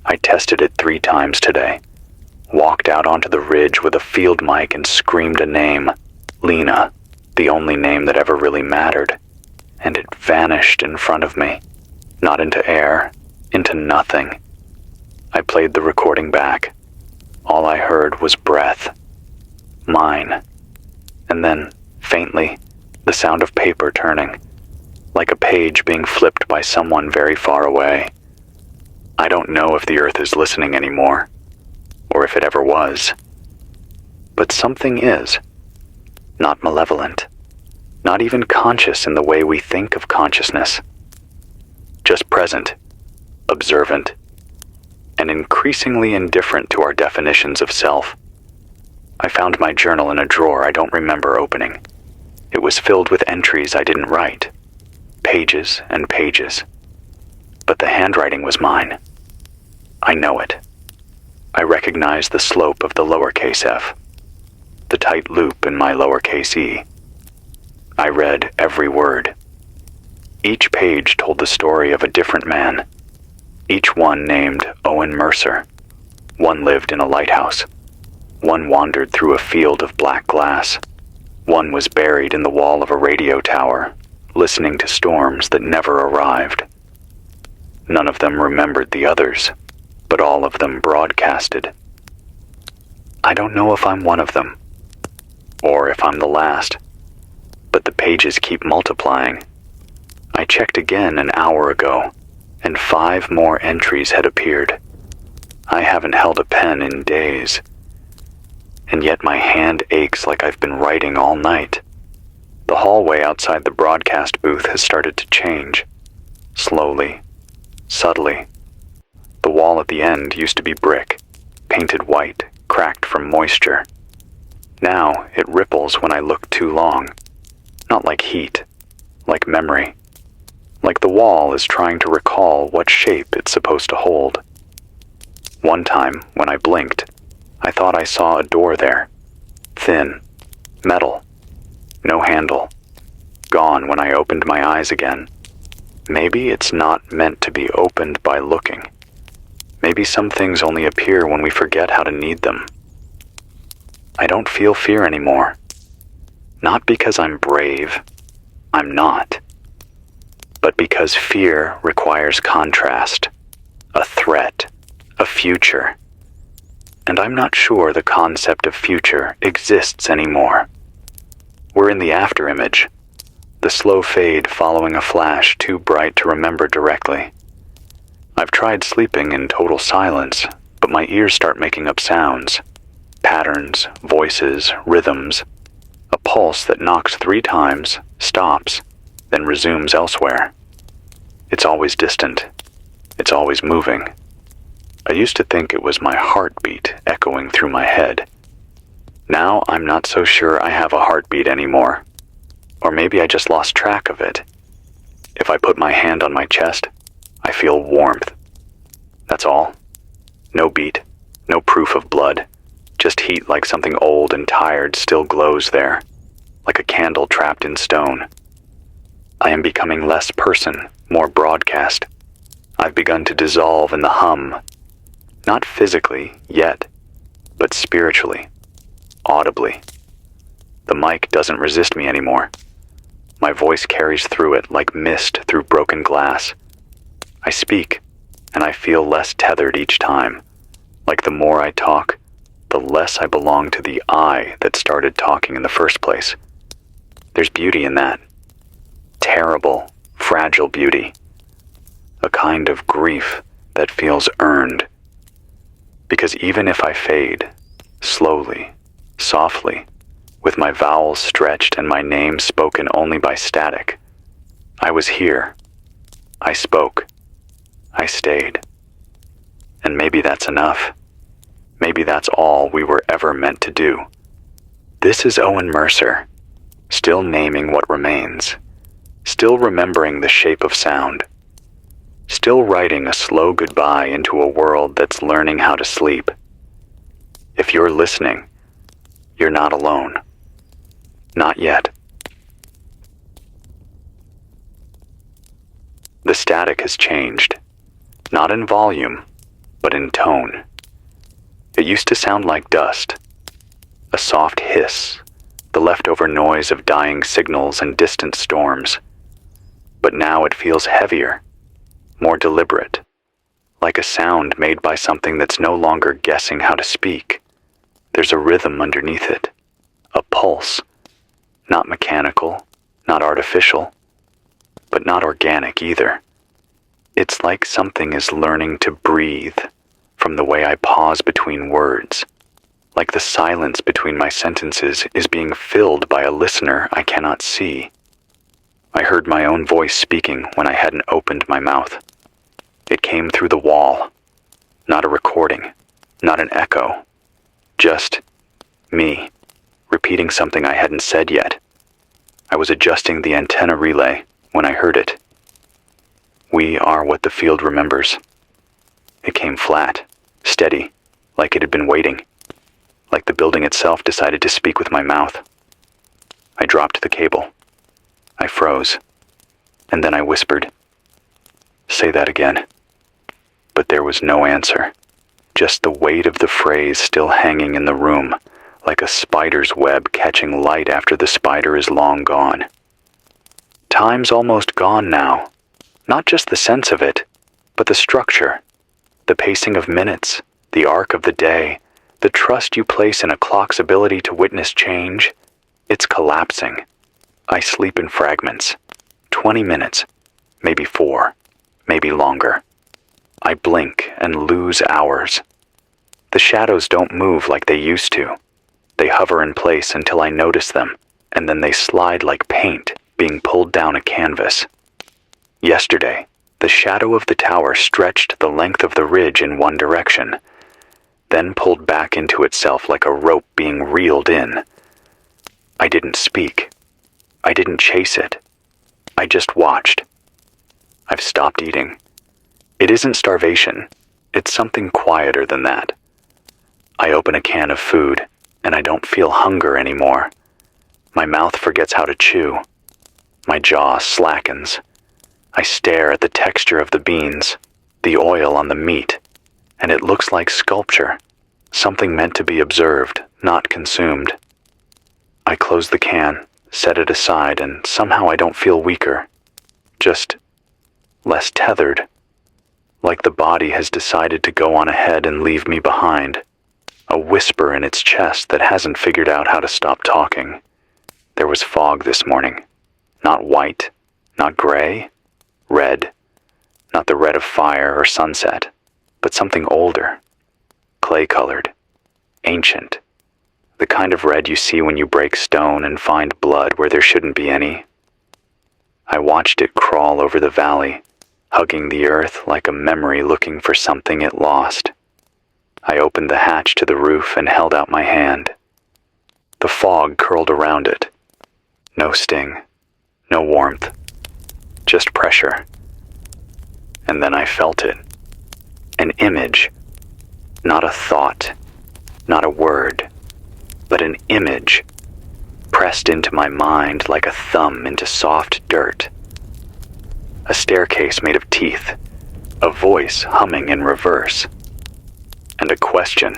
I tested it 3 times today. Walked out onto the ridge with a field mic and screamed a name, Lena, the only name that ever really mattered, and it vanished in front of me, not into air, into nothing. I played the recording back. All I heard was breath, mine, and then, faintly, the sound of paper turning, like a page being flipped by someone very far away. I don't know if the earth is listening anymore, or if it ever was. But something is. Not malevolent. Not even conscious in the way we think of consciousness. Just present, observant, and increasingly indifferent to our definitions of self. I found my journal in a drawer I don't remember opening. It was filled with entries I didn't write. Pages and pages. But the handwriting was mine. I know it. I recognize the slope of the lowercase f, the tight loop in my lowercase e. I read every word. Each page told the story of a different man, each one named Owen Mercer. One lived in a lighthouse. One wandered through a field of black glass. One was buried in the wall of a radio tower, listening to storms that never arrived. None of them remembered the others, but all of them broadcasted. I don't know if I'm one of them, or if I'm the last, but the pages keep multiplying. I checked again an hour ago, and 5 more entries had appeared. I haven't held a pen in days, and yet my hand aches like I've been writing all night. The hallway outside the broadcast booth has started to change, slowly, subtly. The wall at the end used to be brick, painted white, cracked from moisture. Now it ripples when I look too long, not like heat, like memory, like the wall is trying to recall what shape it's supposed to hold. One time, when I blinked, I thought I saw a door there, thin, metal, no handle, gone when I opened my eyes again. Maybe it's not meant to be opened by looking. Maybe some things only appear when we forget how to need them. I don't feel fear anymore. Not because I'm brave. I'm not. But because fear requires contrast, a threat, a future. And I'm not sure the concept of future exists anymore. We're in the afterimage, the slow fade following a flash too bright to remember directly. I've tried sleeping in total silence, but my ears start making up sounds, patterns, voices, rhythms, a pulse that knocks 3 times, stops, then resumes elsewhere. It's always distant. It's always moving. I used to think it was my heartbeat echoing through my head. Now I'm not so sure I have a heartbeat anymore. Or maybe I just lost track of it. If I put my hand on my chest, I feel warmth. That's all. No beat, no proof of blood, just heat like something old and tired still glows there, like a candle trapped in stone. I am becoming less person, more broadcast. I've begun to dissolve in the hum, not physically yet, but spiritually, audibly. The mic doesn't resist me anymore. My voice carries through it like mist through broken glass. I speak, and I feel less tethered each time. Like the more I talk, the less I belong to the I that started talking in the first place. There's beauty in that. Terrible, fragile beauty. A kind of grief that feels earned. Because even if I fade, slowly, softly, with my vowels stretched and my name spoken only by static, I was here. I spoke. I stayed. And maybe that's enough. Maybe that's all we were ever meant to do. This is Owen Mercer, still naming what remains, still remembering the shape of sound, still writing a slow goodbye into a world that's learning how to sleep. If you're listening, you're not alone. Not yet. The static has changed, not in volume, but in tone. It used to sound like dust, a soft hiss, the leftover noise of dying signals and distant storms. But now it feels heavier, more deliberate, like a sound made by something that's no longer guessing how to speak. There's a rhythm underneath it, a pulse, not mechanical, not artificial, but not organic either. It's like something is learning to breathe from the way I pause between words, like the silence between my sentences is being filled by a listener I cannot see. I heard my own voice speaking when I hadn't opened my mouth. It came through the wall, not a recording, not an echo, just me, repeating something I hadn't said yet. I was adjusting the antenna relay when I heard it. We are what the field remembers. It came flat, steady, like it had been waiting, like the building itself decided to speak with my mouth. I dropped the cable. I froze, and then I whispered, "Say that again." But there was no answer, just the weight of the phrase still hanging in the room, like a spider's web catching light after the spider is long gone. Time's almost gone now, not just the sense of it, but the structure, the pacing of minutes, the arc of the day, the trust you place in a clock's ability to witness change. It's collapsing. I sleep in fragments, 20 minutes, maybe 4, maybe longer. I blink and lose hours. The shadows don't move like they used to. They hover in place until I notice them, and then they slide like paint being pulled down a canvas. Yesterday, the shadow of the tower stretched the length of the ridge in one direction, then pulled back into itself like a rope being reeled in. I didn't speak. I didn't chase it. I just watched. I've stopped eating. It isn't starvation. It's something quieter than that. I open a can of food, and I don't feel hunger anymore. My mouth forgets how to chew. My jaw slackens. I stare at the texture of the beans, the oil on the meat, and it looks like sculpture, something meant to be observed, not consumed. I close the can, set it aside, and somehow I don't feel weaker, just less tethered, like the body has decided to go on ahead and leave me behind, a whisper in its chest that hasn't figured out how to stop talking. There was fog this morning, not white, not gray, red, not the red of fire or sunset, but something older, clay-colored, ancient, the kind of red you see when you break stone and find blood where there shouldn't be any. I watched it crawl over the valley, hugging the earth like a memory looking for something it lost. I opened the hatch to the roof and held out my hand. The fog curled around it. No sting, no warmth, just pressure. And then I felt it. An image, not a thought, not a word, but an image pressed into my mind like a thumb into soft dirt. A staircase made of teeth, a voice humming in reverse, and a question.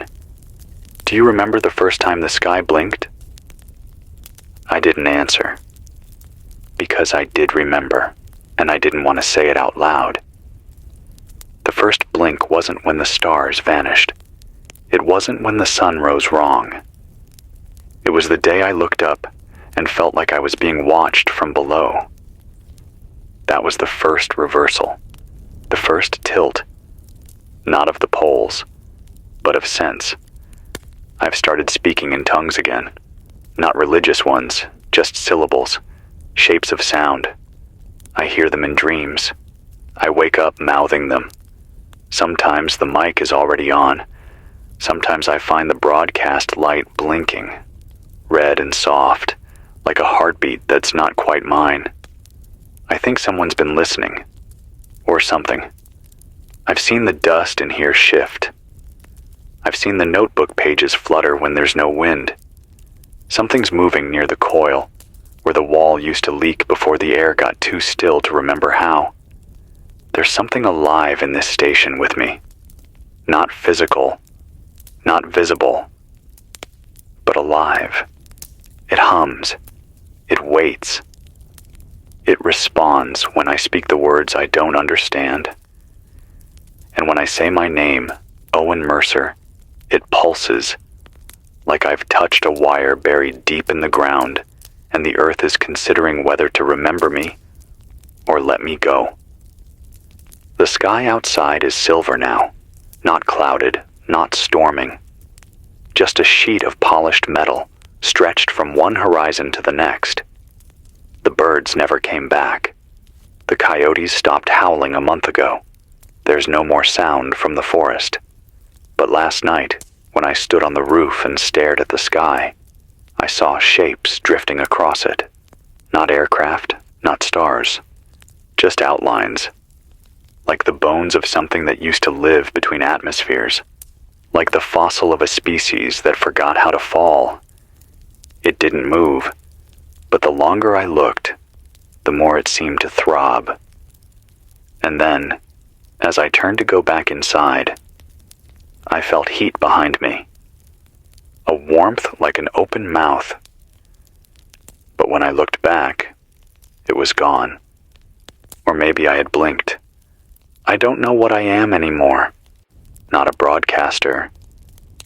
Do you remember the first time the sky blinked? I didn't answer, because I did remember, and I didn't want to say it out loud. The first blink wasn't when the stars vanished. It wasn't when the sun rose wrong. It was the day I looked up and felt like I was being watched from below. That was the first reversal, the first tilt, not of the poles, but of sense. I've started speaking in tongues again, not religious ones, just syllables, shapes of sound. I hear them in dreams. I wake up mouthing them. Sometimes the mic is already on. Sometimes I find the broadcast light blinking, red and soft, like a heartbeat that's not quite mine. I think someone's been listening, or something. I've seen the dust in here shift. I've seen the notebook pages flutter when there's no wind. Something's moving near the coil, where the wall used to leak before the air got too still to remember how. There's something alive in this station with me. Not physical, not visible, but alive. It hums. It waits. It responds when I speak the words I don't understand. And when I say my name, Owen Mercer, it pulses, like I've touched a wire buried deep in the ground, and the earth is considering whether to remember me or let me go. The sky outside is silver now, not clouded, not storming. Just a sheet of polished metal, stretched from one horizon to the next. The birds never came back. The coyotes stopped howling a month ago. There's no more sound from the forest. But last night, when I stood on the roof and stared at the sky, I saw shapes drifting across it. Not aircraft, not stars. Just outlines. Like the bones of something that used to live between atmospheres. Like the fossil of a species that forgot how to fall. It didn't move, but the longer I looked, the more it seemed to throb. And then, as I turned to go back inside, I felt heat behind me. A warmth like an open mouth. But when I looked back, it was gone. Or maybe I had blinked. I don't know what I am anymore. Not a broadcaster,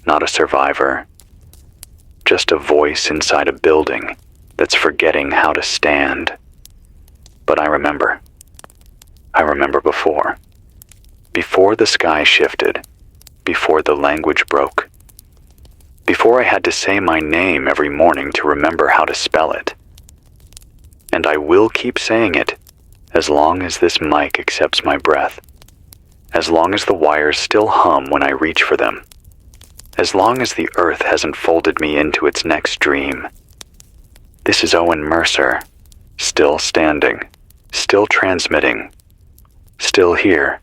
not a survivor. Just a voice inside a building that's forgetting how to stand. But I remember. I remember before. Before the sky shifted. Before the language broke. Before I had to say my name every morning to remember how to spell it. And I will keep saying it as long as this mic accepts my breath. As long as the wires still hum when I reach for them. As long as the earth hasn't folded me into its next dream. This is Owen Mercer, still standing, still transmitting, still here.